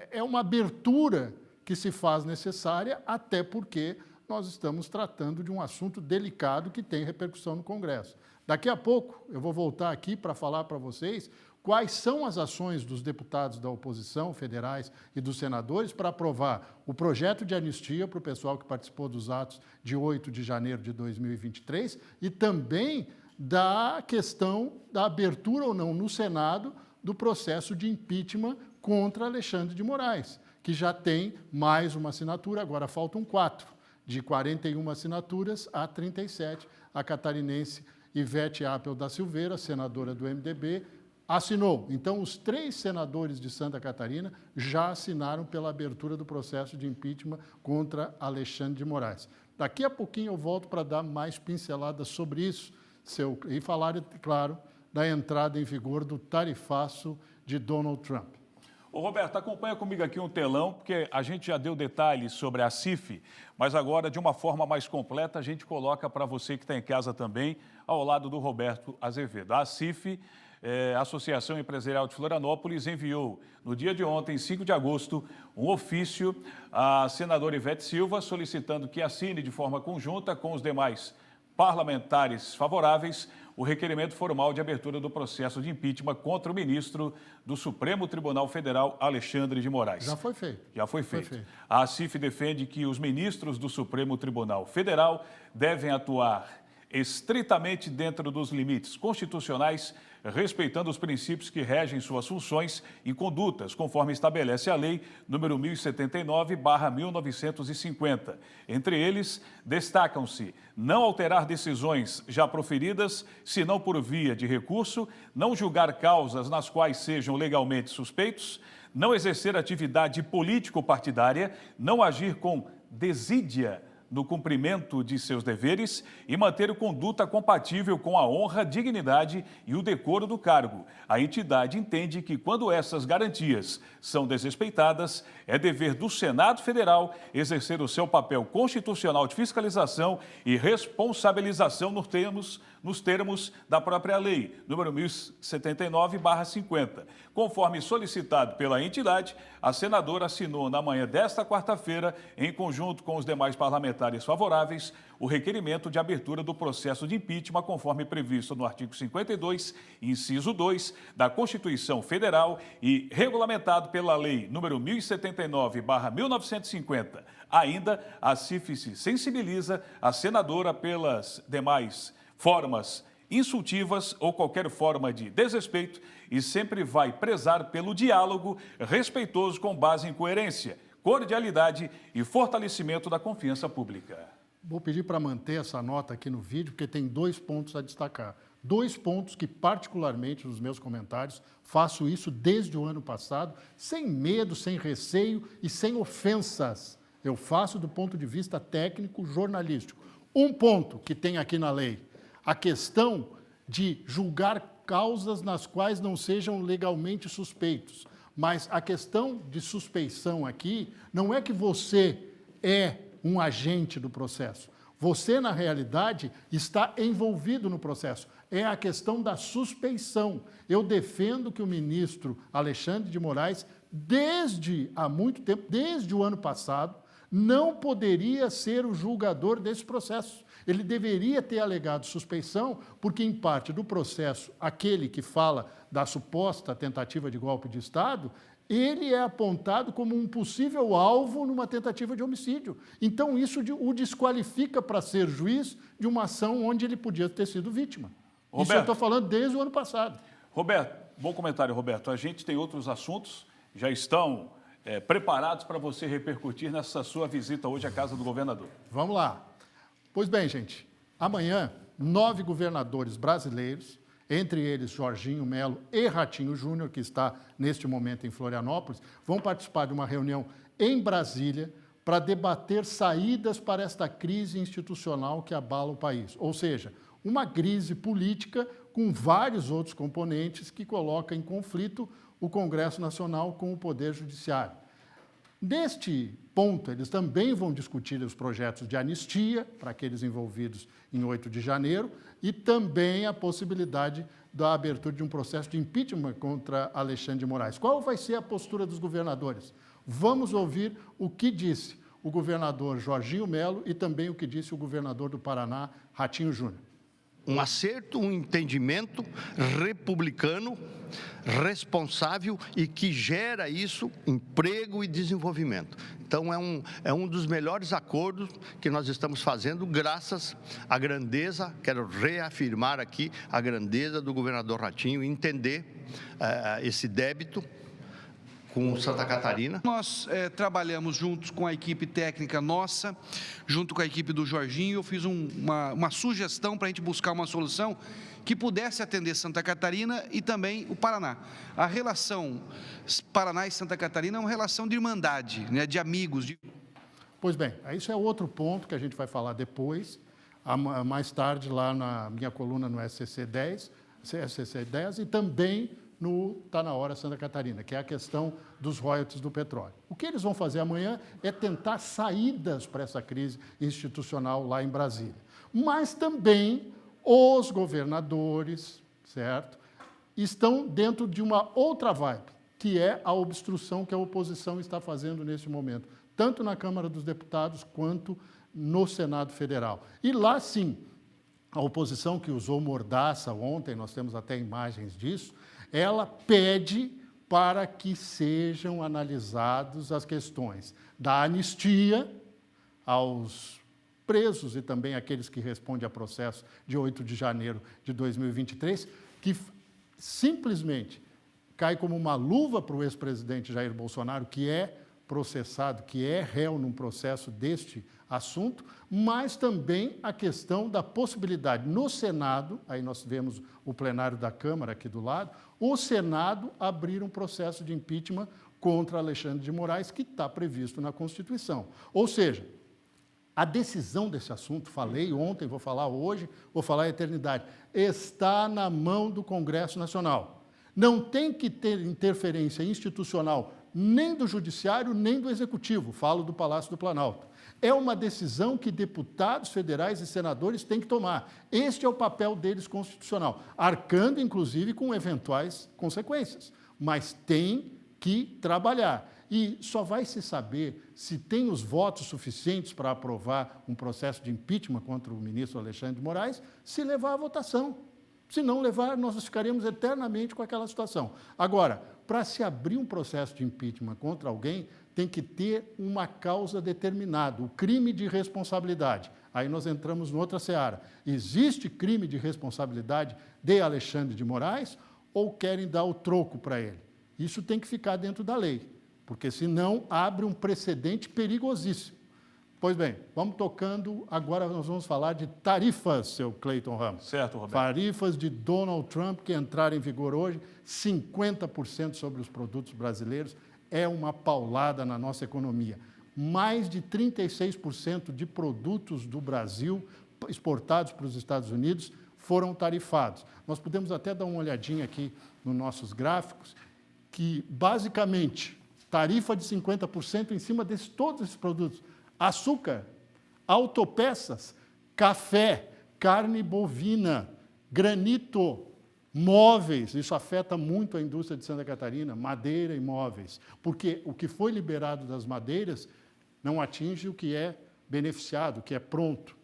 é uma abertura que se faz necessária, até porque nós estamos tratando de um assunto delicado que tem repercussão no Congresso. Daqui a pouco eu vou voltar aqui para falar para vocês quais são as ações dos deputados da oposição, federais e dos senadores, para aprovar o projeto de anistia para o pessoal que participou dos atos de 8 de janeiro de 2023 e também da questão da abertura ou não no Senado do processo de impeachment contra Alexandre de Moraes, que já tem mais uma assinatura, agora faltam 4. De 41 assinaturas a 37, a catarinense Ivete Apel da Silveira, senadora do MDB, assinou. Então, os 3 senadores de Santa Catarina já assinaram pela abertura do processo de impeachment contra Alexandre de Moraes. Daqui a pouquinho eu volto para dar mais pinceladas sobre isso e falar, claro, da entrada em vigor do tarifaço de Donald Trump. Ô Roberto, acompanha comigo aqui um telão, porque a gente já deu detalhes sobre a CIF, mas agora, de uma forma mais completa, a gente coloca para você que está em casa também, ao lado do Roberto Azevedo. A CIF a Associação Empresarial de Florianópolis enviou, no dia de ontem, 5 de agosto, um ofício à senadora Ivete Silva solicitando que assine de forma conjunta com os demais parlamentares favoráveis o requerimento formal de abertura do processo de impeachment contra o ministro do Supremo Tribunal Federal, Alexandre de Moraes. Já foi feito. Já foi feito. A ACIF defende que os ministros do Supremo Tribunal Federal devem atuar estritamente dentro dos limites constitucionais, respeitando os princípios que regem suas funções e condutas, conforme estabelece a Lei número 1079/1950. Entre eles, destacam-se não alterar decisões já proferidas, senão por via de recurso, não julgar causas nas quais sejam legalmente suspeitos, não exercer atividade político-partidária, não agir com desídia no cumprimento de seus deveres e manter conduta compatível com a honra, dignidade e o decoro do cargo. A entidade entende que, quando essas garantias são desrespeitadas, é dever do Senado Federal exercer o seu papel constitucional de fiscalização e responsabilização nos termos da própria lei, número 1079/50. Conforme solicitado pela entidade, a senadora assinou na manhã desta quarta-feira, em conjunto com os demais parlamentares favoráveis, o requerimento de abertura do processo de impeachment, conforme previsto no artigo 52, inciso 2, da Constituição Federal e regulamentado pela Lei número 1079/1950. Ainda, a CIF se sensibiliza a senadora pelas demais formas insultivas ou qualquer forma de desrespeito e sempre vai prezar pelo diálogo respeitoso com base em coerência, cordialidade e fortalecimento da confiança pública. Vou pedir para manter essa nota aqui no vídeo, porque tem 2 pontos a destacar. 2 pontos que, particularmente, nos meus comentários, faço isso desde o ano passado, sem medo, sem receio e sem ofensas. Eu faço do ponto de vista técnico, jornalístico. Um ponto que tem aqui na lei: a questão de julgar causas nas quais não sejam legalmente suspeitos. Mas a questão de suspeição aqui não é que você é um agente do processo. Você, na realidade, está envolvido no processo. É a questão da suspeição. Eu defendo que o ministro Alexandre de Moraes, desde há muito tempo, desde o ano passado, não poderia ser o julgador desse processo. Ele deveria ter alegado suspeição, porque, em parte do processo, aquele que fala da suposta tentativa de golpe de Estado, ele é apontado como um possível alvo numa tentativa de homicídio. Então, isso o desqualifica para ser juiz de uma ação onde ele podia ter sido vítima. Roberto, isso eu estou falando desde o ano passado. Roberto, bom comentário, Roberto. A gente tem outros assuntos, já estão preparados para você repercutir nessa sua visita hoje à casa do governador. Vamos lá. Pois bem, gente, amanhã, 9 governadores brasileiros, entre eles Jorginho Melo e Ratinho Júnior, que está neste momento em Florianópolis, vão participar de uma reunião em Brasília para debater saídas para esta crise institucional que abala o país. Ou seja, uma crise política com vários outros componentes que coloca em conflito o Congresso Nacional com o Poder Judiciário. Neste ponto, eles também vão discutir os projetos de anistia para aqueles envolvidos em 8 de janeiro e também a possibilidade da abertura de um processo de impeachment contra Alexandre de Moraes. Qual vai ser a postura dos governadores? Vamos ouvir o que disse o governador Jorginho Melo e também o que disse o governador do Paraná, Ratinho Júnior. Um acerto, um entendimento republicano, responsável e que gera isso, emprego e desenvolvimento. Então, é um dos melhores acordos que nós estamos fazendo, graças à grandeza, quero reafirmar aqui, a grandeza do governador Ratinho, entender esse débito com Santa Catarina. Nós trabalhamos juntos com a equipe técnica nossa, junto com a equipe do Jorginho. Eu fiz uma sugestão para a gente buscar uma solução que pudesse atender Santa Catarina e também o Paraná. A relação Paraná e Santa Catarina é uma relação de irmandade, né, de amigos. Pois bem, isso é outro ponto que a gente vai falar depois, mais tarde, lá na minha coluna no SCC 10 e também no Tá na Hora Santa Catarina, que é a questão dos royalties do petróleo. O que eles vão fazer amanhã é tentar saídas para essa crise institucional lá em Brasília. Mas também os governadores, certo, estão dentro de uma outra vibe, que é a obstrução que a oposição está fazendo nesse momento, tanto na Câmara dos Deputados quanto no Senado Federal. E lá, sim, a oposição que usou mordaça ontem, nós temos até imagens disso, ela pede para que sejam analisadas as questões da anistia aos presos e também aqueles que respondem a processo de 8 de janeiro de 2023, que simplesmente cai como uma luva para o ex-presidente Jair Bolsonaro, que é processado, que é réu num processo deste assunto, mas também a questão da possibilidade no Senado, aí nós vemos o plenário da Câmara aqui do lado, o Senado abrir um processo de impeachment contra Alexandre de Moraes, que está previsto na Constituição. Ou seja, a decisão desse assunto, falei ontem, vou falar hoje, vou falar a eternidade, está na mão do Congresso Nacional. Não tem que ter interferência institucional nem do Judiciário, nem do Executivo, falo do Palácio do Planalto. É uma decisão que deputados federais e senadores têm que tomar. Este é o papel deles constitucional, arcando, inclusive, com eventuais consequências. Mas tem que trabalhar. E só vai se saber se tem os votos suficientes para aprovar um processo de impeachment contra o ministro Alexandre de Moraes, se levar à votação. Se não levar, nós ficaremos eternamente com aquela situação. Agora, para se abrir um processo de impeachment contra alguém, tem que ter uma causa determinada, o crime de responsabilidade. Aí nós entramos em outra seara. Existe crime de responsabilidade de Alexandre de Moraes ou querem dar o troco para ele? Isso tem que ficar dentro da lei, porque senão abre um precedente perigosíssimo. Pois bem, vamos tocando, agora nós vamos falar de tarifas, seu Cleiton Ramos. Certo, Roberto. Tarifas de Donald Trump que entraram em vigor hoje, 50% sobre os produtos brasileiros, é uma paulada na nossa economia. Mais de 36% de produtos do Brasil exportados para os Estados Unidos foram tarifados. Nós podemos até dar uma olhadinha aqui nos nossos gráficos, que basicamente tarifa de 50% em cima de todos esses produtos. Açúcar, autopeças, café, carne bovina, granito, móveis, isso afeta muito a indústria de Santa Catarina, madeira e móveis, porque o que foi liberado das madeiras não atinge o que é beneficiado, o que é pronto.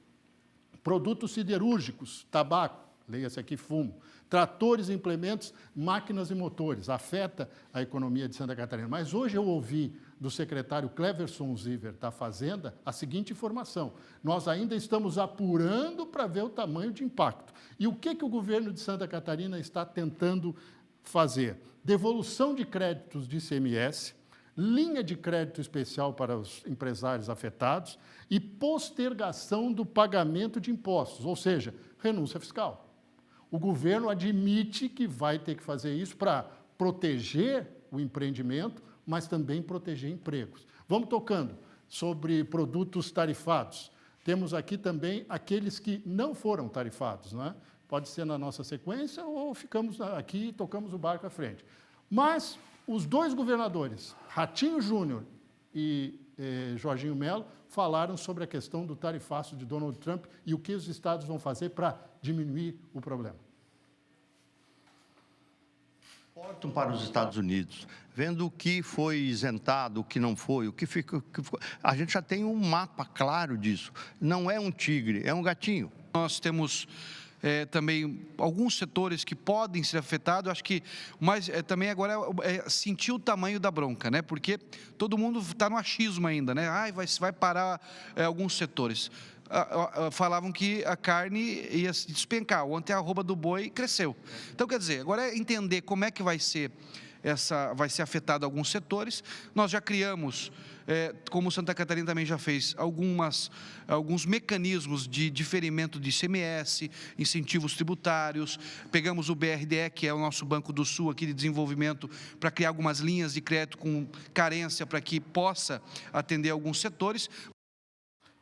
Produtos siderúrgicos, tabaco, leia-se aqui fumo, tratores e implementos, máquinas e motores, afeta a economia de Santa Catarina. Mas hoje eu ouvi do secretário Cleverson Ziver da Fazenda a seguinte informação: nós ainda estamos apurando para ver o tamanho de impacto. E o que o governo de Santa Catarina está tentando fazer? Devolução de créditos de ICMS, linha de crédito especial para os empresários afetados e postergação do pagamento de impostos, ou seja, renúncia fiscal. O governo admite que vai ter que fazer isso para proteger o empreendimento, mas também proteger empregos. Vamos tocando sobre produtos tarifados. Temos aqui também aqueles que não foram tarifados, não é? Pode ser na nossa sequência ou ficamos aqui e tocamos o barco à frente. Mas os dois governadores, Ratinho Júnior e Jorginho Melo, falaram sobre a questão do tarifaço de Donald Trump e o que os estados vão fazer para diminuir o problema. Portam para os Estados Unidos, vendo o que foi isentado, o que não foi, o que ficou. A gente já tem um mapa claro disso. Não é um tigre, é um gatinho. Nós temos também alguns setores que podem ser afetados. Acho que mais também agora é sentir o tamanho da bronca, né? Porque todo mundo está no achismo ainda, né? Vai parar alguns setores. Falavam que a carne ia se despencar. Ontem a arroba do boi cresceu. Então, quer dizer, agora é entender como é que vai ser afetado alguns setores. Nós já criamos, como Santa Catarina também já fez, alguns mecanismos de diferimento de ICMS, incentivos tributários. Pegamos o BRDE, que é o nosso Banco do Sul aqui de desenvolvimento, para criar algumas linhas de crédito com carência para que possa atender alguns setores.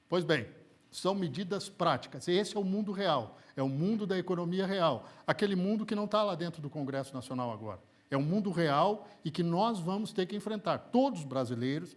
Pois bem, são medidas práticas. Esse é o mundo real, é o mundo da economia real, aquele mundo que não está lá dentro do Congresso Nacional agora. É um mundo real e que nós vamos ter que enfrentar. Todos os brasileiros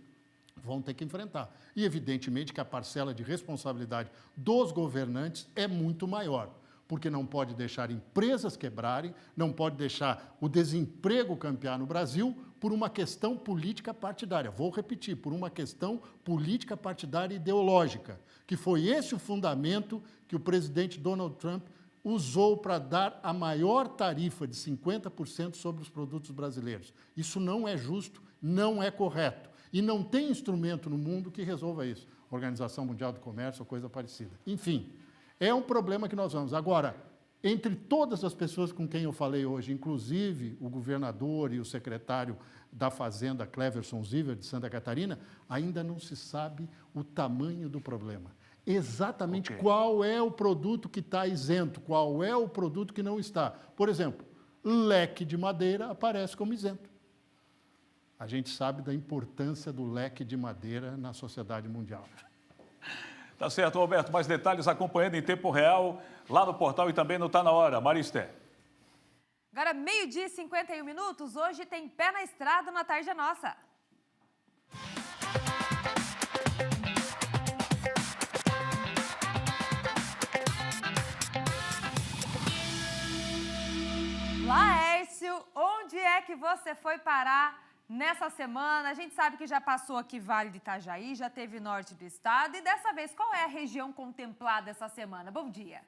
vão ter que enfrentar. E, evidentemente, que a parcela de responsabilidade dos governantes é muito maior, porque não pode deixar empresas quebrarem, não pode deixar o desemprego campear no Brasil por uma questão política partidária. Vou repetir, por uma questão política partidária ideológica, que foi esse o fundamento que o presidente Donald Trump usou para dar a maior tarifa de 50% sobre os produtos brasileiros. Isso não é justo, não é correto. E não tem instrumento no mundo que resolva isso. Organização Mundial do Comércio ou coisa parecida. Enfim, é um problema que nós vamos. Agora, entre todas as pessoas com quem eu falei hoje, inclusive o governador e o secretário da Fazenda, Cleverson Ziver, de Santa Catarina, ainda não se sabe o tamanho do problema. Exatamente qual é o produto que está isento, qual é o produto que não está. Por exemplo, leque de madeira aparece como isento. A gente sabe da importância do leque de madeira na sociedade mundial. Tá certo, Roberto. Mais detalhes acompanhando em tempo real lá no portal e também no Tá Na Hora. Maristé. Agora, 12h51. Hoje tem Pé na Estrada na Tarde é Nossa. Laércio, onde é que você foi parar nessa semana? A gente sabe que já passou aqui Vale do Itajaí, já teve norte do estado. E dessa vez, qual é a região contemplada essa semana? Bom dia.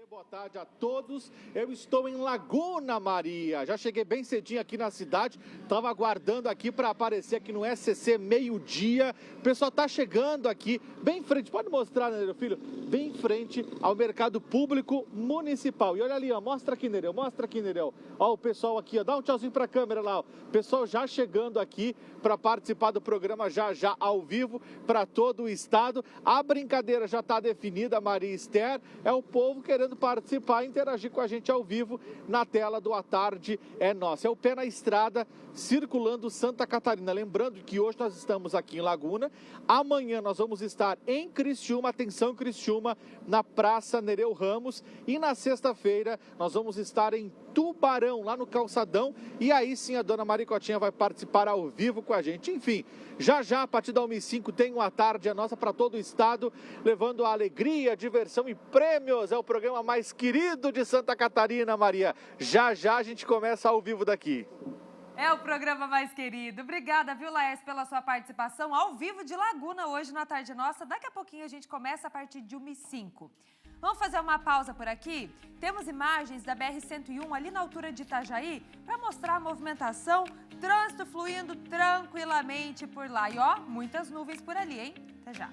Boa tarde a todos. Eu estou em Laguna, Maria. Já cheguei bem cedinho aqui na cidade. Estava aguardando aqui para aparecer aqui no SCC meio-dia. O pessoal está chegando aqui bem em frente. Pode mostrar, né, meu filho? Bem em frente ao Mercado Público Municipal. E olha ali, ó, mostra aqui, Nereu. Mostra aqui, Nereu. Ó, o pessoal aqui, ó, dá um tchauzinho para a câmera lá. Ó. O pessoal já chegando aqui para participar do programa já ao vivo para todo o estado. A brincadeira já está definida, Maria Esther. É o povo querendo participar e interagir com a gente ao vivo na tela do A Tarde é Nossa. É o Pé na Estrada, circulando Santa Catarina. Lembrando que hoje nós estamos aqui em Laguna, amanhã nós vamos estar em Criciúma, atenção Criciúma, na Praça Nereu Ramos, e na sexta-feira nós vamos estar em Tubarão, lá no Calçadão, e aí sim a dona Maricotinha vai participar ao vivo com a gente. Enfim, já a partir da 1h05 tem uma Tarde é Nossa para todo o estado, levando a alegria, diversão e prêmios. É o programa mais querido de Santa Catarina, Maria. Já a gente começa ao vivo daqui. É o programa mais querido. Obrigada, viu, Laércio, pela sua participação ao vivo de Laguna hoje na Tarde Nossa. Daqui a pouquinho a gente começa a partir de 1h05. Vamos fazer uma pausa por aqui? Temos imagens da BR-101 ali na altura de Itajaí para mostrar a movimentação, trânsito fluindo tranquilamente por lá. E ó, muitas nuvens por ali, hein? Até já.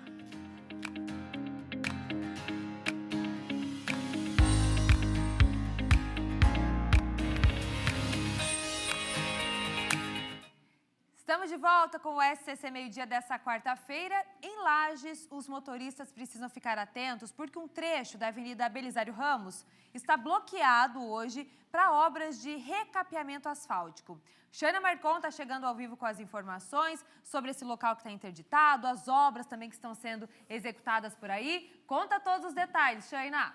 Estamos de volta com o SCC Meio-Dia dessa quarta-feira. Em Lages, os motoristas precisam ficar atentos porque um trecho da Avenida Belisário Ramos está bloqueado hoje para obras de recapeamento asfáltico. Xana Marcon está chegando ao vivo com as informações sobre esse local que está interditado, as obras também que estão sendo executadas por aí. Conta todos os detalhes, Xana.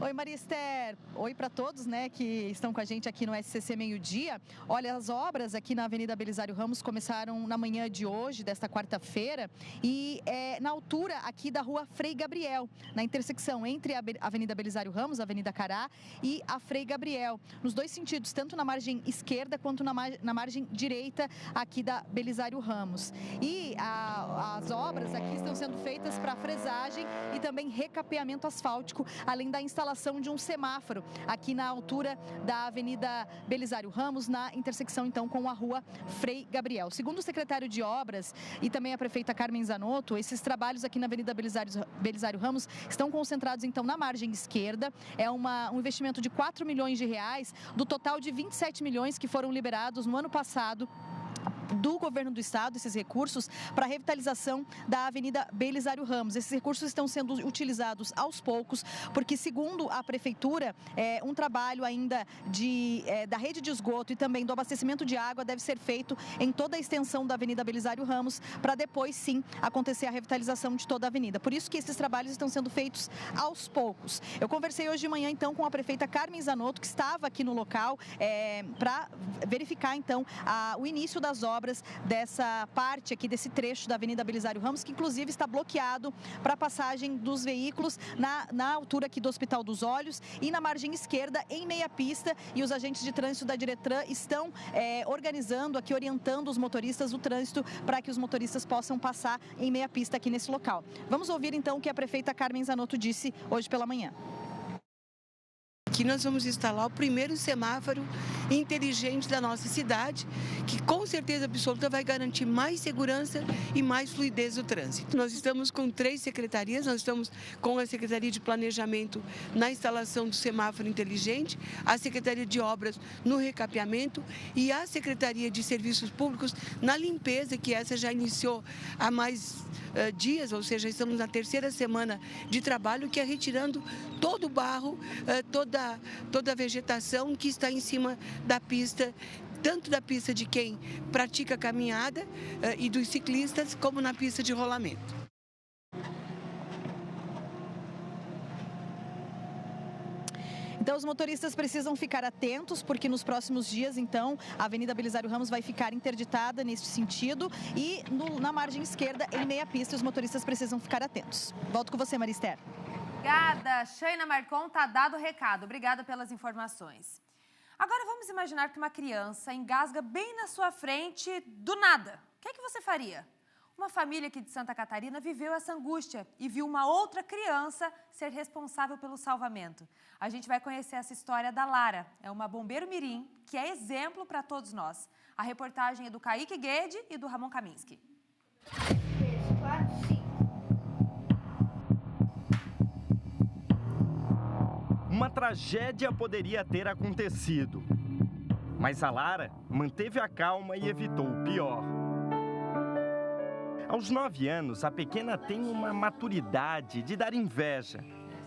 Oi, Maria Esther. Oi para todos, né, que estão com a gente aqui no SCC Meio-Dia. Olha, as obras aqui na Avenida Belisário Ramos começaram na manhã de hoje, desta quarta-feira, e na altura aqui da Rua Frei Gabriel, na intersecção entre a Avenida Belisário Ramos, a Avenida Cará e a Frei Gabriel, nos dois sentidos, tanto na margem esquerda quanto na margem direita aqui da Belisário Ramos. E as obras aqui estão sendo feitas para fresagem e também recapeamento asfáltico, além da instalação de um semáforo aqui na altura da Avenida Belisário Ramos, na intersecção então com a Rua Frei Gabriel. Segundo o secretário de Obras e também a prefeita Carmen Zanotto, esses trabalhos aqui na Avenida Belisário Ramos estão concentrados então na margem esquerda. É um investimento de 4 milhões de reais do total de 27 milhões que foram liberados no ano passado do governo do estado, esses recursos para a revitalização da Avenida Belisário Ramos. Esses recursos estão sendo utilizados aos poucos, porque segundo a prefeitura, um trabalho ainda da rede de esgoto e também do abastecimento de água deve ser feito em toda a extensão da Avenida Belisário Ramos, para depois sim acontecer a revitalização de toda a avenida. Por isso que esses trabalhos estão sendo feitos aos poucos. Eu conversei hoje de manhã então com a prefeita Carmen Zanotto, que estava aqui no local, para verificar então o início das obras obras dessa parte aqui, desse trecho da Avenida Belisário Ramos, que inclusive está bloqueado para a passagem dos veículos na altura aqui do Hospital dos Olhos e na margem esquerda, em meia pista, e os agentes de trânsito da Diretran estão organizando aqui, orientando os motoristas, o trânsito, para que os motoristas possam passar em meia pista aqui nesse local. Vamos ouvir então o que a prefeita Carmen Zanotto disse hoje pela manhã. Aqui nós vamos instalar o primeiro semáforo inteligente da nossa cidade, que com certeza absoluta vai garantir mais segurança e mais fluidez do trânsito. Nós estamos com 3 secretarias, nós estamos com a Secretaria de Planejamento na instalação do semáforo inteligente, a Secretaria de Obras no recapeamento e a Secretaria de Serviços Públicos na limpeza, que essa já iniciou há mais dias, ou seja, estamos na 3ª semana de trabalho, que é retirando todo o barro, toda a vegetação que está em cima da pista, tanto da pista de quem pratica caminhada e dos ciclistas, como na pista de rolamento. Então, os motoristas precisam ficar atentos, porque nos próximos dias, então, a Avenida Belisário Ramos vai ficar interditada nesse sentido e na margem esquerda, em meia pista, os motoristas precisam ficar atentos. Volto com você, Marister. Obrigada, Sheina Marcon, tá dado o recado. Obrigada pelas informações. Agora vamos imaginar que uma criança engasga bem na sua frente do nada. O que é que você faria? Uma família aqui de Santa Catarina viveu essa angústia e viu uma outra criança ser responsável pelo salvamento. A gente vai conhecer essa história da Lara. É uma bombeiro mirim que é exemplo para todos nós. A reportagem é do Kaique Guede e do Ramon Kaminski. Uma tragédia poderia ter acontecido, mas a Lara manteve a calma e evitou o pior. Aos 9 anos, a pequena tem uma maturidade de dar inveja.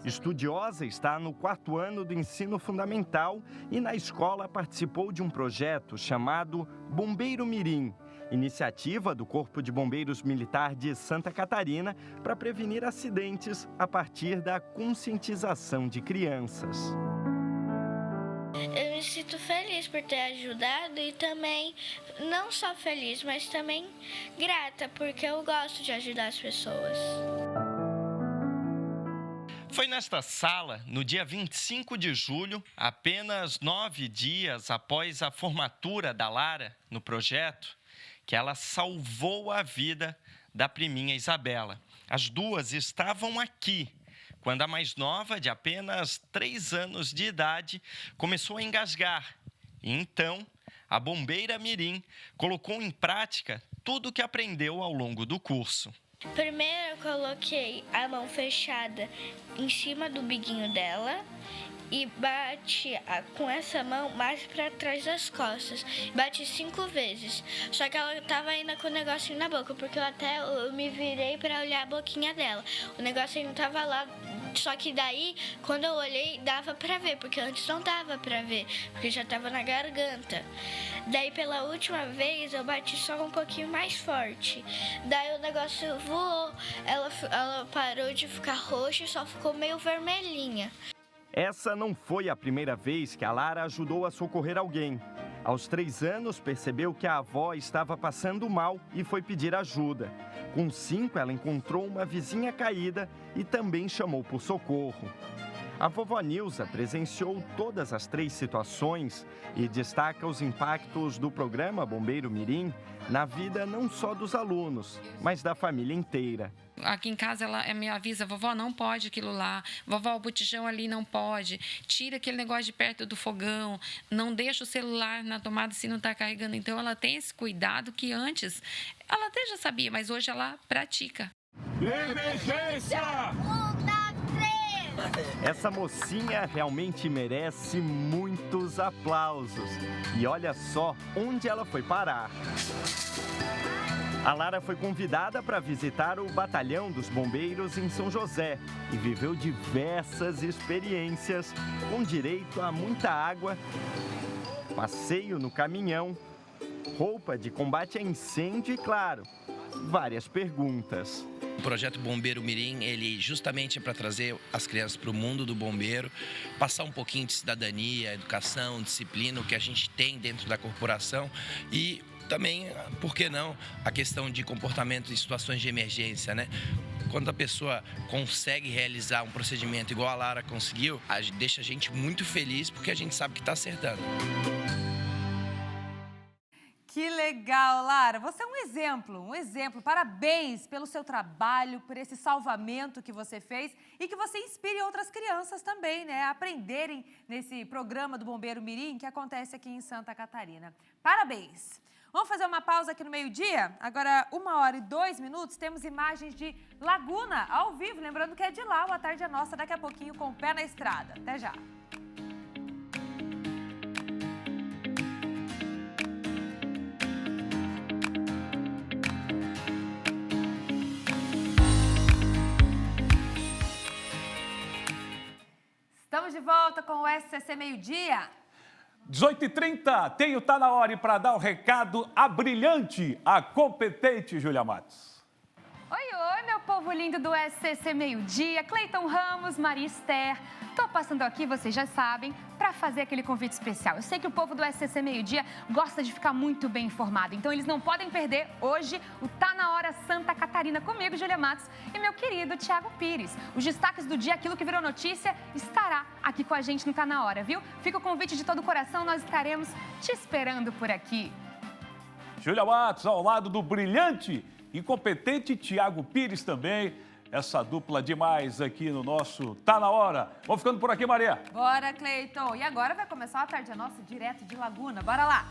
Estudiosa, está no 4º ano do ensino fundamental e na escola participou de um projeto chamado Bombeiro Mirim, iniciativa do Corpo de Bombeiros Militar de Santa Catarina para prevenir acidentes a partir da conscientização de crianças. Eu me sinto feliz por ter ajudado e também, não só feliz, mas também grata, porque eu gosto de ajudar as pessoas. Foi nesta sala, no dia 25 de julho, apenas 9 dias após a formatura da Lara no projeto, que ela salvou a vida da priminha Isabela. As duas estavam aqui, quando a mais nova, de apenas 3 anos de idade, começou a engasgar. E então, a bombeira mirim colocou em prática tudo o que aprendeu ao longo do curso. Primeiro eu coloquei a mão fechada em cima do biguinho dela e bati com essa mão mais para trás das costas. Bati 5 vezes. Só que ela tava ainda com o negocinho na boca, porque eu me virei para olhar a boquinha dela. O negocinho tava lá. Só que daí, quando eu olhei, dava pra ver, porque antes não dava pra ver, porque já tava na garganta. Daí, pela última vez, eu bati só um pouquinho mais forte. Daí o negócio voou, ela parou de ficar roxa e só ficou meio vermelhinha. Essa não foi a primeira vez que a Lara ajudou a socorrer alguém. Aos 3 anos, percebeu que a avó estava passando mal e foi pedir ajuda. Com 5, ela encontrou uma vizinha caída e também chamou por socorro. A vovó Nilza presenciou todas as 3 situações e destaca os impactos do programa Bombeiro Mirim na vida não só dos alunos, mas da família inteira. Aqui em casa ela me avisa, vovó, não pode aquilo lá, vovó, o botijão ali não pode, tira aquele negócio de perto do fogão, não deixa o celular na tomada se não está carregando. Então ela tem esse cuidado que antes ela até já sabia, mas hoje ela pratica. Emergência! Essa mocinha realmente merece muitos aplausos. E olha só onde ela foi parar. A Lara foi convidada para visitar o Batalhão dos Bombeiros em São José e viveu diversas experiências, com direito a muita água, passeio no caminhão, roupa de combate a incêndio e, claro, várias perguntas. O projeto Bombeiro Mirim, ele justamente é para trazer as crianças para o mundo do bombeiro, passar um pouquinho de cidadania, educação, disciplina, o que a gente tem dentro da corporação e também, por que não, a questão de comportamento em situações de emergência, né? Quando a pessoa consegue realizar um procedimento igual a Lara conseguiu, deixa a gente muito feliz porque a gente sabe que está acertando. Que legal, Lara. Você é um exemplo. Parabéns pelo seu trabalho, por esse salvamento que você fez e que você inspire outras crianças também, né, a aprenderem nesse programa do Bombeiro Mirim que acontece aqui em Santa Catarina. Parabéns. Vamos fazer uma pausa aqui no meio-dia? Agora, 1h02, temos imagens de Laguna ao vivo. Lembrando que é de lá, o A Tarde é Nossa, daqui a pouquinho com o pé na estrada. Até já. Estamos de volta com o SCC Meio-Dia. 18h30, tem o Tá Na Hora, e para dar o recado, a brilhante, a competente Júlia Matos. Oi, meu povo lindo do SCC Meio-Dia, Cleiton Ramos, Maria Esther. Tô passando aqui, vocês já sabem, para fazer aquele convite especial. Eu sei que o povo do SCC Meio-Dia gosta de ficar muito bem informado, então eles não podem perder hoje o Tá Na Hora Santa Catarina comigo, Júlia Matos, e meu querido Thiago Pires. Os destaques do dia, aquilo que virou notícia, estará aqui com a gente no Tá Na Hora, viu? Fica o convite de todo o coração, nós estaremos te esperando por aqui. Júlia Matos, ao lado do brilhante e competente Thiago Pires também. Essa dupla demais aqui no nosso Tá Na Hora. Vamos ficando por aqui, Maria. Bora, Cleiton. E agora vai começar a Tarde é Nossa direto de Laguna. Bora lá.